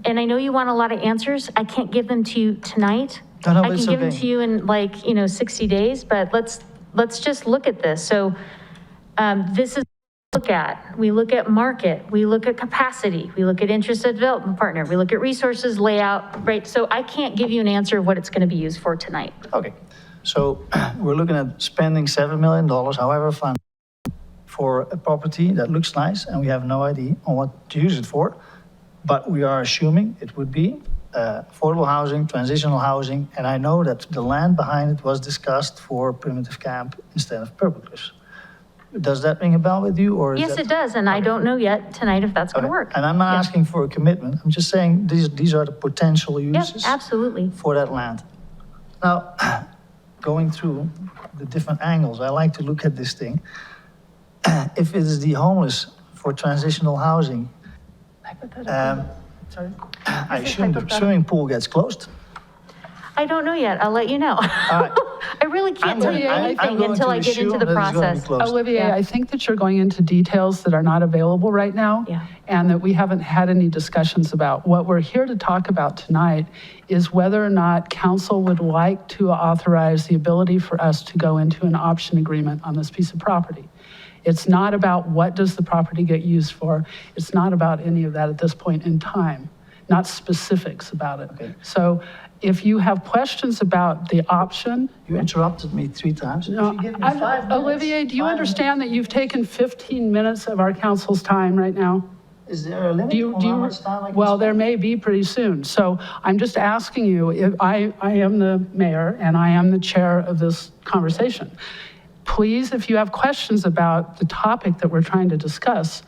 S8: And I know you want a lot of answers. I can't give them to you tonight.
S12: No,
S8: I can
S12: it's
S8: give them
S12: okay.
S8: to you in 60 days, but let's just look at this. So this is what we look at. We look at market, we look at capacity, we look at interested development partner, we look at resources, layout, right? So I can't give you an answer of what it's going to be used for tonight.
S12: Okay, so we're looking at spending $7 million, however fund, for a property that looks nice, and we have no idea on what to use it for, but we are assuming it would be affordable housing, transitional housing, and I know that the land behind it was discussed for primitive camp instead of Purple Cliffs. Does that ring a bell with you, or is
S8: Yes,
S12: that?
S8: it does, and I don't know yet tonight if that's going to
S12: Okay.
S8: work.
S12: And I'm not asking for a commitment, I'm just saying these are the potential
S8: Yeah,
S12: uses
S8: absolutely.
S12: for that land. Now, going through the different angles, I like to look at this thing. If it is the homeless for transitional housing,
S2: Sorry?
S12: I assume the swimming pool gets closed.
S8: I don't know yet. I'll let you know.
S12: right.
S8: I really can't tell you
S12: I'm
S8: anything
S12: going
S8: until
S12: to
S8: I get into
S12: assume
S8: the
S12: that it's gonna be
S8: process.
S12: closed.
S1: Olivier,
S8: Yeah.
S1: I think that you're going into details that are not available right now.
S8: Yeah.
S1: And that we haven't had any discussions about. What we're here to talk about tonight is whether or not council would like to authorize the ability for us to go into an option agreement on this piece of property. It's not about what does the property get used for. It's not about any of that at this point in time, not specifics about it.
S12: Okay.
S1: So if you have questions about the option,
S12: You interrupted me 3 times. If
S1: no,
S12: you give me 5 minutes,
S1: Olivier, do you
S12: 5
S1: understand that you've taken 15 minutes of our council's time right now?
S12: minutes. Is there a limit
S1: Do you,
S12: on how much time I can
S1: well,
S12: spend?
S1: there may be pretty soon. So I'm just asking you, if I am the mayor and I am the chair of this conversation. Please, if you have questions about the topic that we're trying to discuss,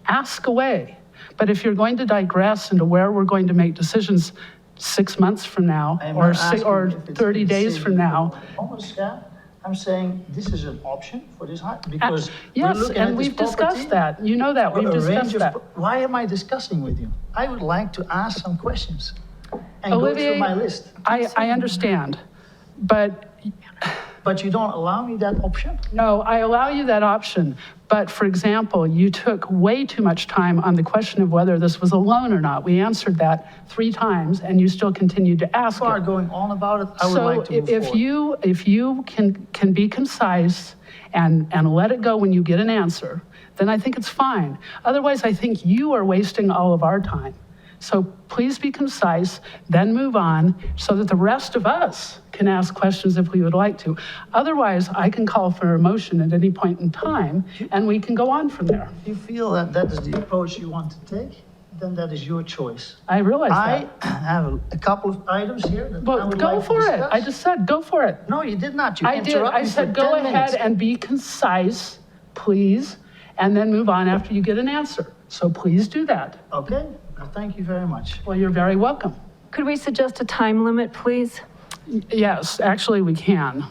S1: ask away. But if you're going to digress into where we're going to make decisions 6 months from now
S12: I am
S1: or
S12: not asking
S1: or
S12: if it's
S1: 30
S12: a
S1: days
S12: decision
S1: from now,
S12: for the homeless guy. I'm saying this is an option for this height, because we're
S1: yes,
S12: looking at
S1: and
S12: this
S1: we've discussed
S12: property
S1: that. You know that,
S12: for
S1: we've
S12: a range
S1: discussed
S12: of
S1: that.
S12: Why am I discussing with you? I would like to ask some questions and go
S1: Olivier,
S12: through my list.
S1: I understand, but
S12: But you don't allow me that option?
S1: no, I allow you that option. But for example, you took way too much time on the question of whether this was a loan or not. We answered that 3 times and you still continued to ask
S12: If you are
S1: it.
S12: going on about it, I would like to move forward.
S1: If you can be concise and let it go when you get an answer, then I think it's fine. Otherwise, I think you are wasting all of our time. So please be concise, then move on, so that the rest of us can ask questions if we would like to. Otherwise, I can call for a motion at any point in time, and we can go on from there.
S12: If you feel that that is the approach you want to take, then that is your choice.
S1: I realize
S12: I
S1: that.
S12: have a couple of items here that I
S1: Well,
S12: would
S1: go
S12: like to
S1: for it.
S12: discuss.
S1: I just said, go for it.
S12: No, you did not. You
S1: I did.
S12: interrupted
S1: I
S12: me
S1: said,
S12: for
S1: go
S12: 10
S1: ahead
S12: minutes.
S1: and be concise, please, and then move on after you get an answer. So please do that.
S12: Okay, well, thank you very much.
S1: Well, you're very welcome.
S16: Could we suggest a time limit, please?
S1: Yes, actually, we can.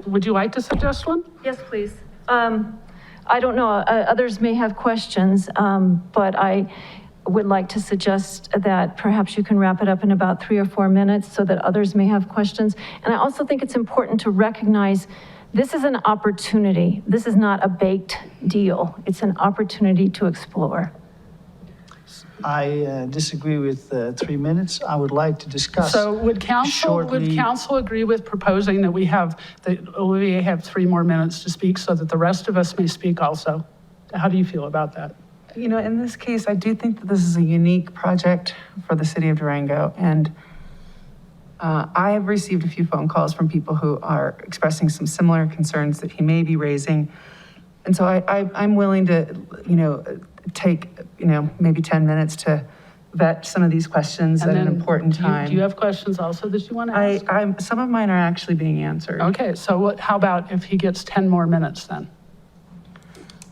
S1: Would you like to suggest one?
S16: Yes, please. I don't know, others may have questions, but I would like to suggest that perhaps you can wrap it up in about 3 or 4 minutes so that others may have questions. And I also think it's important to recognize this is an opportunity. This is not a baked deal. It's an opportunity to explore.
S12: I disagree with 3 minutes. I would like to discuss.
S1: So would
S12: shortly-
S1: council agree with proposing that that Olivier have 3 more minutes to speak so that the rest of us may speak also? How do you feel about that?
S13: You know, in this case, I do think that this is a unique project for the city of Durango. And I have received a few phone calls from people who are expressing some similar concerns that he may be raising. And so I'm willing to, take, maybe 10 minutes to vet some of these questions at an important time.
S1: Do you have questions also that you want to ask?
S13: Some of mine are actually being answered.
S1: Okay, so how about if he gets 10 more minutes then?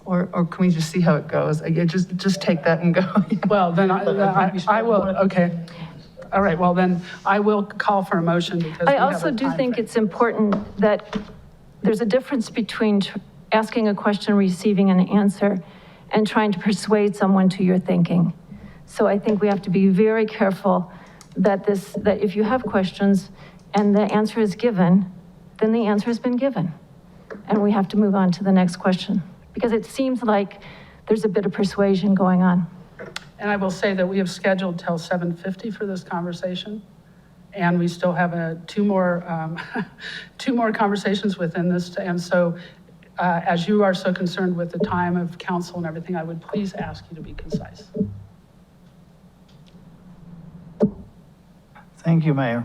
S13: Or can we just see how it goes? Just take that and go.
S1: Well, then I will, okay. All right, well then, I will call for a motion because we
S16: I
S1: have
S16: also
S1: a
S16: do
S1: time
S16: think
S1: frame.
S16: it's important that there's a difference between asking a question, receiving an answer, and trying to persuade someone to your thinking. So I think we have to be very careful that if you have questions and the answer is given, then the answer has been given. And we have to move on to the next question, because it seems like there's a bit of persuasion going on.
S1: And I will say that we have scheduled till 7:50 for this conversation. And we still have 2 more conversations within this. And so as you are so concerned with the time of council and everything, I would please ask you to be concise.
S12: Thank you, Mayor.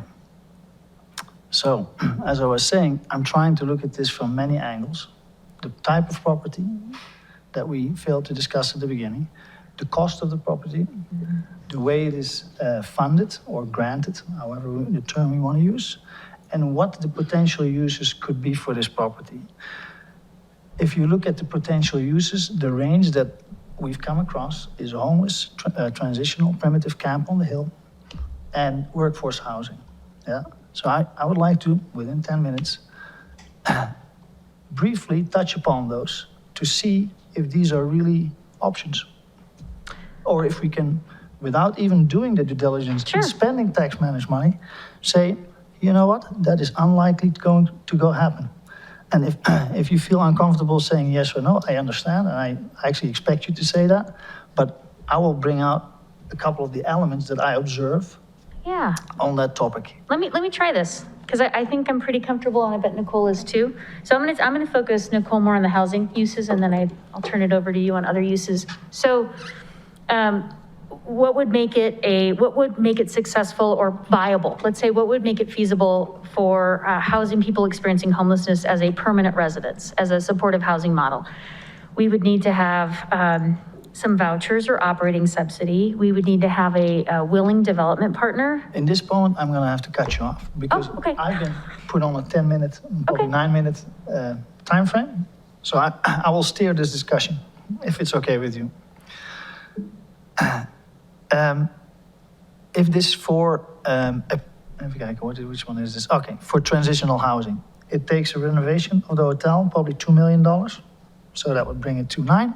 S12: So, as I was saying, I'm trying to look at this from many angles. The type of property that we failed to discuss at the beginning, the cost of the property, the way it is funded or granted, however the term we want to use, and what the potential uses could be for this property. if you look at the potential uses, the range that we've come across is homeless, transitional primitive camp on the hill, and workforce housing. Yeah. So I would like to, within 10 minutes, briefly touch upon those to see if these are really options. Or if we can, without even doing the due diligence, and spending taxpayers' money, say, you know what, that is unlikely to go happen. And if you feel uncomfortable saying yes or no, I understand, and I actually expect you to say that, but I will bring out a couple of the elements that I observe
S8: Yeah.
S12: on that topic.
S8: Let me try this, because I think I'm pretty comfortable, and I bet Nicole is too. So I'm gonna focus, Nicole, more on the housing uses, and then I'll turn it over to you on other uses. So, what would make it successful or viable? Let's say, what would make it feasible for housing people experiencing homelessness as a permanent residence, as a supportive housing model? We would need to have some vouchers or operating subsidy. We would need to have a willing development partner.
S12: In this point, I'm gonna have to cut you off because I've been put on a 10-minute, probably 9-minute time frame. So I will steer this discussion if it's okay with you. If this for, which one is this? Okay, for transitional housing. It takes a renovation of the hotel, probably $2 million. So that would bring it to 9.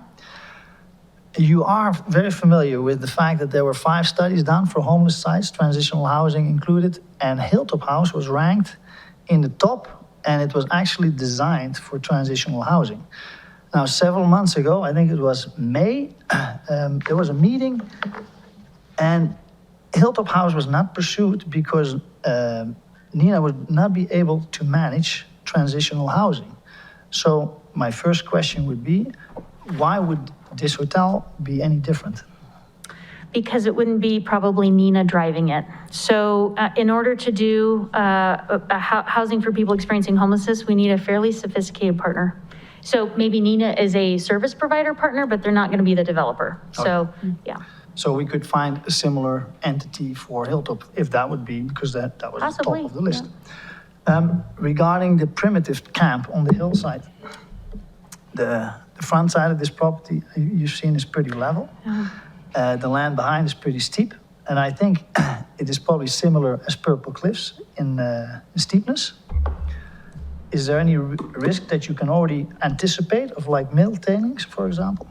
S12: You are very familiar with the fact that there were 5 studies done for homeless sites, transitional housing included, and Hilltop House was ranked in the top, and it was actually designed for transitional housing. Now, several months ago, I think it was May, there was a meeting, and Hilltop House was not pursued because Nina would not be able to manage transitional housing. So my first question would be, why would this hotel be any different?
S8: Because it wouldn't be probably Nina driving it. So in order to do housing for people experiencing homelessness, we need a fairly sophisticated partner. So maybe Nina is a service provider partner, but they're not going to be the developer. So, yeah.
S12: So we could find a similar entity for Hilltop, if that would be, because that was
S8: Possibly,
S12: the top of the list. Regarding the primitive camp on the hillside, the front side of this property, you've seen, is pretty level. The land behind is pretty steep. And I think it is probably similar as Purple Cliffs in steepness. Is there any risk that you can already anticipate of like mill tailings, for example?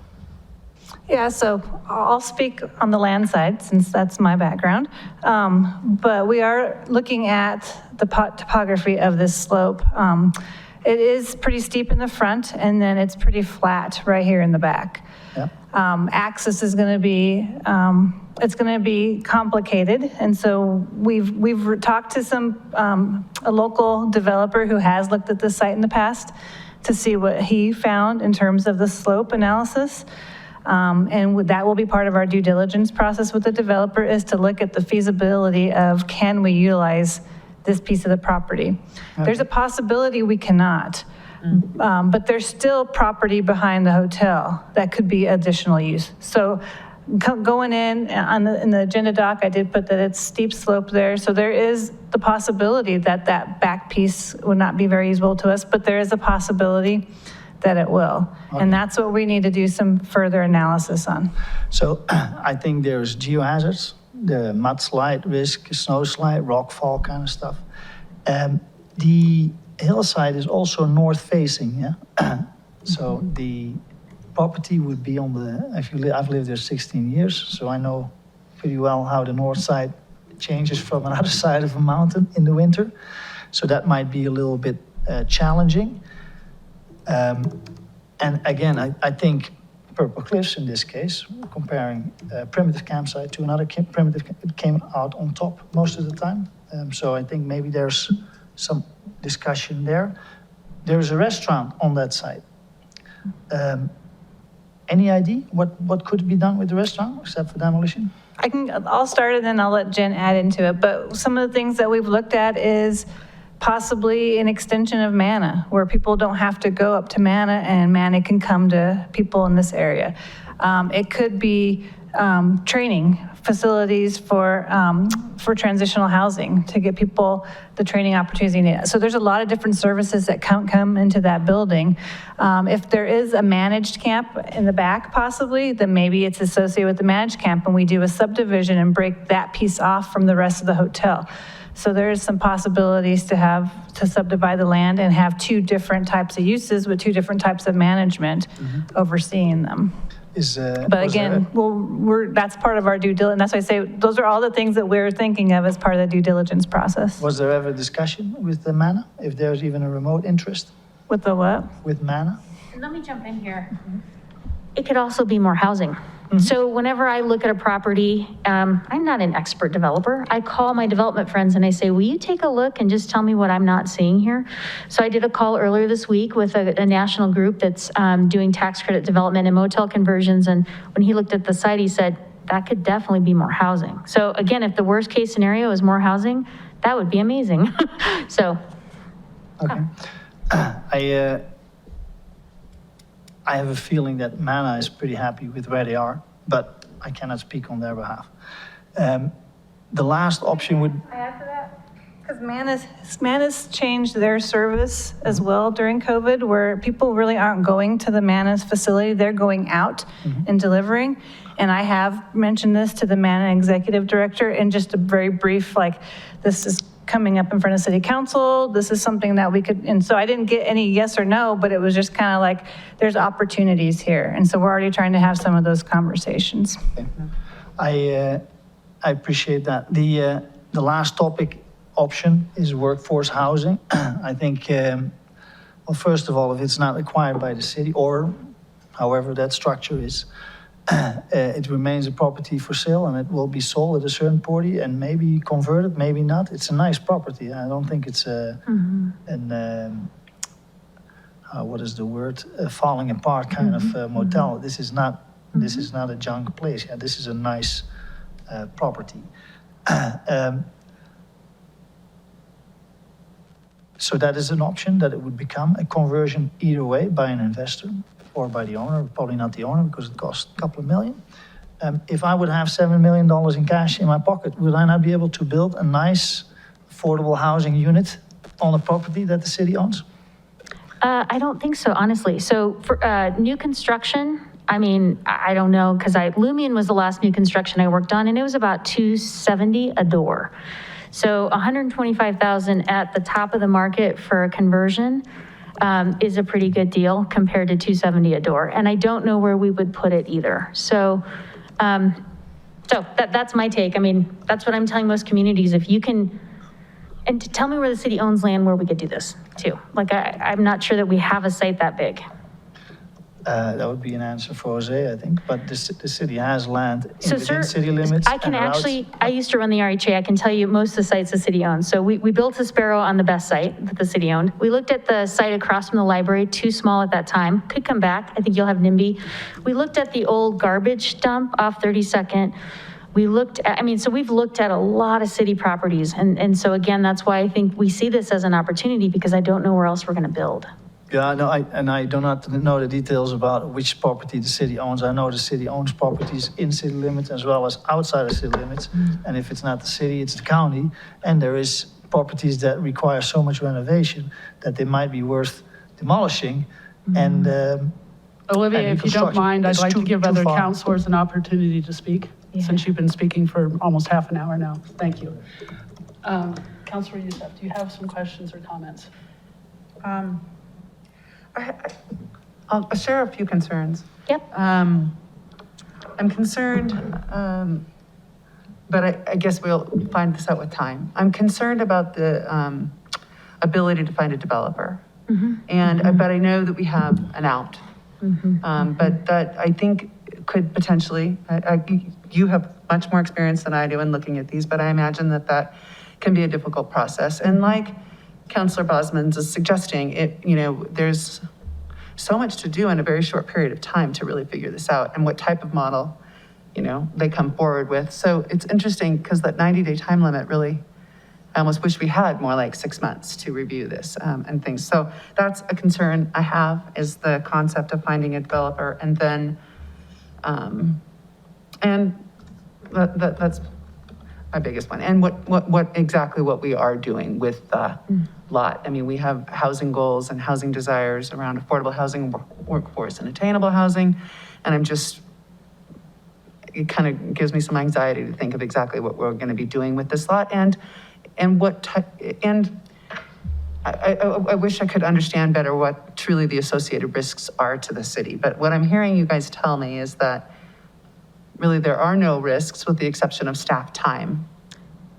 S6: Yeah, so I'll speak on the land side since that's my background. But we are looking at the topography of this slope. It is pretty steep in the front, and then it's pretty flat right here in the back.
S12: Yeah.
S6: Access is going to be, it's going to be complicated. And so we've talked to a local developer who has looked at this site in the past to see what he found in terms of the slope analysis. And that will be part of our due diligence process with the developer, is to look at the feasibility of, can we utilize this piece of the property? There's a possibility we cannot, but there's still property behind the hotel that could be additional use. So going in the agenda doc, I did put that it's steep slope there. So there is the possibility that that back piece would not be very usable to us, but there is a possibility that it will. Okay. And that's what we need to do some further analysis on.
S12: So I think there's geohazards, the mudslide risk, snow slide, rock fall kind of stuff. The hillside is also north facing, yeah? So the property would be on the, I've lived there 16 years, so I know pretty well how the north side changes from another side of a mountain in the winter. So that might be a little bit challenging. And again, I think Purple Cliffs in this case, comparing a primitive campsite to another primitive, it came out on top most of the time. So I think maybe there's some discussion there. There's a restaurant on that site. Any idea what could be done with the restaurant except for demolition?
S6: I'll start and then I'll let Jen add into it. But some of the things that we've looked at is possibly an extension of Manna, where people don't have to go up to Manna and Manna can come to people in this area. It could be training facilities for transitional housing to get people the training opportunities they need. So there's a lot of different services that come into that building. If there is a managed camp in the back possibly, then maybe it's associated with the managed camp and we do a subdivision and break that piece off from the rest of the hotel. So there's some possibilities to subdivide the land and have two different types of uses with two different types of management overseeing them. But again, that's part of our due diligence. That's why I say, those are all the things that we're thinking of as part of the due diligence process.
S12: Was there ever discussion with the Manna, if there's even a remote interest?
S6: With the what?
S12: With Manna?
S8: Let me jump in here. It could also be more housing. So whenever I look at a property, I'm not an expert developer. I call my development friends and I say, will you take a look and just tell me what I'm not seeing here? So I did a call earlier this week with a national group that's doing tax credit development and motel conversions. And when he looked at the site, he said, that could definitely be more housing. So again, if the worst case scenario is more housing, that would be amazing. So.
S12: Okay. I have a feeling that Manna is pretty happy with where they are, but I cannot speak on their behalf. The last option would,
S6: I add to that? Because Manna's changed their service as well during COVID, where people really aren't going to the Manna's facility, they're going out and delivering. And I have mentioned this to the Manna executive director in just a very brief, like, this is coming up in front of city council, this is something that we could, and so I didn't get any yes or no, but it was just kind of like, there's opportunities here. And so we're already trying to have some of those conversations.
S12: I appreciate that. The last topic option is workforce housing. I think, well, first of all, if it's not required by the city or however that structure is, it remains a property for sale and it will be sold at a certain party and maybe converted, maybe not. It's a nice property. I don't think it's what is the word? A falling apart kind of motel. This is not a junk place. Yeah, this is a nice property. So that is an option, that it would become a conversion either way by an investor or by the owner, probably not the owner because it costs a couple of million. If I would have $7 million in cash in my pocket, would I not be able to build a nice affordable housing unit on a property that the city owns?
S8: I don't think so, honestly. So for new construction, I mean, I don't know, because Lumion was the last new construction I worked on, and it was about $270 a door. So $125,000 at the top of the market for a conversion is a pretty good deal compared to $270 a door. And I don't know where we would put it either. So, that's my take. I mean, that's what I'm telling most communities. If you can, and to tell me where the city owns land where we could do this too. Like, I'm not sure that we have a site that big.
S12: That would be an answer for Jose, I think, but the city has land
S8: So,
S12: within
S8: sir,
S12: city limits.
S8: I can actually, I used to run the RHA. I can tell you most of the sites the city owns. So we built a Sparrow on the best site that the city owned. We looked at the site across from the library, too small at that time, could come back. I think you'll have NIMBY. We looked at the old garbage dump off 32nd. We looked at, so we've looked at a lot of city properties. And so again, that's why I think we see this as an opportunity, because I don't know where else we're gonna build.
S12: Yeah, no, I do not know the details about which property the city owns. I know the city owns properties in city limits as well as outside of city limits. And if it's not the city, it's the county. And there is properties that require so much renovation that they might be worth demolishing and
S1: Olivia, if you don't mind, I'd like to give other
S12: far.
S1: counselors an opportunity to speak, since you've been speaking for almost half an hour now. Thank you. Councilor Youssef, do you have some questions or comments?
S13: I'll share a few concerns.
S8: Yep.
S13: I'm concerned, but I guess we'll find this out with time. I'm concerned about the ability to find a developer. But I know that we have an out. But that I think could potentially, you have much more experience than I do in looking at these, but I imagine that can be a difficult process. And like Councilor Bosmans is suggesting, there's so much to do in a very short period of time to really figure this out and what type of model, they come forward with. So it's interesting because that 90-day time limit really, I almost wish we had more like 6 months to review this and things. So that's a concern I have, is the concept of finding a developer. And then And that's my biggest one. And exactly what we are doing with the lot. I mean, we have housing goals and housing desires around affordable housing, workforce and attainable housing. And it kind of gives me some anxiety to think of exactly what we're going to be doing with this lot and I wish I could understand better what truly the associated risks are to the city. But what I'm hearing you guys tell me is that really there are no risks with the exception of staff time.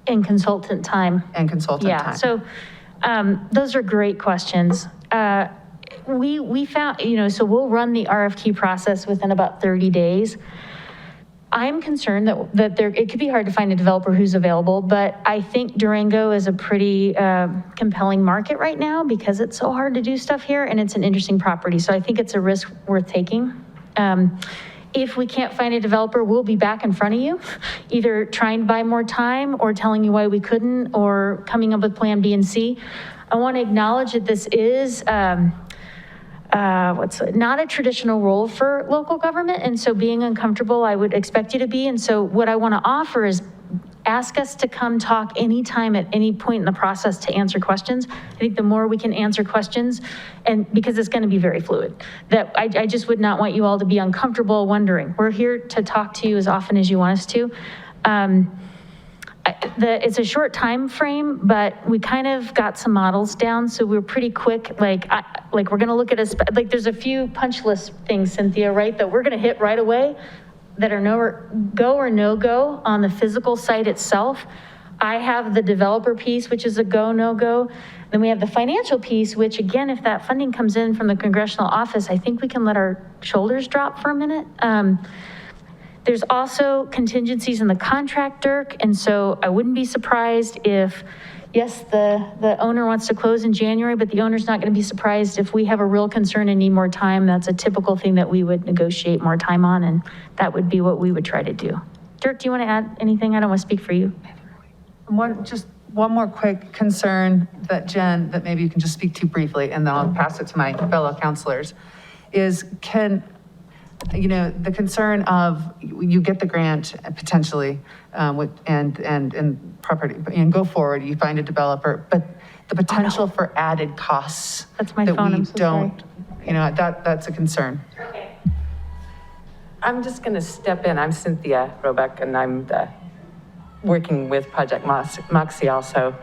S8: And consultant time.
S13: And consultant
S8: Yeah,
S13: time.
S8: so those are great questions. We found, so we'll run the RFQ process within about 30 days. I'm concerned that it could be hard to find a developer who's available, but I think Durango is a pretty compelling market right now because it's so hard to do stuff here and it's an interesting property. So I think it's a risk worth taking. If we can't find a developer, we'll be back in front of you, either trying to buy more time or telling you why we couldn't or coming up with plan B and C. I want to acknowledge that this is not a traditional role for local government. And so being uncomfortable, I would expect you to be. And so what I want to offer is ask us to come talk anytime at any point in the process to answer questions. I think the more we can answer questions, and because it's going to be very fluid, that I just would not want you all to be uncomfortable wondering. We're here to talk to you as often as you want us to. It's a short time frame, but we kind of got some models down, so we're pretty quick. Like we're going to look at there's a few punch list things, Cynthia, right, that we're going to hit right away that are go or no go on the physical site itself. I have the developer piece, which is a go, no go. Then we have the financial piece, which again, if that funding comes in from the congressional office, I think we can let our shoulders drop for a minute. There's also contingencies in the contract, Dirk, and so I wouldn't be surprised if, yes, the owner wants to close in January, but the owner's not going to be surprised if we have a real concern and need more time. That's a typical thing that we would negotiate more time on, and that would be what we would try to do. Dirk, do you want to add anything? I don't want to speak for you.
S13: Just one more quick concern that Jen, that maybe you can just speak to briefly, and then I'll pass it to my fellow counselors, is the concern of you get the grant potentially and property and go forward, you find a developer, but the potential for added costs.
S8: That's my phone, I'm so sorry.
S13: That's a concern.
S9: I'm just going to step in. I'm Cynthia Roebuck, and I'm working with Project Moxie also.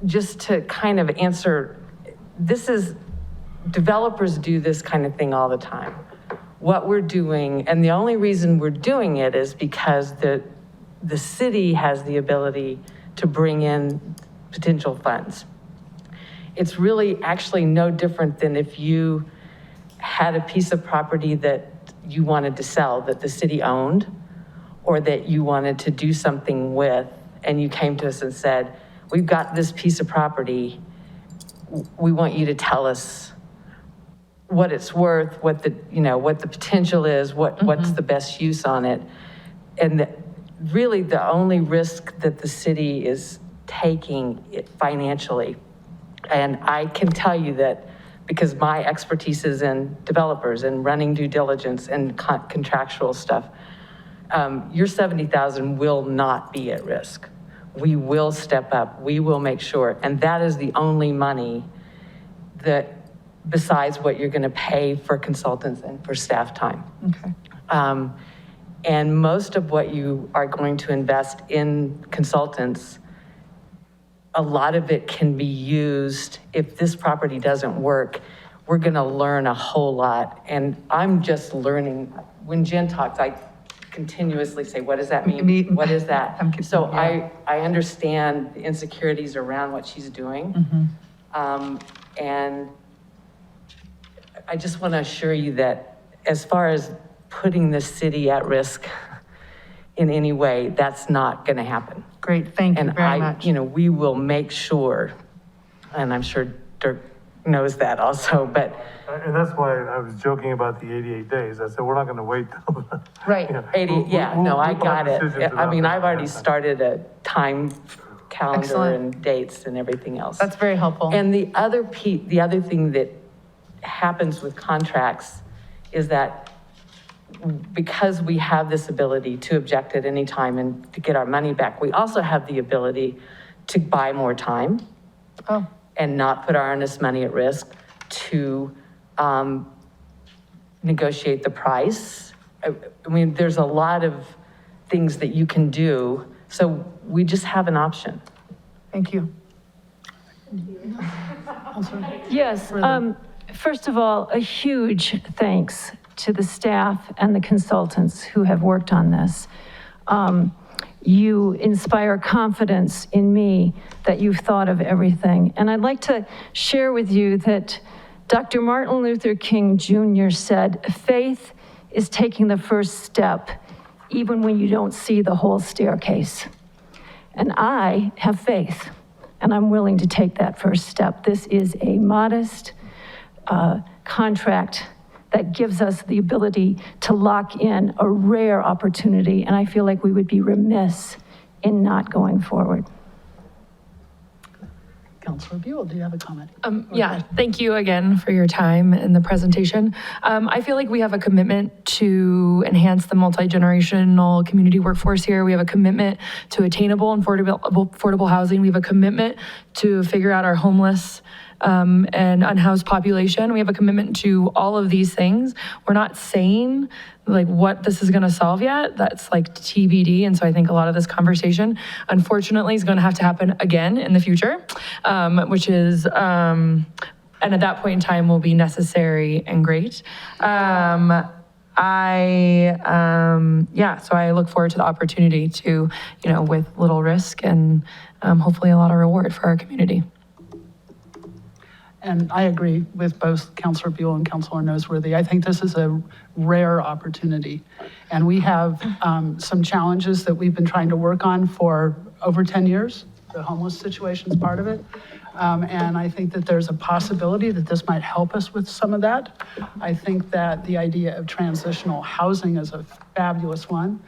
S9: Just to kind of answer, developers do this kind of thing all the time. What we're doing, and the only reason we're doing it is because the city has the ability to bring in potential funds. It's really actually no different than if you had a piece of property that you wanted to sell that the city owned, or that you wanted to do something with, and you came to us and said, we've got this piece of property, we want you to tell us what it's worth, what the potential is, what's the best use on it. And really the only risk that the city is taking financially. And I can tell you that because my expertise is in developers and running due diligence and contractual stuff, your 70,000 will not be at risk. We will step up, we will make sure. And that is the only money that, besides what you're going to pay for consultants and for staff time.
S13: Okay.
S9: And most of what you are going to invest in consultants, a lot of it can be used. If this property doesn't work, we're going to learn a whole lot. And I'm just learning. When Jen talks, I continuously say, what does that mean? What is that? So I understand the insecurities around what she's doing. And I just want to assure you that as far as putting the city at risk in any way, that's not going to happen.
S13: Great, thank you very much.
S9: We will make sure, and I'm sure Dirk knows that also, but.
S17: And that's why I was joking about the 88 days. I said, we're not going to wait till.
S9: Right, 80, I got it. I mean, I've already started a time calendar.
S13: Excellent.
S9: And dates and everything else.
S13: That's very helpful.
S9: And the other thing that happens with contracts is that because we have this ability to object at any time and to get our money back, we also have the ability to buy more time and not put our earnest money at risk, to negotiate the price. I mean, there's a lot of things that you can do. So we just have an option.
S13: Thank you.
S16: Yes, first of all, a huge thanks to the staff and the consultants who have worked on this. You inspire confidence in me that you've thought of everything. And I'd like to share with you that Dr. Martin Luther King Jr. said, faith is taking the first step, even when you don't see the whole staircase. And I have faith, and I'm willing to take that first step. This is a modest contract that gives us the ability to lock in a rare opportunity, and I feel like we would be remiss in not going forward.
S1: Councilor Buell, do you have a comment?
S15: Yeah, thank you again for your time and the presentation. I feel like we have a commitment to enhance the multi-generational community workforce here. We have a commitment to attainable and affordable housing. We have a commitment to figure out our homeless and unhoused population. We have a commitment to all of these things. We're not saying like what this is going to solve yet. That's like TBD. And so I think a lot of this conversation, unfortunately, is going to have to happen again in the future, which is, and at that point in time will be necessary and great. So I look forward to the opportunity to, with little risk and hopefully a lot of reward for our community.
S1: And I agree with both Councilor Buell and Councilor Noseworthy. I think this is a rare opportunity. And we have some challenges that we've been trying to work on for over 10 years. The homeless situation is part of it. And I think that there's a possibility that this might help us with some of that. I think that the idea of transitional housing is a fabulous one.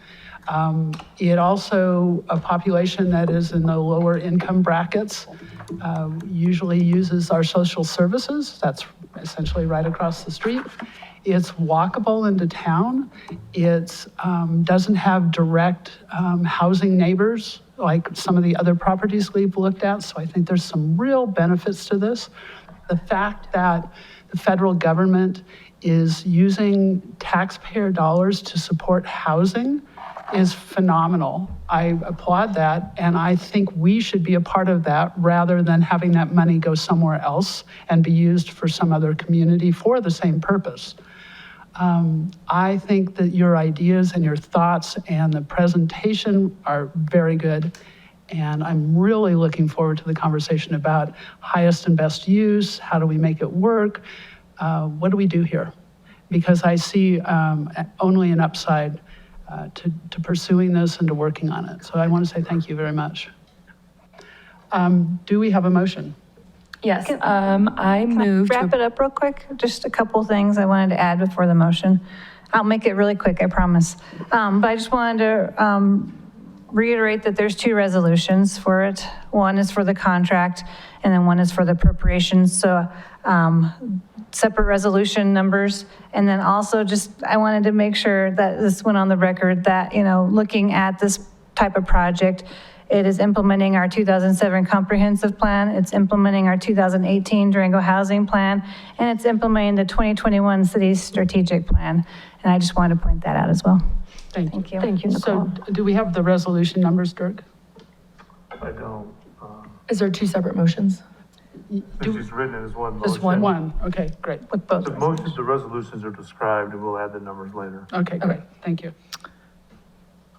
S1: It also, a population that is in the lower income brackets usually uses our social services. That's essentially right across the street. It's walkable into town. It doesn't have direct housing neighbors like some of the other properties we've looked at. So I think there's some real benefits to this. The fact that the federal government is using taxpayer dollars to support housing is phenomenal. I applaud that, and I think we should be a part of that rather than having that money go somewhere else and be used for some other community for the same purpose. I think that your ideas and your thoughts and the presentation are very good, and I'm really looking forward to the conversation about highest and best use. How do we make it work? What do we do here? Because I see only an upside to pursuing this and to working on it. So I want to say thank you very much. Do we have a motion?
S6: Yes,
S15: I move
S6: wrap it up real quick. Just a couple things I wanted to add before the motion. I'll make it really quick, I promise. But I just wanted to reiterate that there's two resolutions for it. One is for the contract, and then one is for the appropriations. So separate resolution numbers. And then also just, I wanted to make sure that this went on the record that, looking at this type of project, it is implementing our 2007 comprehensive plan, it's implementing our 2018 Durango housing plan, and it's implementing the 2021 city strategic plan. And I just wanted to point that out as well.
S1: Thank you.
S6: Thank you, Nicole.
S1: So do we have the resolution numbers, Dirk?
S17: I don't.
S15: Is there two separate motions?
S17: She's written it as one motion.
S1: Just one, okay, great.
S6: With both.
S17: The motions, the resolutions are described, and we'll add the numbers later.
S1: Okay, great, thank you.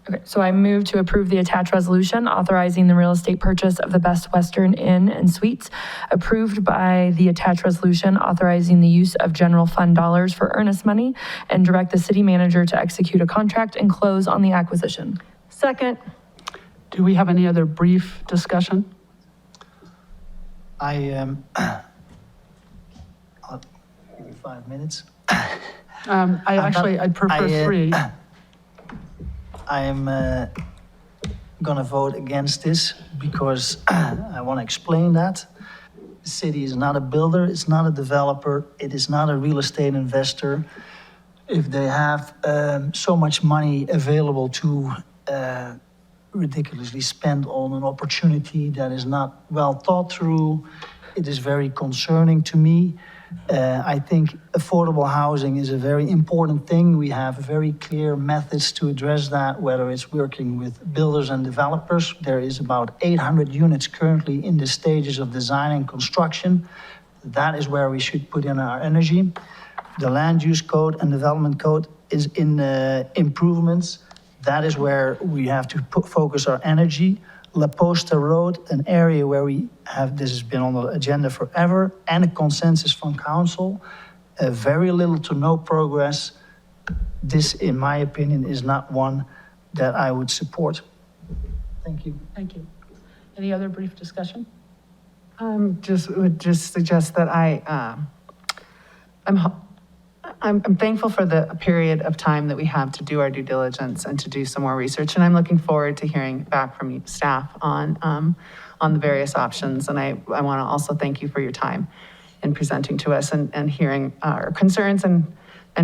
S15: Okay, so I move to approve the attached resolution authorizing the real estate purchase of the Best Western Inn and Suites, approved by the attached resolution authorizing the use of general fund dollars for earnest money, and direct the city manager to execute a contract and close on the acquisition.
S16: Second.
S1: Do we have any other brief discussion?
S12: I'll give you 5 minutes.
S1: I'd prefer 3.
S12: I am going to vote against this because I want to explain that. The city is not a builder, it's not a developer, it is not a real estate investor. if they have so much money available to ridiculously spend on an opportunity that is not well thought through, it is very concerning to me. I think affordable housing is a very important thing. We have very clear methods to address that, whether it's working with builders and developers. There is about 800 units currently in the stages of design and construction. That is where we should put in our energy. The land use code and development code is in improvements. That is where we have to focus our energy. La Posta Road, an area where we have, this has been on the agenda forever, and a consensus from council, very little to no progress. This, in my opinion, is not one that I would support. Thank you.
S1: Thank you. Any other brief discussion?
S13: Would just suggest that I'm thankful for the period of time that we have to do our due diligence and to do some more research. And I'm looking forward to hearing back from you, staff on the various options. And I want to also thank you for your time in presenting to us and hearing our concerns and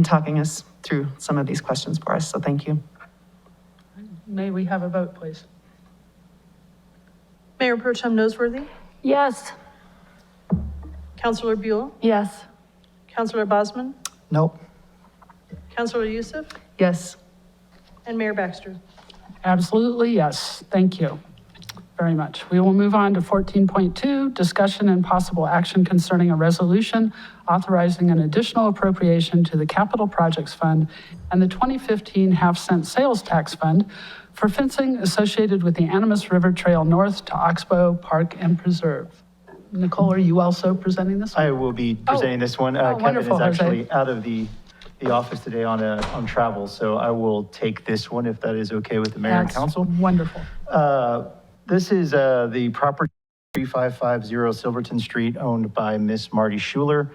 S13: talking us through some of these questions for us. So thank you.
S1: May we have a vote, please?
S2: Mayor Pro Tem Nosworthy,
S3: Yes.
S2: Councilor Buell,
S15: Yes.
S2: Councilor Bosman,
S12: No.
S2: Councilor Youssef,
S13: Yes.
S2: and Mayor Baxter.
S1: Absolutely, yes. Thank you very much. We will move on to 14.2, discussion and possible action concerning a resolution authorizing an additional appropriation to the Capital Projects Fund and the 2015 half-cent sales tax fund for fencing associated with the Animas River Trail north to Oxbow Park and Preserve. Nicole, are you also presenting this one?
S14: I will be presenting this one. Kevin
S1: wonderful,
S14: is
S1: Jose.
S14: actually out of the office today on travel, so I will take this one if that is okay with the mayor and
S1: That's
S14: council.
S1: wonderful.
S14: This is the property 3550 Silverton Street, owned by Miss Marty Schuler.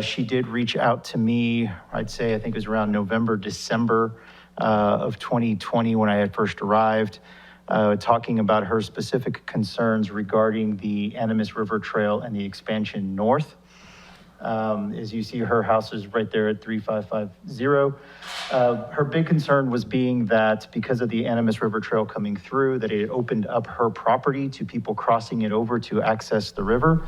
S14: She did reach out to me, I'd say, I think it was around November, December of 2020 when I had first arrived, talking about her specific concerns regarding the Animas River Trail and the expansion north. As you see, her house is right there at 3550. Her big concern was being that because of the Animas River Trail coming through, that it opened up her property to people crossing it over to access the river.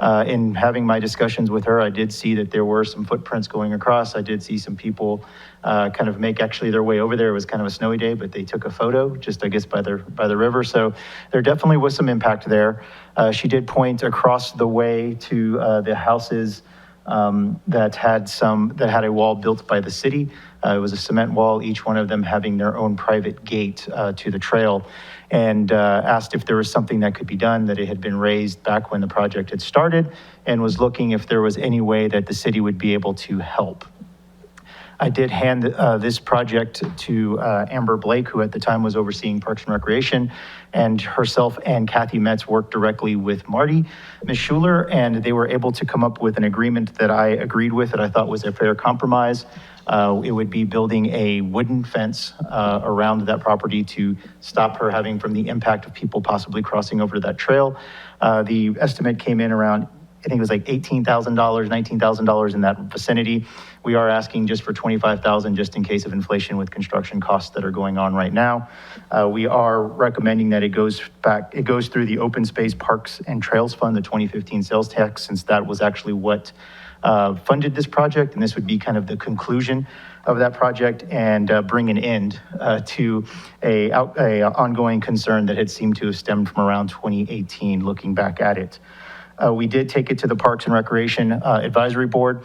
S14: In having my discussions with her, I did see that there were some footprints going across. I did see some people kind of make actually their way over there. It was kind of a snowy day, but they took a photo just, I guess, by the river. So there definitely was some impact there. She did point across the way to the houses that had a wall built by the city. It was a cement wall, each one of them having their own private gate to the trail, and asked if there was something that could be done, that it had been raised back when the project had started, and was looking if there was any way that the city would be able to help. I did hand this project to Amber Blake, who at the time was overseeing Parks and Recreation, and herself and Kathy Metz worked directly with Marty, Ms. Schuler, and they were able to come up with an agreement that I agreed with, that I thought was a fair compromise. It would be building a wooden fence around that property to stop her having from the impact of people possibly crossing over to that trail. The estimate came in around, I think it was like $18,000, $19,000 in that vicinity. We are asking just for $25,000 just in case of inflation with construction costs that are going on right now. We are recommending that it goes through the Open Space Parks and Trails Fund, the 2015 sales tax, since that was actually what funded this project, and this would be kind of the conclusion of that project and bring an end to a ongoing concern that had seemed to have stemmed from around 2018, looking back at it. We did take it to the Parks and Recreation Advisory Board.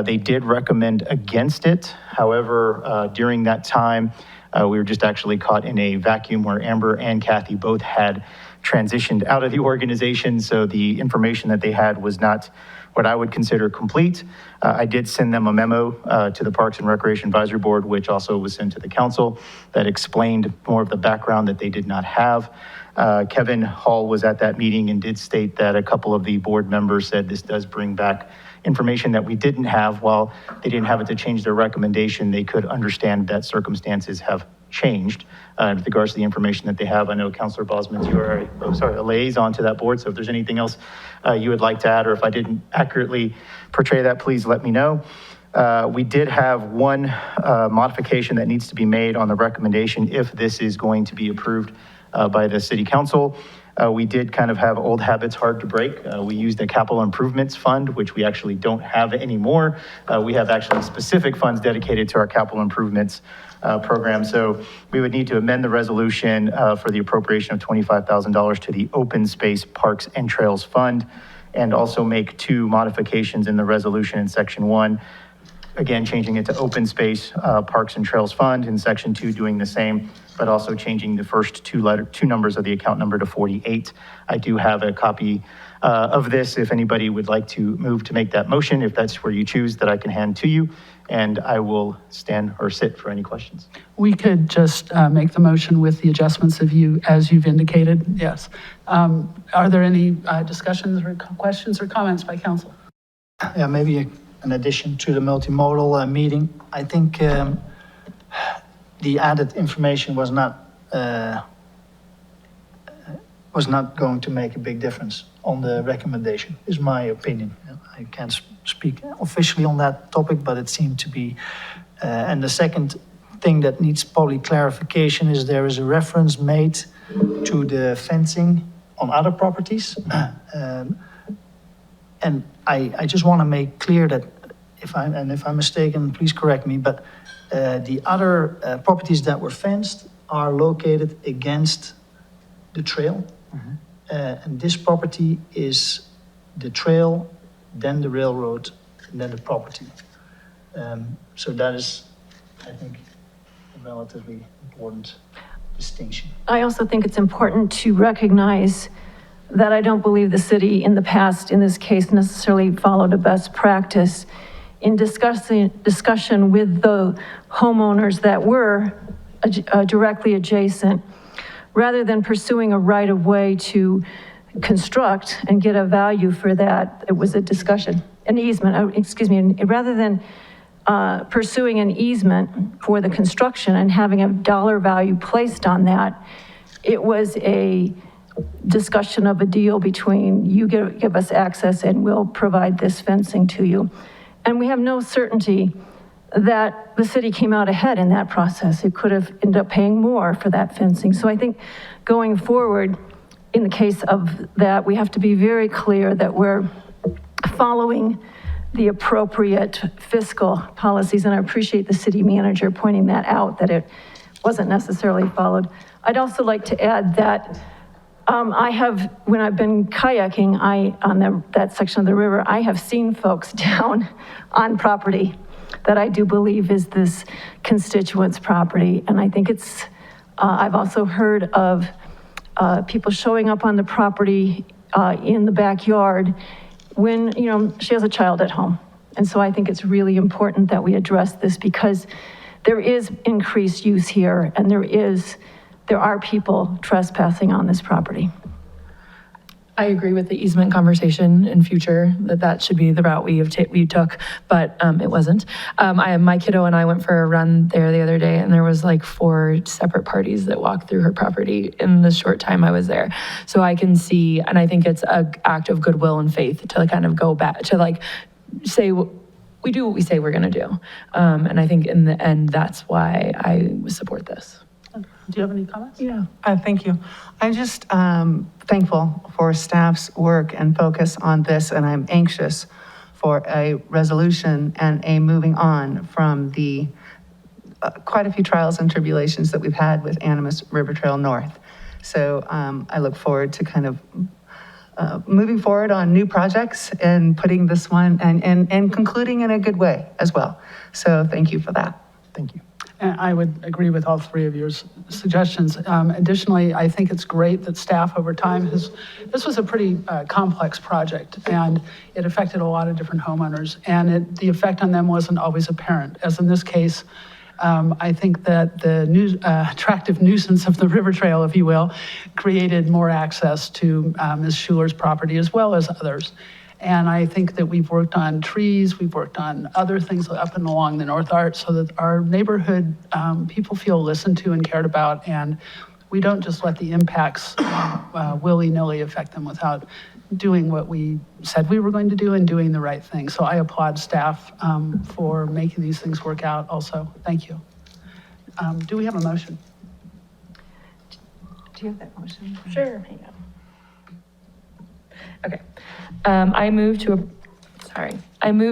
S14: They did recommend against it. However, during that time, we were just actually caught in a vacuum where Amber and Kathy both had transitioned out of the organization, so the information that they had was not what I would consider complete. I did send them a memo to the Parks and Recreation Advisory Board, which also was sent to the council, that explained more of the background that they did not have. Kevin Hall was at that meeting and did state that a couple of the board members said this does bring back information that we didn't have. While they didn't have it to change their recommendation, they could understand that circumstances have changed with regards to the information that they have. I know Councilor Bosman, you are a liaison to that board, so if there's anything else you would like to add, or if I didn't accurately portray that, please let me know. We did have one modification that needs to be made on the recommendation if this is going to be approved by the city council. We did kind of have old habits hard to break. We used a capital improvements fund, which we actually don't have anymore. We have actually specific funds dedicated to our capital improvements program. So we would need to amend the resolution for the appropriation of $25,000 to the Open Space Parks and Trails Fund, and also make two modifications in the resolution in section 1. Again, changing it to Open Space Parks and Trails Fund, in section 2 doing the same, but also changing the first two numbers of the account number to 48. I do have a copy of this if anybody would like to move to make that motion, if that's where you choose, that I can hand to you, and I will stand or sit for any questions.
S1: We could just make the motion with the adjustments of you, as you've indicated, yes. Are there any discussions or questions or comments by council?
S12: Yeah, maybe an addition to the multimodal meeting. I think the added information was not going to make a big difference on the recommendation, is my opinion. I can't speak officially on that topic, but it seemed to be. And the second thing that needs probably clarification is there is a reference made to the fencing on other properties. And I just want to make clear that if I'm mistaken, please correct me, but the other properties that were fenced are located against the trail. And this property is the trail, then the railroad, and then the property. So that is, I think, a relatively important distinction.
S16: I also think it's important to recognize that I don't believe the city in the past, in this case, necessarily followed a best practice in discussion with the homeowners that were directly adjacent. Rather than pursuing a right-of-way to construct and get a value for that, it was a discussion, an easement, excuse me, rather than pursuing an easement for the construction and having a dollar value placed on that, it was a discussion of a deal between you give us access and we'll provide this fencing to you. And we have no certainty that the city came out ahead in that process. It could have ended up paying more for that fencing. So I think going forward, in the case of that, we have to be very clear that we're following the appropriate fiscal policies. And I appreciate the city manager pointing that out, that it wasn't necessarily followed. I'd also like to add that I have, when I've been kayaking, on that section of the river, I have seen folks down on property that I do believe is this constituent's property. And I think it's, I've also heard of people showing up on the property in the backyard when, you know, she has a child at home. And so I think it's really important that we address this because there is increased use here and there are people trespassing on this property.
S15: I agree with the easement conversation in future, that should be the route we took, but it wasn't. My kiddo and I went for a run there the other day, and there was like 4 separate parties that walked through her property in the short time I was there. So I can see, and I think it's an act of goodwill and faith to kind of go back, to like say, we do what we say we're gonna do. And I think in the end, that's why I support this.
S1: Do you have any comments?
S13: Yeah, thank you. I'm just thankful for staff's work and focus on this, and I'm anxious for a resolution and a moving on from the quite a few trials and tribulations that we've had with Animas River Trail North. So I look forward to kind of moving forward on new projects and putting this one and concluding in a good way as well. So thank you for that.
S14: Thank you.
S1: And I would agree with all 3 of your suggestions. Additionally, I think it's great that staff over time this was a pretty complex project, and it affected a lot of different homeowners, and the effect on them wasn't always apparent. As in this case, I think that the attractive nuisance of the river trail, if you will, created more access to Ms. Schuler's property as well as others. And I think that we've worked on trees, we've worked on other things up and along the North Arch so that our neighborhood people feel listened to and cared about. And we don't just let the impacts willy-nilly affect them without doing what we said we were going to do and doing the right thing. So I applaud staff for making these things work out also. Thank you. Do we have a motion?
S16: Do you have that motion?
S15: Sure. Hang on. Okay. I move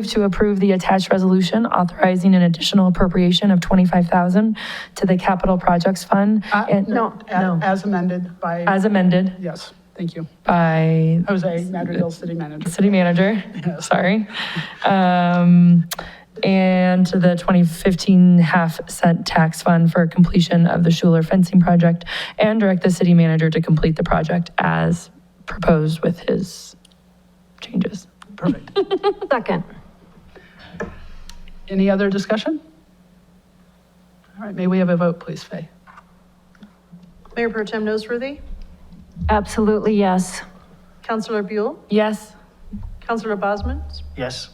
S15: to approve the attached resolution authorizing an additional appropriation of $25,000 to the Capital Projects Fund.
S1: As amended by?
S15: As amended.
S1: Yes, thank you.
S15: By
S1: Jose Madrigal, City Manager.
S15: City Manager, sorry. And to the 2015 half-cent tax fund for completion of the Schuler fencing project, and direct the city manager to complete the project as proposed with his changes.
S1: Perfect.
S16: Second.
S1: Any other discussion? All right, may we have a vote, please, Faye?
S2: Mayor Pro Tem Nosworthy,
S16: Absolutely, yes.
S2: Councilor Buell,
S15: Yes.
S2: Councilor Bosman,
S12: Yes.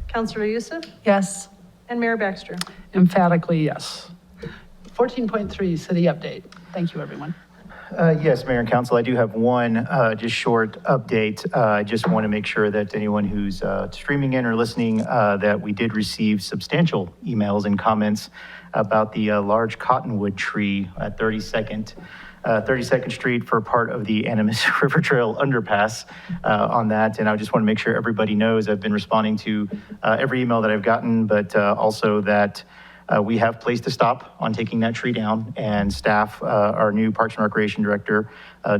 S2: Councilor Youssef,
S3: Yes.
S2: and Mayor Baxter.
S1: Emphatically, yes. 14.3, city update. Thank you, everyone.
S14: Yes, Mayor and Council, I do have one just short update. I just want to make sure that anyone who's streaming in or listening, that we did receive substantial emails and comments about the large cottonwood tree at 32nd Street for part of the Animas River Trail underpass on that. And I just want to make sure everybody knows I've been responding to every email that I've gotten, but also that we have placed a stop on taking that tree down, and staff, our new Parks and Recreation Director,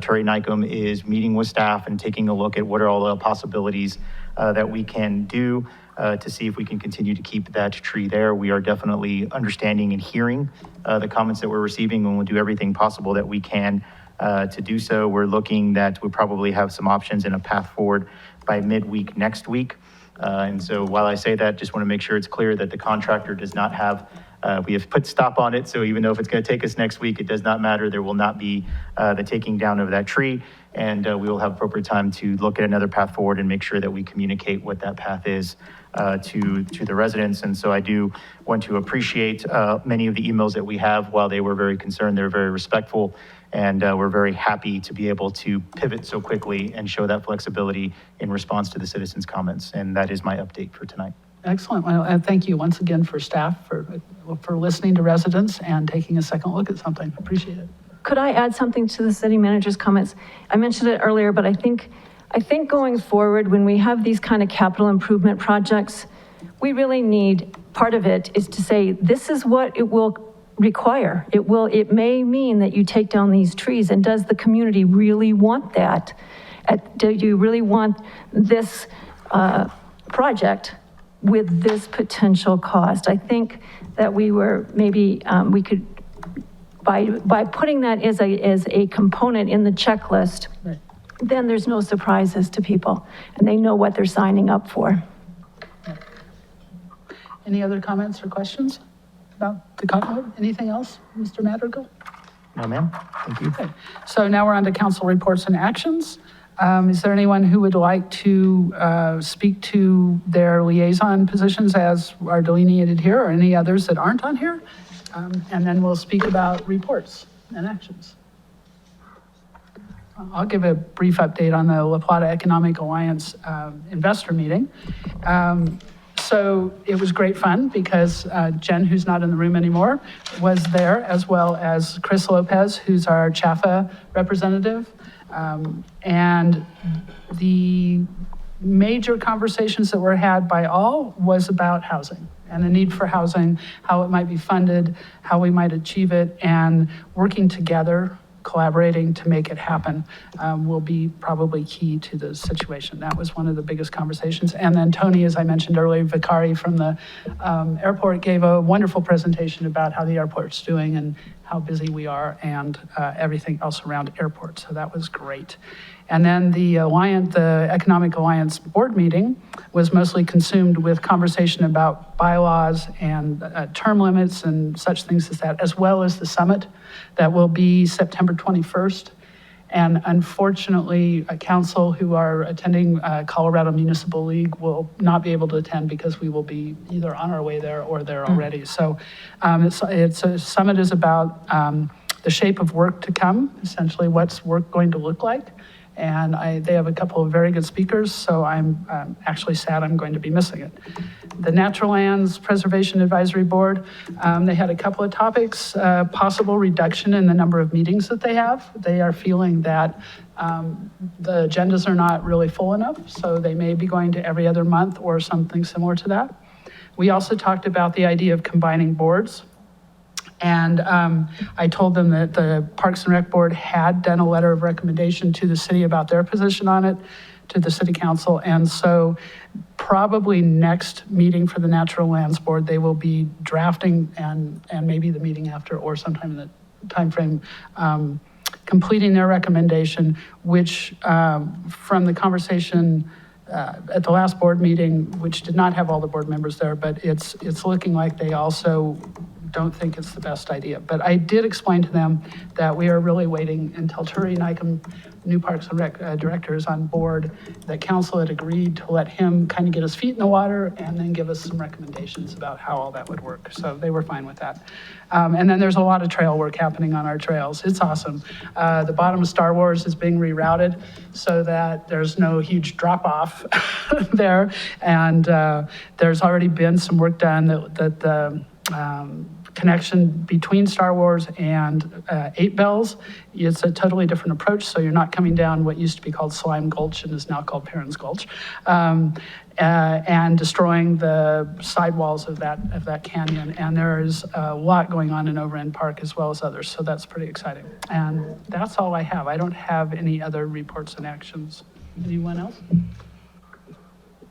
S14: Terry Nykum, is meeting with staff and taking a look at what are all the possibilities that we can do to see if we can continue to keep that tree there. We are definitely understanding and hearing the comments that we're receiving, and we'll do everything possible that we can to do so. We're looking that we'll probably have some options and a path forward by midweek next week. And so while I say that, just want to make sure it's clear that the contractor does not have, we have put stop on it. So even though if it's going to take us next week, it does not matter. There will not be the taking down of that tree. And we will have appropriate time to look at another path forward and make sure that we communicate what that path is to the residents. And so I do want to appreciate many of the emails that we have. While they were very concerned, they're very respectful. And we're very happy to be able to pivot so quickly and show that flexibility in response to the citizens' comments. And that is my update for tonight.
S1: Excellent. Well, thank you once again for staff for listening to residents and taking a second look at something. Appreciate it.
S16: Could I add something to the city manager's comments? I mentioned it earlier, but I think going forward, when we have these kind of capital improvement projects, we really need, part of it is to say, this is what it will require. It may mean that you take down these trees, and does the community really want that? Do you really want this project with this potential cost? I think that we were maybe, we could, by putting that as a component in the checklist,
S1: right,
S16: then there's no surprises to people, and they know what they're signing up for.
S1: Any other comments or questions about the cottonwood? Anything else, Mr. Madrigal?
S14: No, ma'am. Thank you.
S1: Okay. So now we're on to council reports and actions. Is there anyone who would like to speak to their liaison positions as are delineated here, or any others that aren't on here? And then we'll speak about reports and actions. I'll give a brief update on the La Plata Economic Alliance investor meeting. So it was great fun because Jen, who's not in the room anymore, was there, as well as Chris Lopez, who's our CHAFA representative. And the major conversations that were had by all was about housing and the need for housing, how it might be funded, how we might achieve it, and working together, collaborating to make it happen will be probably key to the situation. That was one of the biggest conversations. And then Tony, as I mentioned earlier, Vicari from the airport, gave a wonderful presentation about how the airport's doing and how busy we are and everything else around airport. So that was great. And then the Economic Alliance board meeting was mostly consumed with conversation about bylaws and term limits and such things as that, as well as the summit that will be September 21st. And unfortunately, council who are attending Colorado Municipal League will not be able to attend because we will be either on our way there or there already. So it's a summit is about the shape of work to come, essentially what's work going to look like. And they have a couple of very good speakers, so I'm actually sad I'm going to be missing it. The Natural Lands Preservation Advisory Board, they had a couple of topics, possible reduction in the number of meetings that they have. They are feeling that the agendas are not really full enough, so they may be going to every other month or something similar to that. We also talked about the idea of combining boards. And I told them that the Parks and Rec Board had done a letter of recommendation to the city about their position on it, to the city council. And so probably next meeting for the Natural Lands Board, they will be drafting and maybe the meeting after or sometime in the timeframe, completing their recommendation, which from the conversation at the last board meeting, which did not have all the board members there, but it's looking like they also don't think it's the best idea. But I did explain to them that we are really waiting until Turi Nykum, new Parks and Rec director, is on board, that council had agreed to let him kind of get his feet in the water and then give us some recommendations about how all that would work. So they were fine with that. And then there's a lot of trail work happening on our trails. It's awesome. The bottom of Star Wars is being rerouted so that there's no huge drop off there. And there's already been some work done that the connection between Star Wars and Eight Bells. It's a totally different approach, so you're not coming down what used to be called Slime Gulch and is now called Perrins Gulch, and destroying the sidewalls of that canyon. And there's a lot going on in Overend Park as well as others, so that's pretty exciting. And that's all I have. I don't have any other reports and actions. Anyone else?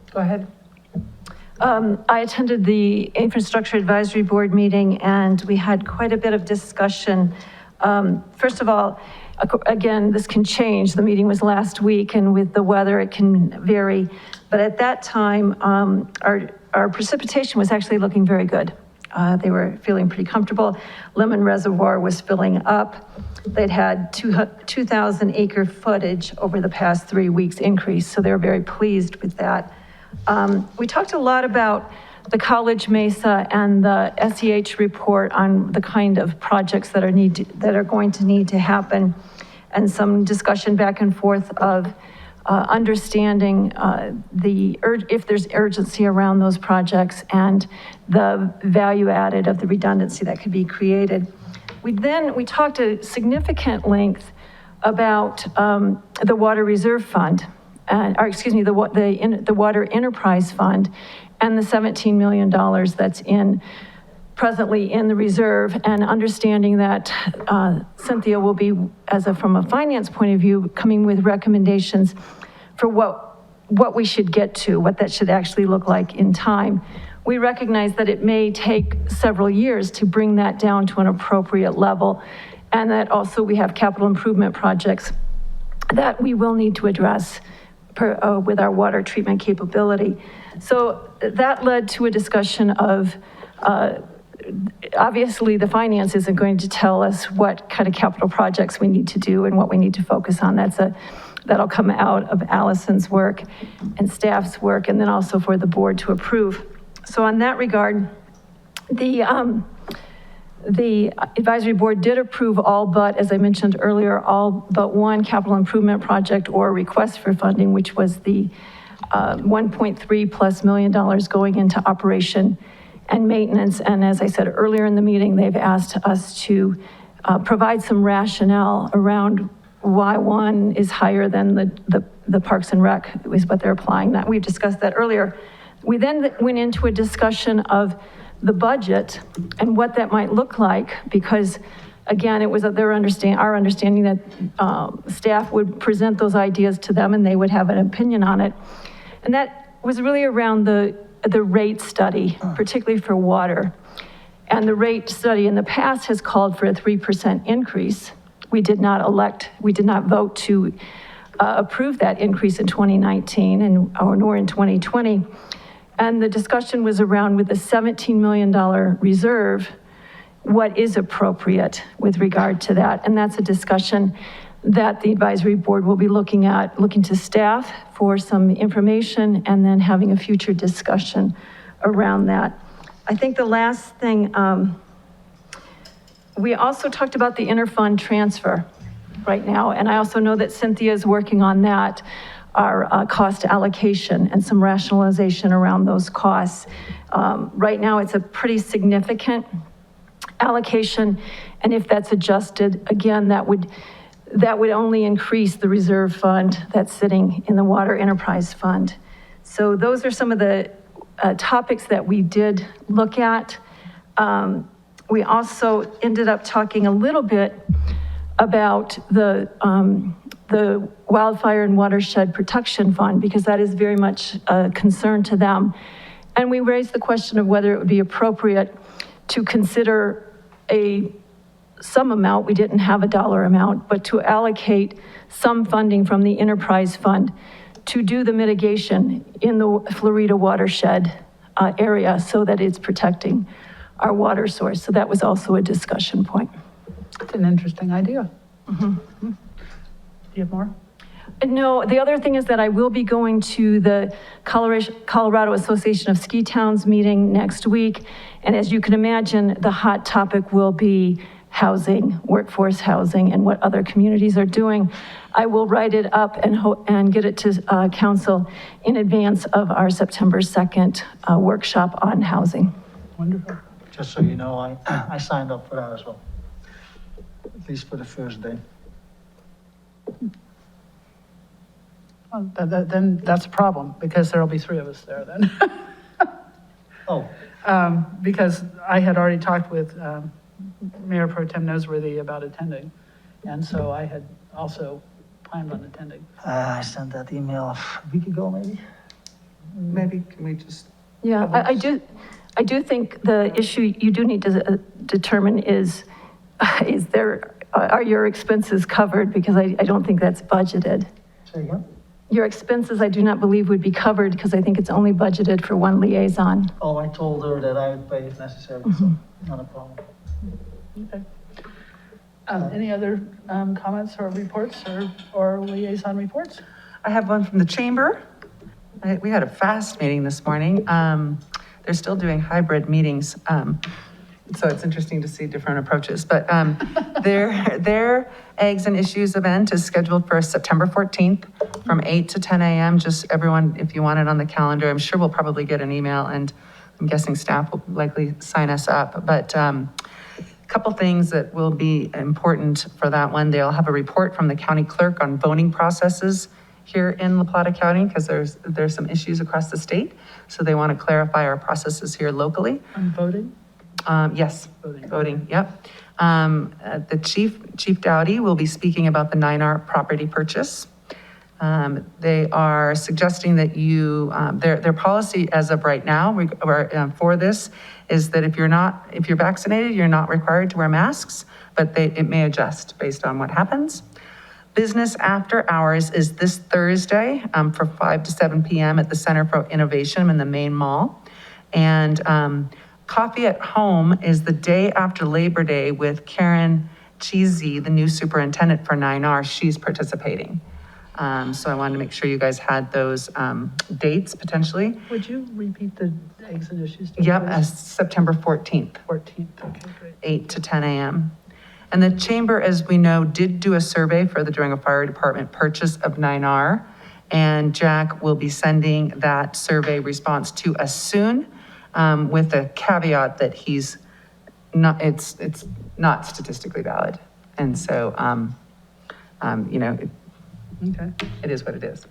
S1: Go ahead.
S16: I attended the Infrastructure Advisory Board meeting, and we had quite a bit of discussion. First of all, again, this can change. The meeting was last week, and with the weather, it can vary. But at that time, our precipitation was actually looking very good. They were feeling pretty comfortable. Lemon Reservoir was filling up. They'd had 2,000 acre footage over the past 3 weeks increase, so they were very pleased with that. We talked a lot about the College Mesa and the SEH report on the kind of projects that are going to need to happen, and some discussion back and forth of understanding if there's urgency around those projects and the value added of the redundancy that could be created. We talked at significant length about the Water Reserve Fund. The Water Enterprise Fund and the $17 million that's presently in the reserve, and understanding that Cynthia will be, from a finance point of view, coming with recommendations for what we should get to, what that should actually look like in time. We recognize that it may take several years to bring that down to an appropriate level, and that also we have capital improvement projects that we will need to address with our water treatment capability. So that led to a discussion of, obviously the finance isn't going to tell us what kind of capital projects we need to do and what we need to focus on. That'll come out of Allison's work and staff's work, and then also for the board to approve. So on that regard, the advisory board did approve all but, as I mentioned earlier, all but one capital improvement project or request for funding, which was the $1.3+ million going into operation and maintenance. And as I said earlier in the meeting, they've asked us to provide some rationale around why one is higher than the Parks and Rec is what they're applying. That we've discussed that earlier. We then went into a discussion of the budget and what that might look like, because again, it was our understanding that staff would present those ideas to them and they would have an opinion on it. And that was really around the rate study, particularly for water. And the rate study in the past has called for a 3% increase. We did not vote to approve that increase in 2019 nor in 2020. And the discussion was around, with a $17 million reserve, what is appropriate with regard to that? And that's a discussion that the advisory board will be looking to staff for some information, and then having a future discussion around that. I think the last thing We also talked about the interfund transfer right now, and I also know that Cynthia is working on that, our cost allocation and some rationalization around those costs. Right now, it's a pretty significant allocation, and if that's adjusted, again, that would only increase the reserve fund that's sitting in the Water Enterprise Fund. So those are some of the topics that we did look at. We also ended up talking a little bit about the Wildfire and Watershed Protection Fund, because that is very much a concern to them. And we raised the question of whether it would be appropriate to consider some amount, we didn't have a dollar amount, but to allocate some funding from the enterprise fund to do the mitigation in the Florida watershed area so that it's protecting our water source. So that was also a discussion point.
S1: It's an interesting idea. Do you have more?
S16: No, the other thing is that I will be going to the Colorado Association of Ski Towns meeting next week. And as you can imagine, the hot topic will be housing, workforce housing, and what other communities are doing. I will write it up and get it to council in advance of our September 2nd workshop on housing.
S1: Wonderful.
S12: Just so you know, I signed up for that as well, at least for the first day.
S1: Well, then that's a problem, because there'll be 3 of us there then.
S12: Oh.
S1: Because I had already talked with Mayor Pro Tem Noseworthy about attending, and so I had also planned on attending.
S12: I sent that email a week ago, maybe.
S13: Maybe, can we just?
S16: Yeah, I do think the issue you do need to determine is are your expenses covered? Because I don't think that's budgeted.
S12: Say again?
S16: Your expenses, I do not believe would be covered because I think it's only budgeted for 1 liaison.
S12: Oh, I told her that I would pay if necessary, so not a problem.
S1: Okay. Any other comments or reports or liaison reports?
S13: I have one from the chamber. We had a fast meeting this morning. They're still doing hybrid meetings. So it's interesting to see different approaches, but their Eggs and Issues event is scheduled for September 14th from 8 to 10 a.m. Just everyone, if you want it on the calendar, I'm sure we'll probably get an email, and I'm guessing staff will likely sign us up. But a couple things that will be important for that one. They'll have a report from the county clerk on voting processes here in La Plata County, because there's some issues across the state. So they want to clarify our processes here locally.
S1: On voting?
S13: Yes, voting, yep. The Chief Dowdy will be speaking about the 9R property purchase. They are suggesting that their policy as of right now for this is that if you're vaccinated, you're not required to wear masks, but it may adjust based on what happens. Business after hours is this Thursday from 5 to 7 p.m. at the Center for Innovation in the main mall. And Coffee at Home is the day after Labor Day with Karen Cheesy, the new superintendent for 9R. She's participating. So I wanted to make sure you guys had those dates potentially.
S1: Would you repeat the Eggs and Issues?
S13: Yep, September 14th.
S1: 14th, okay, great.
S13: 8 to 10 a.m. And the chamber, as we know, did do a survey for the Durango Fire Department purchase of 9R. And Jack will be sending that survey response to us soon, with a caveat that it's not statistically valid. And so, it is what it is.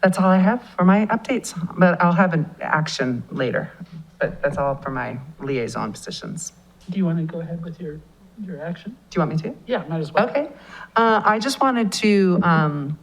S13: That's all I have for my updates, but I'll have an action later. But that's all for my liaison positions.
S1: Do you want to go ahead with your action?
S13: Do you want me to?
S1: Yeah, might as well.
S13: Okay. I just wanted to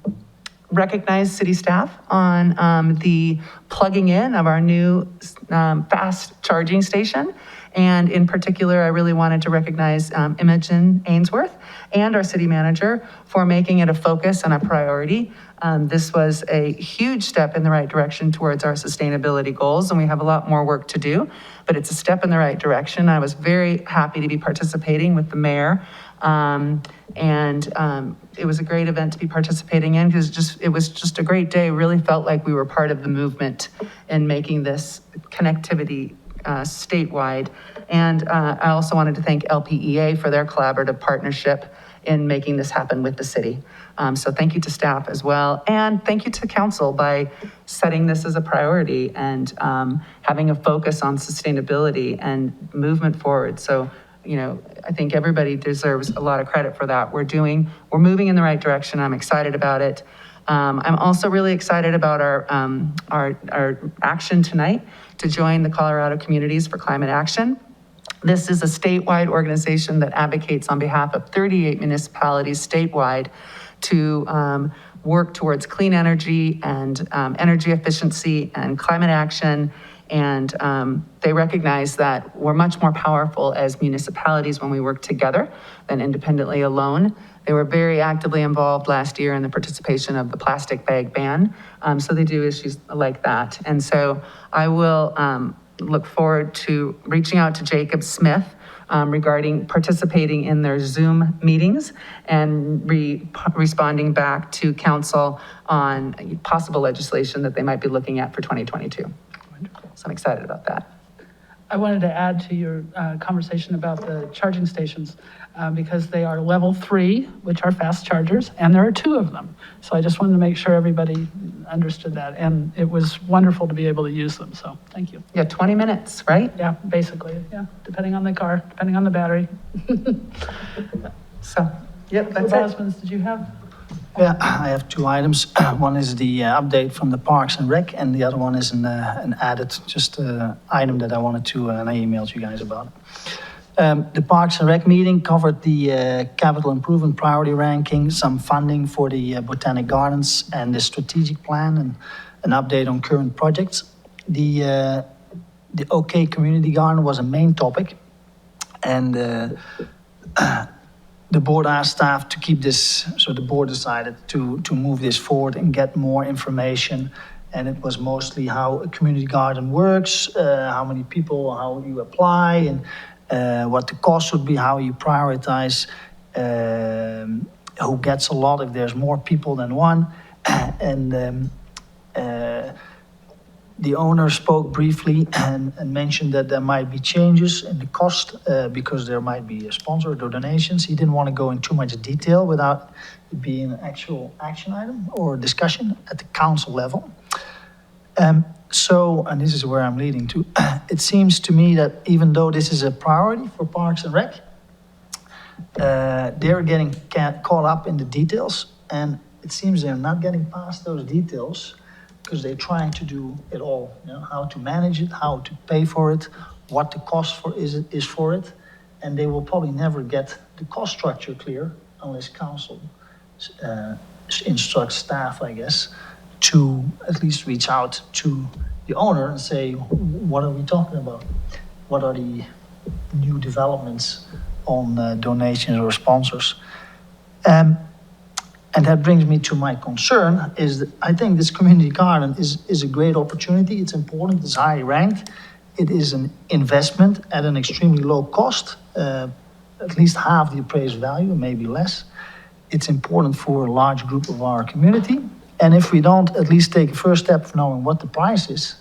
S13: recognize city staff on the plugging in of our new fast charging station. And in particular, I really wanted to recognize Imogen Ainsworth and our city manager for making it a focus and a priority. This was a huge step in the right direction towards our sustainability goals, and we have a lot more work to do, but it's a step in the right direction. I was very happy to be participating with the mayor. It was a great event to be participating in because it was just a great day. Really felt like we were part of the movement in making this connectivity statewide. And I also wanted to thank LPEA for their collaborative partnership in making this happen with the city. So thank you to staff as well. And thank you to council by setting this as a priority and having a focus on sustainability and movement forward. So, you know, I think everybody deserves a lot of credit for that. We're moving in the right direction. I'm excited about it. I'm also really excited about our action tonight to join the Colorado Communities for Climate Action. This is a statewide organization that advocates on behalf of 38 municipalities statewide to work towards clean energy and energy efficiency and climate action. And they recognize that we're much more powerful as municipalities when we work together than independently alone. They were very actively involved last year in the participation of the plastic bag ban. So they do issues like that. And so I will look forward to reaching out to Jacob Smith regarding participating in their Zoom meetings and responding back to council on possible legislation that they might be looking at for 2022. So I'm excited about that.
S1: I wanted to add to your conversation about the charging stations because they are level 3, which are fast chargers, and there are 2 of them. So I just wanted to make sure everybody understood that. And it was wonderful to be able to use them. So thank you.
S13: Yeah, 20 minutes, right?
S1: Yeah, basically. Yeah, depending on the car, depending on the battery.
S13: So, yep, that's
S1: Mr.
S13: it.
S1: Bosmans, did you have?
S12: Yeah, I have 2 items. One is the update from the Parks and Rec, and the other one is an added, just item that I wanted to, and I emailed you guys about. The Parks and Rec meeting covered the capital improvement priority ranking, some funding for the Botanic Gardens, and the strategic plan, and an update on current projects. The OK Community Garden was a main topic, and the board asked staff to keep this, so the board decided to move this forward and get more information. And it was mostly how a community garden works, how many people, how you apply, and what the cost would be, how you prioritize, who gets a lot if there's more people than one. And the owner spoke briefly and mentioned that there might be changes in the cost because there might be a sponsor or donations. He didn't want to go in too much detail without it being an actual action item or discussion at the council level. So, and this is where I'm leading to, it seems to me that even though this is a priority for Parks and Rec, they're getting caught up in the details, and it seems they're not getting past those details because they're trying to do it all, you know, how to manage it, how to pay for it, what the cost for is for it, and they will probably never get the cost structure clear unless council instructs staff, I guess, to at least reach out to the owner and say, what are we talking about? What are the new developments on donations or sponsors? And that brings me to my concern is that I think this community garden is a great opportunity. It's important, it's high ranked. It is an investment at an extremely low cost, at least half the appraised value, maybe less. It's important for a large group of our community. And if we don't at least take a first step of knowing what the price is,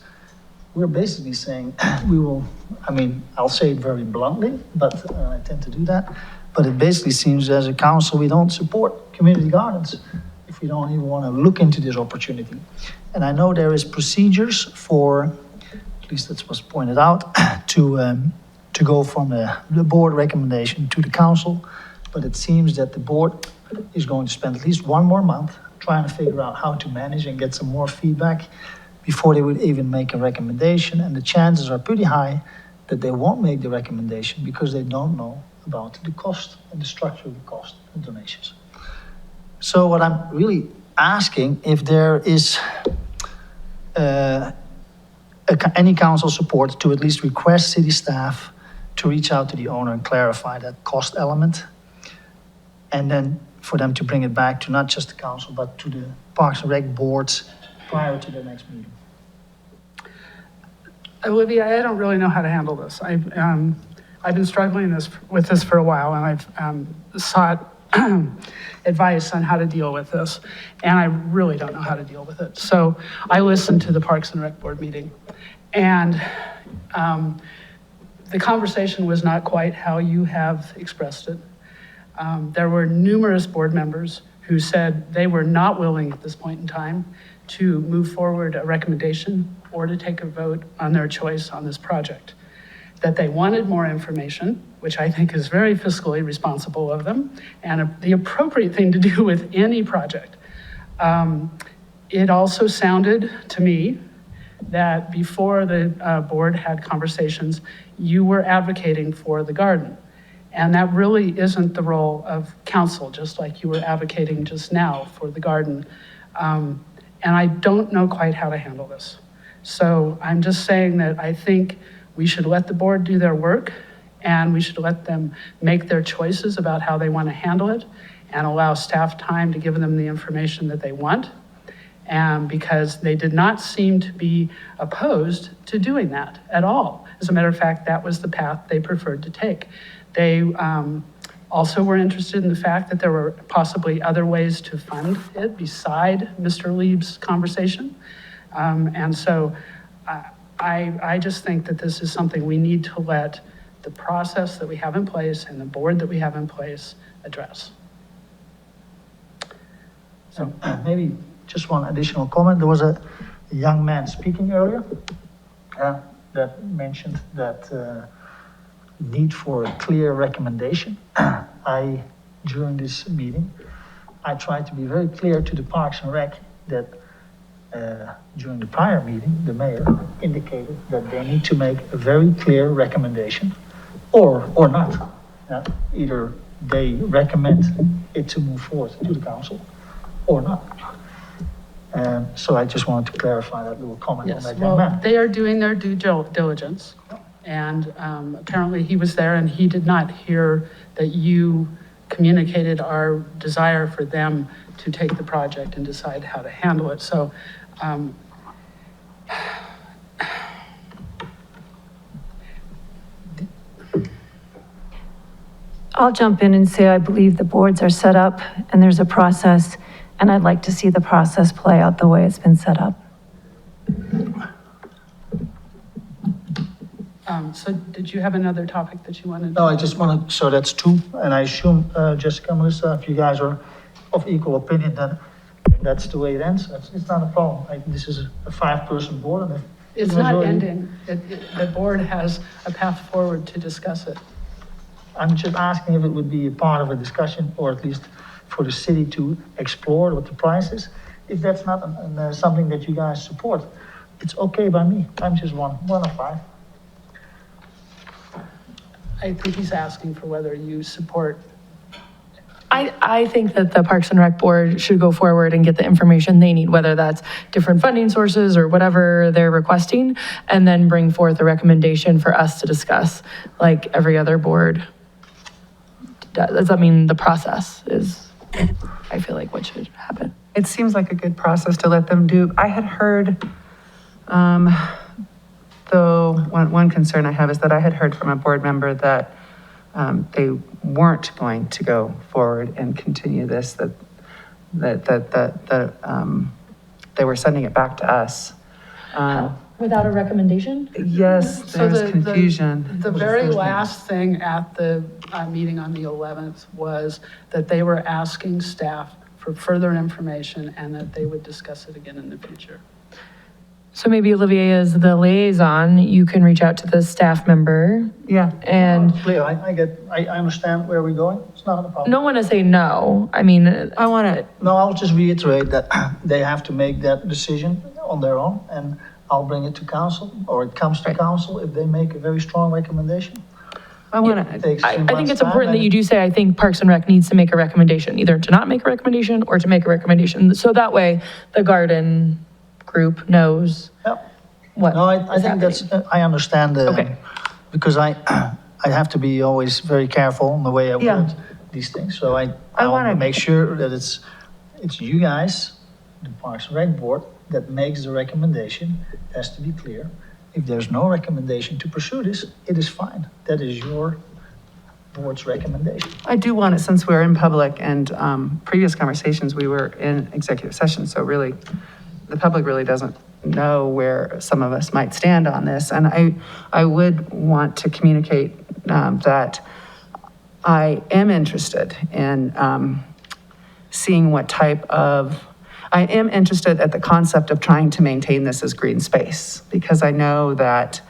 S12: we're basically saying we will, I mean, I'll say it very bluntly, but I tend to do that. But it basically seems as a council, we don't support community gardens if we don't even want to look into this opportunity. And I know there is procedures for, at least that's what's pointed out, to go from the board recommendation to the council. But it seems that the board is going to spend at least 1 more month trying to figure out how to manage and get some more feedback before they would even make a recommendation. And the chances are pretty high that they won't make the recommendation because they don't know about the cost and the structure of the cost of donations. So what I'm really asking, if there is any council support to at least request city staff to reach out to the owner and clarify that cost element, and then for them to bring it back to not just the council, but to the Parks and Rec boards prior to the next meeting.
S1: Olivia, I don't really know how to handle this. I've been struggling with this for a while, and I've sought advice on how to deal with this, and I really don't know how to deal with it. So I listened to the Parks and Rec Board meeting, and The conversation was not quite how you have expressed it. There were numerous board members who said they were not willing at this point in time to move forward a recommendation or to take a vote on their choice on this project. That they wanted more information, which I think is very fiscally responsible of them, and the appropriate thing to do with any project. It also sounded to me that before the board had conversations, you were advocating for the garden. And that really isn't the role of council, just like you were advocating just now for the garden. And I don't know quite how to handle this. So I'm just saying that I think we should let the board do their work, and we should let them make their choices about how they want to handle it, and allow staff time to give them the information that they want. And because they did not seem to be opposed to doing that at all. As a matter of fact, that was the path they preferred to take. They also were interested in the fact that there were possibly other ways to fund it beside Mr. Lieb's conversation. And so I just think that this is something we need to let the process that we have in place and the board that we have in place address.
S12: So maybe just one additional comment. There was a young man speaking earlier that mentioned that need for a clear recommendation. During this meeting, I tried to be very clear to the Parks and Rec that during the prior meeting, the mayor indicated that they need to make a very clear recommendation or not. Either they recommend it to move forward to the council or not. So I just wanted to clarify that little comment on
S1: Yes,
S12: that young
S1: well,
S12: man.
S1: they are doing their due diligence. And apparently he was there and he did not hear that you communicated our desire for them to take the project and decide how to handle it. So
S16: I'll jump in and say I believe the boards are set up and there's a process, and I'd like to see the process play out the way it's been set up.
S1: so did you have another topic that you wanted?
S12: No, I just want to, so that's two, and I assume, Jessica, Melissa, if you guys are of equal opinion, then that's the way it ends. It's not a problem. This is a 5-person board, and if
S1: It's
S12: the
S1: not
S12: majority-
S1: ending. The board has a path forward to discuss it.
S12: I'm just asking if it would be a part of a discussion, or at least for the city to explore what the price is. If that's not something that you guys support, it's okay by me. I'm just one of 5.
S1: I think he's asking for whether you support.
S15: I think that the Parks and Rec Board should go forward and get the information they need, whether that's different funding sources or whatever they're requesting, and then bring forth a recommendation for us to discuss, like every other board does. I mean, the process is, I feel like, what should happen.
S13: It seems like a good process to let them do. I had heard, though, one concern I have is that I had heard from a board member that they weren't going to go forward and continue this, that they were sending it back to us.
S15: Without a recommendation?
S13: Yes,
S1: So
S13: there's confusion.
S1: The very last thing at the meeting on the 11th was that they were asking staff for further information and that they would discuss it again in the future.
S15: So maybe Olivier is the liaison, you can reach out to the staff member.
S13: Yeah.
S15: And
S12: Clear, I understand where we're going. It's not a problem.
S15: no one to say no. I mean,
S13: I want to.
S12: No, I'll just reiterate that they have to make that decision on their own, and I'll bring it to council, or it comes to council if they make a very strong recommendation.
S13: I want to.
S15: I think it's important that you do say, I think Parks and Rec needs to make a recommendation, either to not make a recommendation or to make a recommendation. So that way the garden group knows what
S12: No, I
S15: is
S12: think
S15: happening.
S12: that's, I understand,
S15: Okay.
S12: because I have to be always very careful in the way I
S13: Yeah.
S12: word these things. So I
S13: wanna-
S12: want to make sure that it's you guys, the Parks and Rec Board, that makes the recommendation. It has to be clear. If there's no recommendation to pursue this, it is fine. That is your board's recommendation.
S13: I do want it, since we're in public and previous conversations, we were in executive session, so really, the public really doesn't know where some of us might stand on this. And I would want to communicate that I am interested in seeing what type of, I am interested at the concept of trying to maintain this as green space, because I know that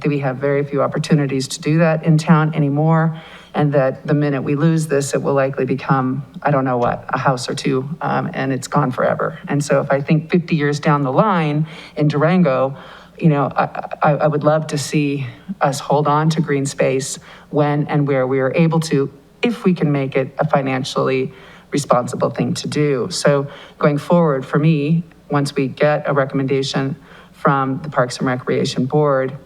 S13: we have very few opportunities to do that in town anymore, and that the minute we lose this, it will likely become, I don't know what, a house or two, and it's gone forever. And so if I think 50 years down the line in Durango, you know, I would love to see us hold on to green space when and where we are able to, if we can make it a financially responsible thing to do. So going forward, for me, once we get a recommendation from the Parks and Recreation Board,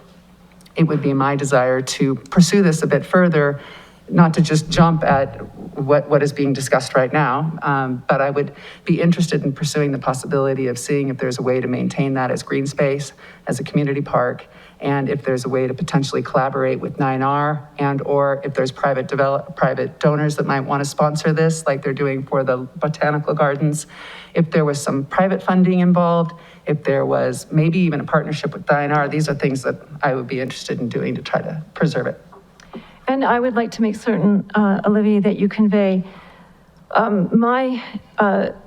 S13: it would be my desire to pursue this a bit further, not to just jump at what is being discussed right now, but I would be interested in pursuing the possibility of seeing if there's a way to maintain that as green space, as a community park, and if there's a way to potentially collaborate with 9R, and or if there's private donors that might want to sponsor this, like they're doing for the botanical gardens. If there was some private funding involved, if there was maybe even a partnership with 9R, these are things that I would be interested in doing to try to preserve it.
S16: And I would like to make certain, Olivia, that you convey my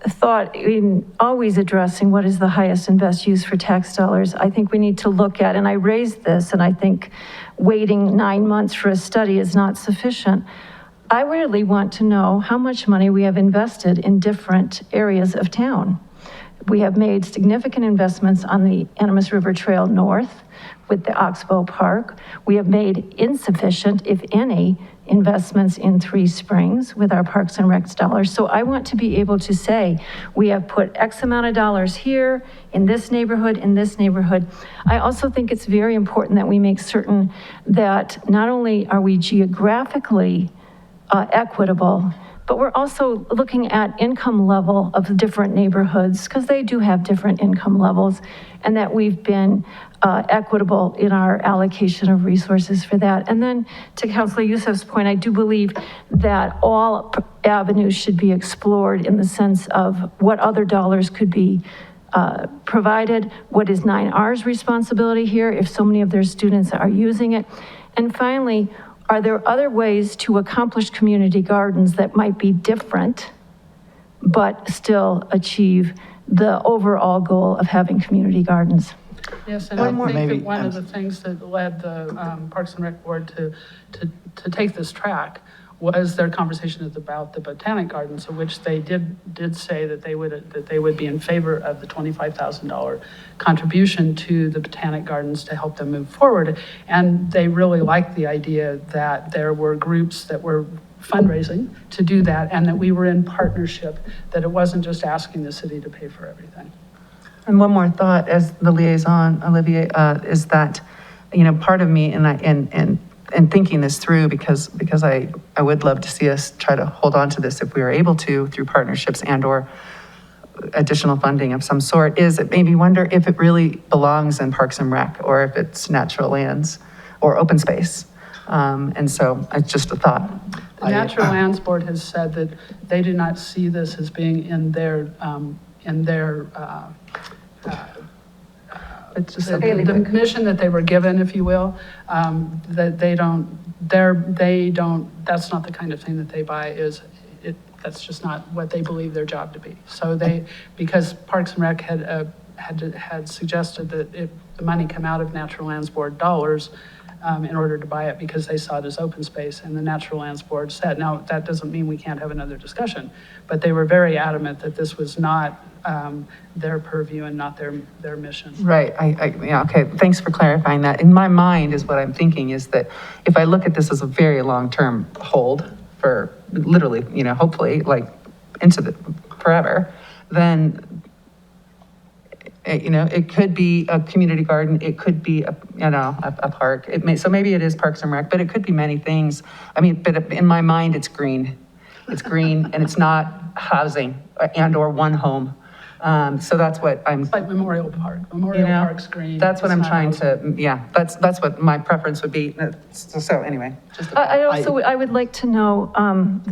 S16: thought in always addressing what is the highest and best use for tax dollars. I think we need to look at, and I raised this, and I think waiting 9 months for a study is not sufficient. I really want to know how much money we have invested in different areas of town. We have made significant investments on the Animas River Trail North with the Oxbow Park. We have made insufficient, if any, investments in Three Springs with our Parks and Recs dollars. So I want to be able to say, we have put X amount of dollars here, in this neighborhood, in this neighborhood. I also think it's very important that we make certain that not only are we geographically equitable, but we're also looking at income level of different neighborhoods, because they do have different income levels, and that we've been equitable in our allocation of resources for that. And then to Councilor Youssef's point, I do believe that all avenues should be explored in the sense of what other dollars could be provided, what is 9R's responsibility here if so many of their students are using it. And finally, are there other ways to accomplish community gardens that might be different, but still achieve the overall goal of having community gardens?
S1: Yes, and I think that one of the things that led the Parks and Rec Board to take this track was their conversations about the Botanic Gardens, of which they did say that they would be in favor of the $25,000 contribution to the Botanic Gardens to help them move forward. And they really liked the idea that there were groups that were fundraising to do that, and that we were in partnership, that it wasn't just asking the city to pay for everything.
S13: And one more thought as the liaison, Olivier, is that, you know, part of me and thinking this through, because I would love to see us try to hold on to this if we are able to through partnerships and or additional funding of some sort, is it made me wonder if it really belongs in Parks and Rec, or if it's natural lands or open space. And so it's just a thought.
S1: The Natural Lands Board has said that they do not see this as being in their it's just the mission that they were given, if you will, that they don't, that's not the kind of thing that they buy, that's just not what they believe their job to be. So because Parks and Rec had suggested that if the money come out of Natural Lands Board dollars in order to buy it, because they saw it as open space, and the Natural Lands Board said, now that doesn't mean we can't have another discussion, but they were very adamant that this was not their purview and not their mission.
S13: Right, yeah, okay, thanks for clarifying that. In my mind is what I'm thinking is that if I look at this as a very long-term hold for literally, you know, hopefully like into the forever, then, you know, it could be a community garden, it could be a park. So maybe it is Parks and Rec, but it could be many things. I mean, but in my mind, it's green. It's green and it's not housing and or one home. So that's what I'm.
S1: It's like Memorial Park. Memorial Park's green.
S13: That's what I'm trying to, yeah, that's what my preference would be. So anyway.
S16: I would like to know,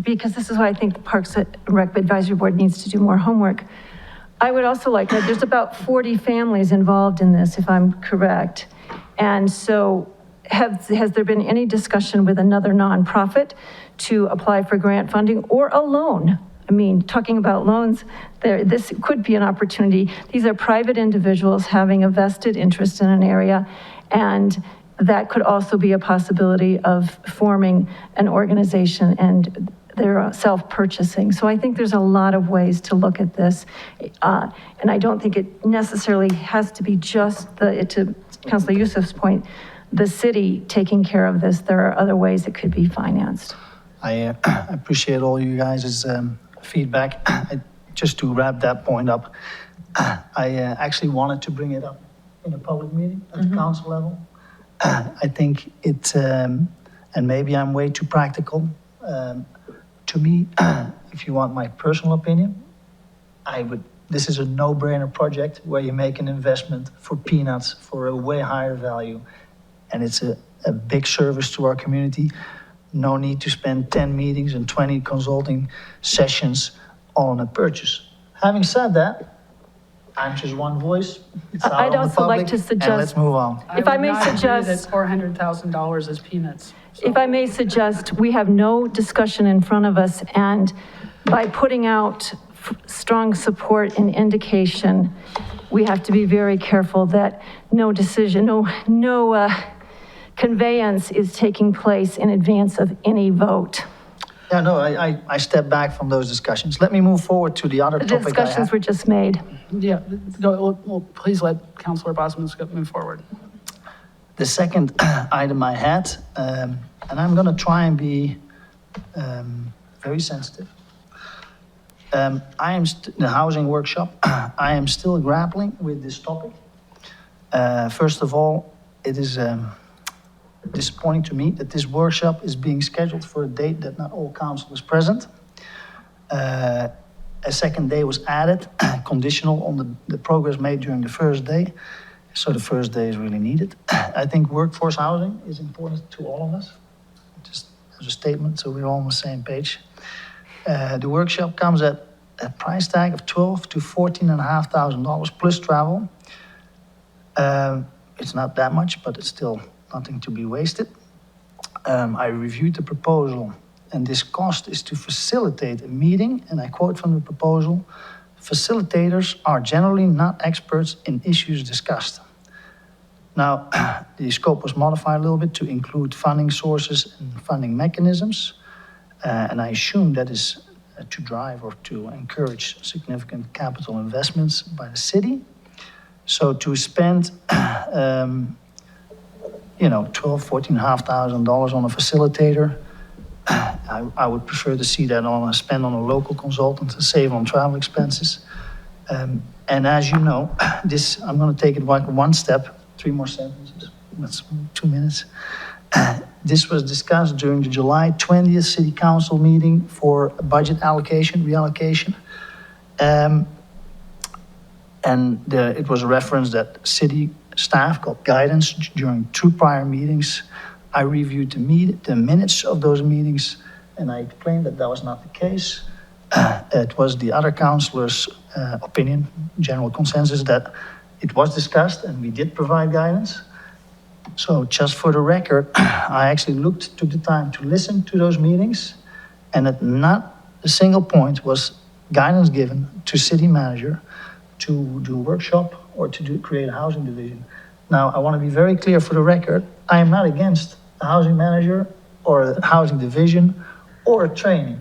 S16: because this is why I think the Parks and Rec Advisory Board needs to do more homework. I would also like, there's about 40 families involved in this, if I'm correct. And so has there been any discussion with another nonprofit to apply for grant funding or a loan? I mean, talking about loans, this could be an opportunity. These are private individuals having a vested interest in an area, and that could also be a possibility of forming an organization, and they're self-purchasing. So I think there's a lot of ways to look at this. And I don't think it necessarily has to be just to Councilor Youssef's point, the city taking care of this. There are other ways it could be financed.
S12: I appreciate all you guys' feedback. Just to wrap that point up, I actually wanted to bring it up in a public meeting at the council level. I think it, and maybe I'm way too practical. To me, if you want my personal opinion, this is a no-brainer project where you make an investment for peanuts for a way higher value. And it's a big service to our community. No need to spend 10 meetings and 20 consulting sessions on a purchase. Having said that, I'm just one voice. It's out
S16: I'd
S12: on the
S16: also like
S12: public,
S16: to
S12: and
S16: suggest-
S12: let's move on.
S16: If I may
S1: would not agree
S16: suggest-
S1: that $400,000 is peanuts.
S16: If I may suggest, we have no discussion in front of us, and by putting out strong support and indication, we have to be very careful that no decision, no conveyance is taking place in advance of any vote.
S12: Yeah, no, I step back from those discussions. Let me move forward to the other
S16: The
S12: topic I
S16: discussions
S12: have.
S16: were just made.
S1: Yeah, well, please let Councilor Bosman move forward.
S12: The second item I had, and I'm going to try and be very sensitive. The housing workshop, I am still grappling with this topic. First of all, it is disappointing to me that this workshop is being scheduled for a date that not all council is present. A second day was added, conditional on the progress made during the first day. So the first day is really needed. I think workforce housing is important to all of us. Just as a statement, so we're all on the same page. The workshop comes at a price tag of $12,000 to $14,500 plus travel. It's not that much, but it's still nothing to be wasted. I reviewed the proposal, and this cost is to facilitate a meeting, and I quote from the proposal, "Facilitators are generally not experts in issues discussed." Now, the scope was modified a little bit to include funding sources and funding mechanisms, and I assume that is to drive or to encourage significant capital investments by the city. So to spend, $12,000-$14,500 on a facilitator, I would prefer to see that spend on a local consultant to save on travel expenses. And as you know, I'm going to take it one step, 3 more sentences. That's 2 minutes. This was discussed during the July 20th City Council meeting for a budget reallocation. It was a reference that city staff got guidance during 2 prior meetings. I reviewed the minutes of those meetings, and I explained that was not the case. It was the other councilors' opinion, general consensus, that it was discussed and we did provide guidance. So just for the record, I actually took the time to listen to those meetings, and at not a single point was guidance given to city manager to do a workshop or to create a housing division. Now, I want to be very clear for the record, I am not against a housing manager or a housing division or a training.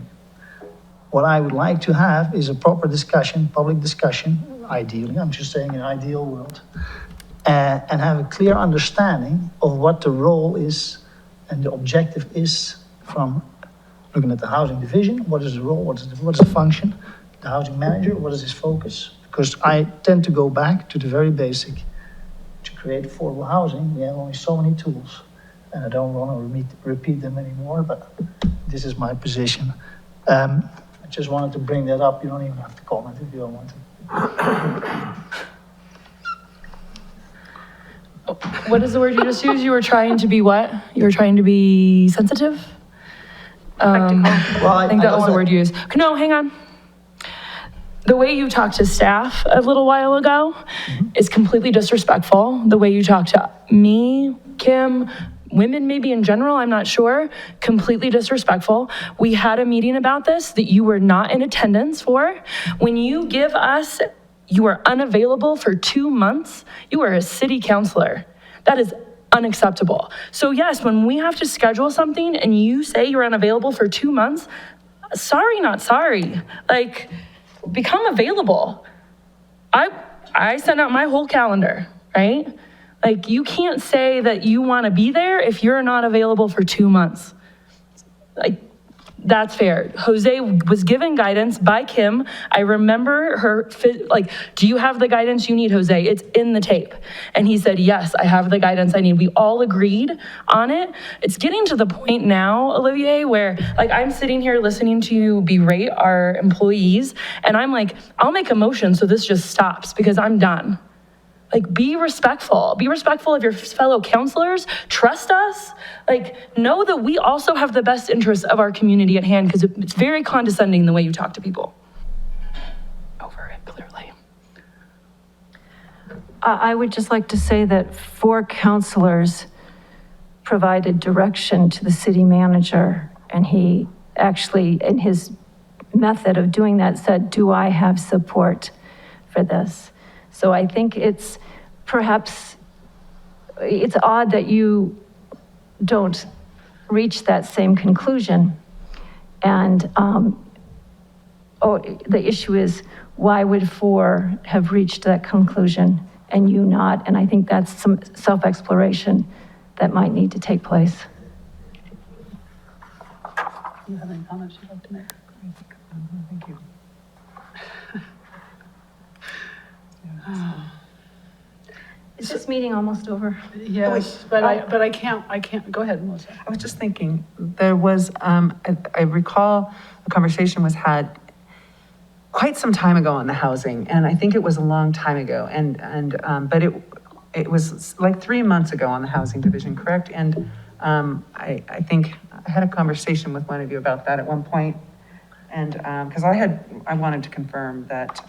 S12: What I would like to have is a proper discussion, public discussion, ideally, I'm just saying in an ideal world, and have a clear understanding of what the role is and the objective is from looking at the housing division, what is the role, what is the function, the housing manager, what is his focus? Because I tend to go back to the very basic. To create affordable housing, we have only so many tools, and I don't want to repeat them anymore, but this is my position. I just wanted to bring that up. You don't even have to comment if you don't want to.
S15: What is the word you just used? You were trying to be what? You were trying to be sensitive?
S12: Well,
S15: I think that was the word you used. No, hang on. the way you talked to staff a little while ago is completely disrespectful. The way you talk to me, Kim, women maybe in general, I'm not sure, completely disrespectful. We had a meeting about this that you were not in attendance for. When you give us, you are unavailable for 2 months, you are a city councilor. That is unacceptable. So yes, when we have to schedule something and you say you're unavailable for 2 months, sorry, not sorry. Like, become available. I sent out my whole calendar, right? Like, you can't say that you want to be there if you're not available for 2 months. Like, that's fair. Jose was given guidance by Kim. I remember her, like, do you have the guidance you need, Jose? It's in the tape. And he said, yes, I have the guidance I need. We all agreed on it. It's getting to the point now, Olivier, where, like, I'm sitting here listening to you berate our employees, and I'm like, I'll make a motion so this just stops because I'm done. Like, be respectful. Be respectful of your fellow counselors. Trust us. Like, know that we also have the best interests of our community at hand, because it's very condescending the way you talk to people. Over it, clearly.
S16: I would just like to say that 4 counselors provided direction to the city manager, and he actually, in his method of doing that, said, do I have support for this? So I think it's perhaps, it's odd that you don't reach that same conclusion. And the issue is, why would 4 have reached that conclusion and you not? And I think that's some self-exploration that might need to take place.
S1: Do you have any comments you'd like to make?
S13: Thank you.
S16: Is this meeting almost over?
S1: Yes, but I can't, go ahead, Melissa.
S13: I was just thinking, there was, I recall a conversation was had quite some time ago on the housing, and I think it was a long time ago, but it was like 3 months ago on the housing division, correct? And I think I had a conversation with one of you about that at one point, and because I wanted to confirm that,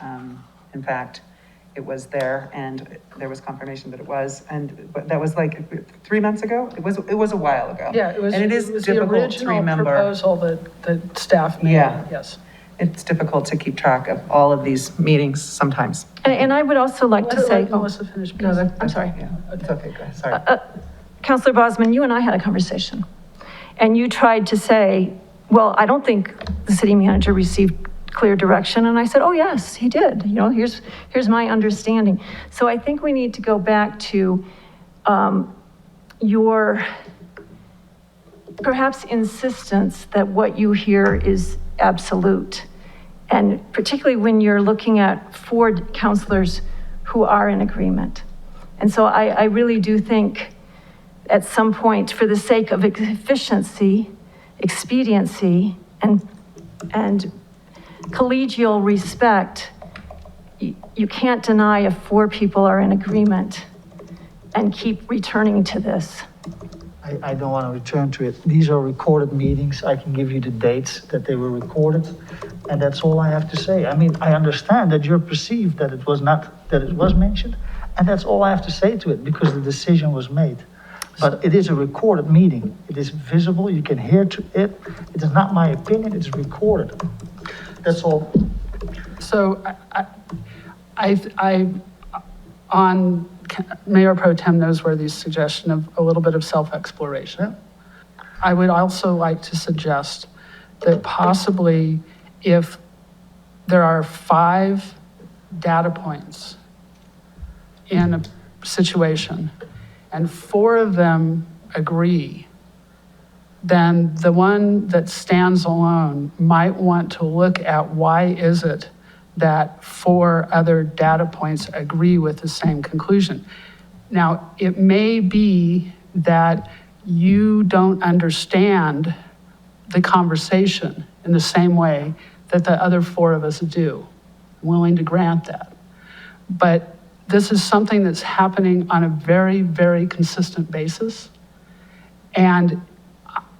S13: in fact, it was there, and there was confirmation that it was, but that was like 3 months ago? It was a while ago.
S1: Yeah, it was.
S13: And it is
S1: was the
S13: difficult to
S1: original
S13: remember.
S1: proposal that staff made.
S13: Yeah.
S1: Yes.
S13: It's difficult to keep track of all of these meetings sometimes.
S16: And I would also like to say,
S1: Let Melissa finish, please.
S13: No,
S16: I'm sorry.
S13: Yeah, it's okay, go ahead, sorry.
S16: Counselor Bosman, you and I had a conversation, and you tried to say, well, I don't think the city manager received clear direction. And I said, oh, yes, he did. You know, here's my understanding. So I think we need to go back to your perhaps insistence that what you hear is absolute. And particularly when you're looking at 4 counselors who are in agreement. And so I really do think at some point, for the sake of efficiency, expediency, and collegial respect, you can't deny if 4 people are in agreement and keep returning to this.
S12: I don't want to return to it. These are recorded meetings. I can give you the dates that they were recorded, and that's all I have to say. I mean, I understand that you're perceived that it was not, that it was mentioned, and that's all I have to say to it, because the decision was made. But it is a recorded meeting. It is visible, you can hear to it. It is not my opinion, it's recorded. That's all.
S1: So on Mayor Pro Tem Noseworthy's suggestion of a little bit of self-exploration, I would also like to suggest that possibly if there are 5 data points in a situation and 4 of them agree, then the one that stands alone might want to look at why is it that 4 other data points agree with the same conclusion. Now, it may be that you don't understand the conversation in the same way that the other 4 of us do. I'm willing to grant that. But this is something that's happening on a very, very consistent basis. And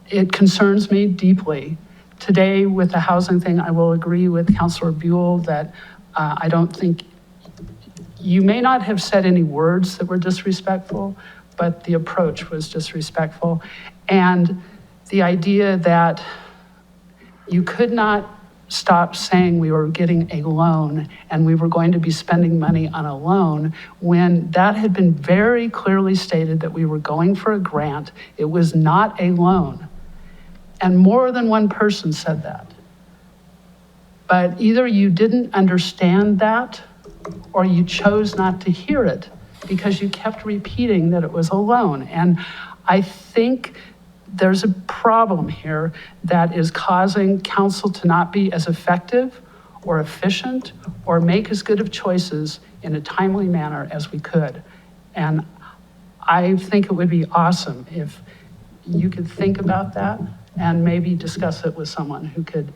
S1: it concerns me deeply. Today, with the housing thing, I will agree with Councilor Buell that I don't think, you may not have said any words that were disrespectful, but the approach was disrespectful. And the idea that you could not stop saying we were getting a loan and we were going to be spending money on a loan when that had been very clearly stated that we were going for a grant. It was not a loan. And more than one person said that. But either you didn't understand that or you chose not to hear it because you kept repeating that it was a loan. And I think there's a problem here that is causing council to not be as effective or efficient or make as good of choices in a timely manner as we could. And I think it would be awesome if you could think about that and maybe discuss it with someone who could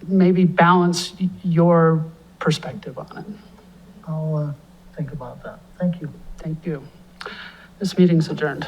S1: maybe balance your perspective on it.
S12: I'll think about that. Thank you.
S1: Thank you. This meeting's adjourned.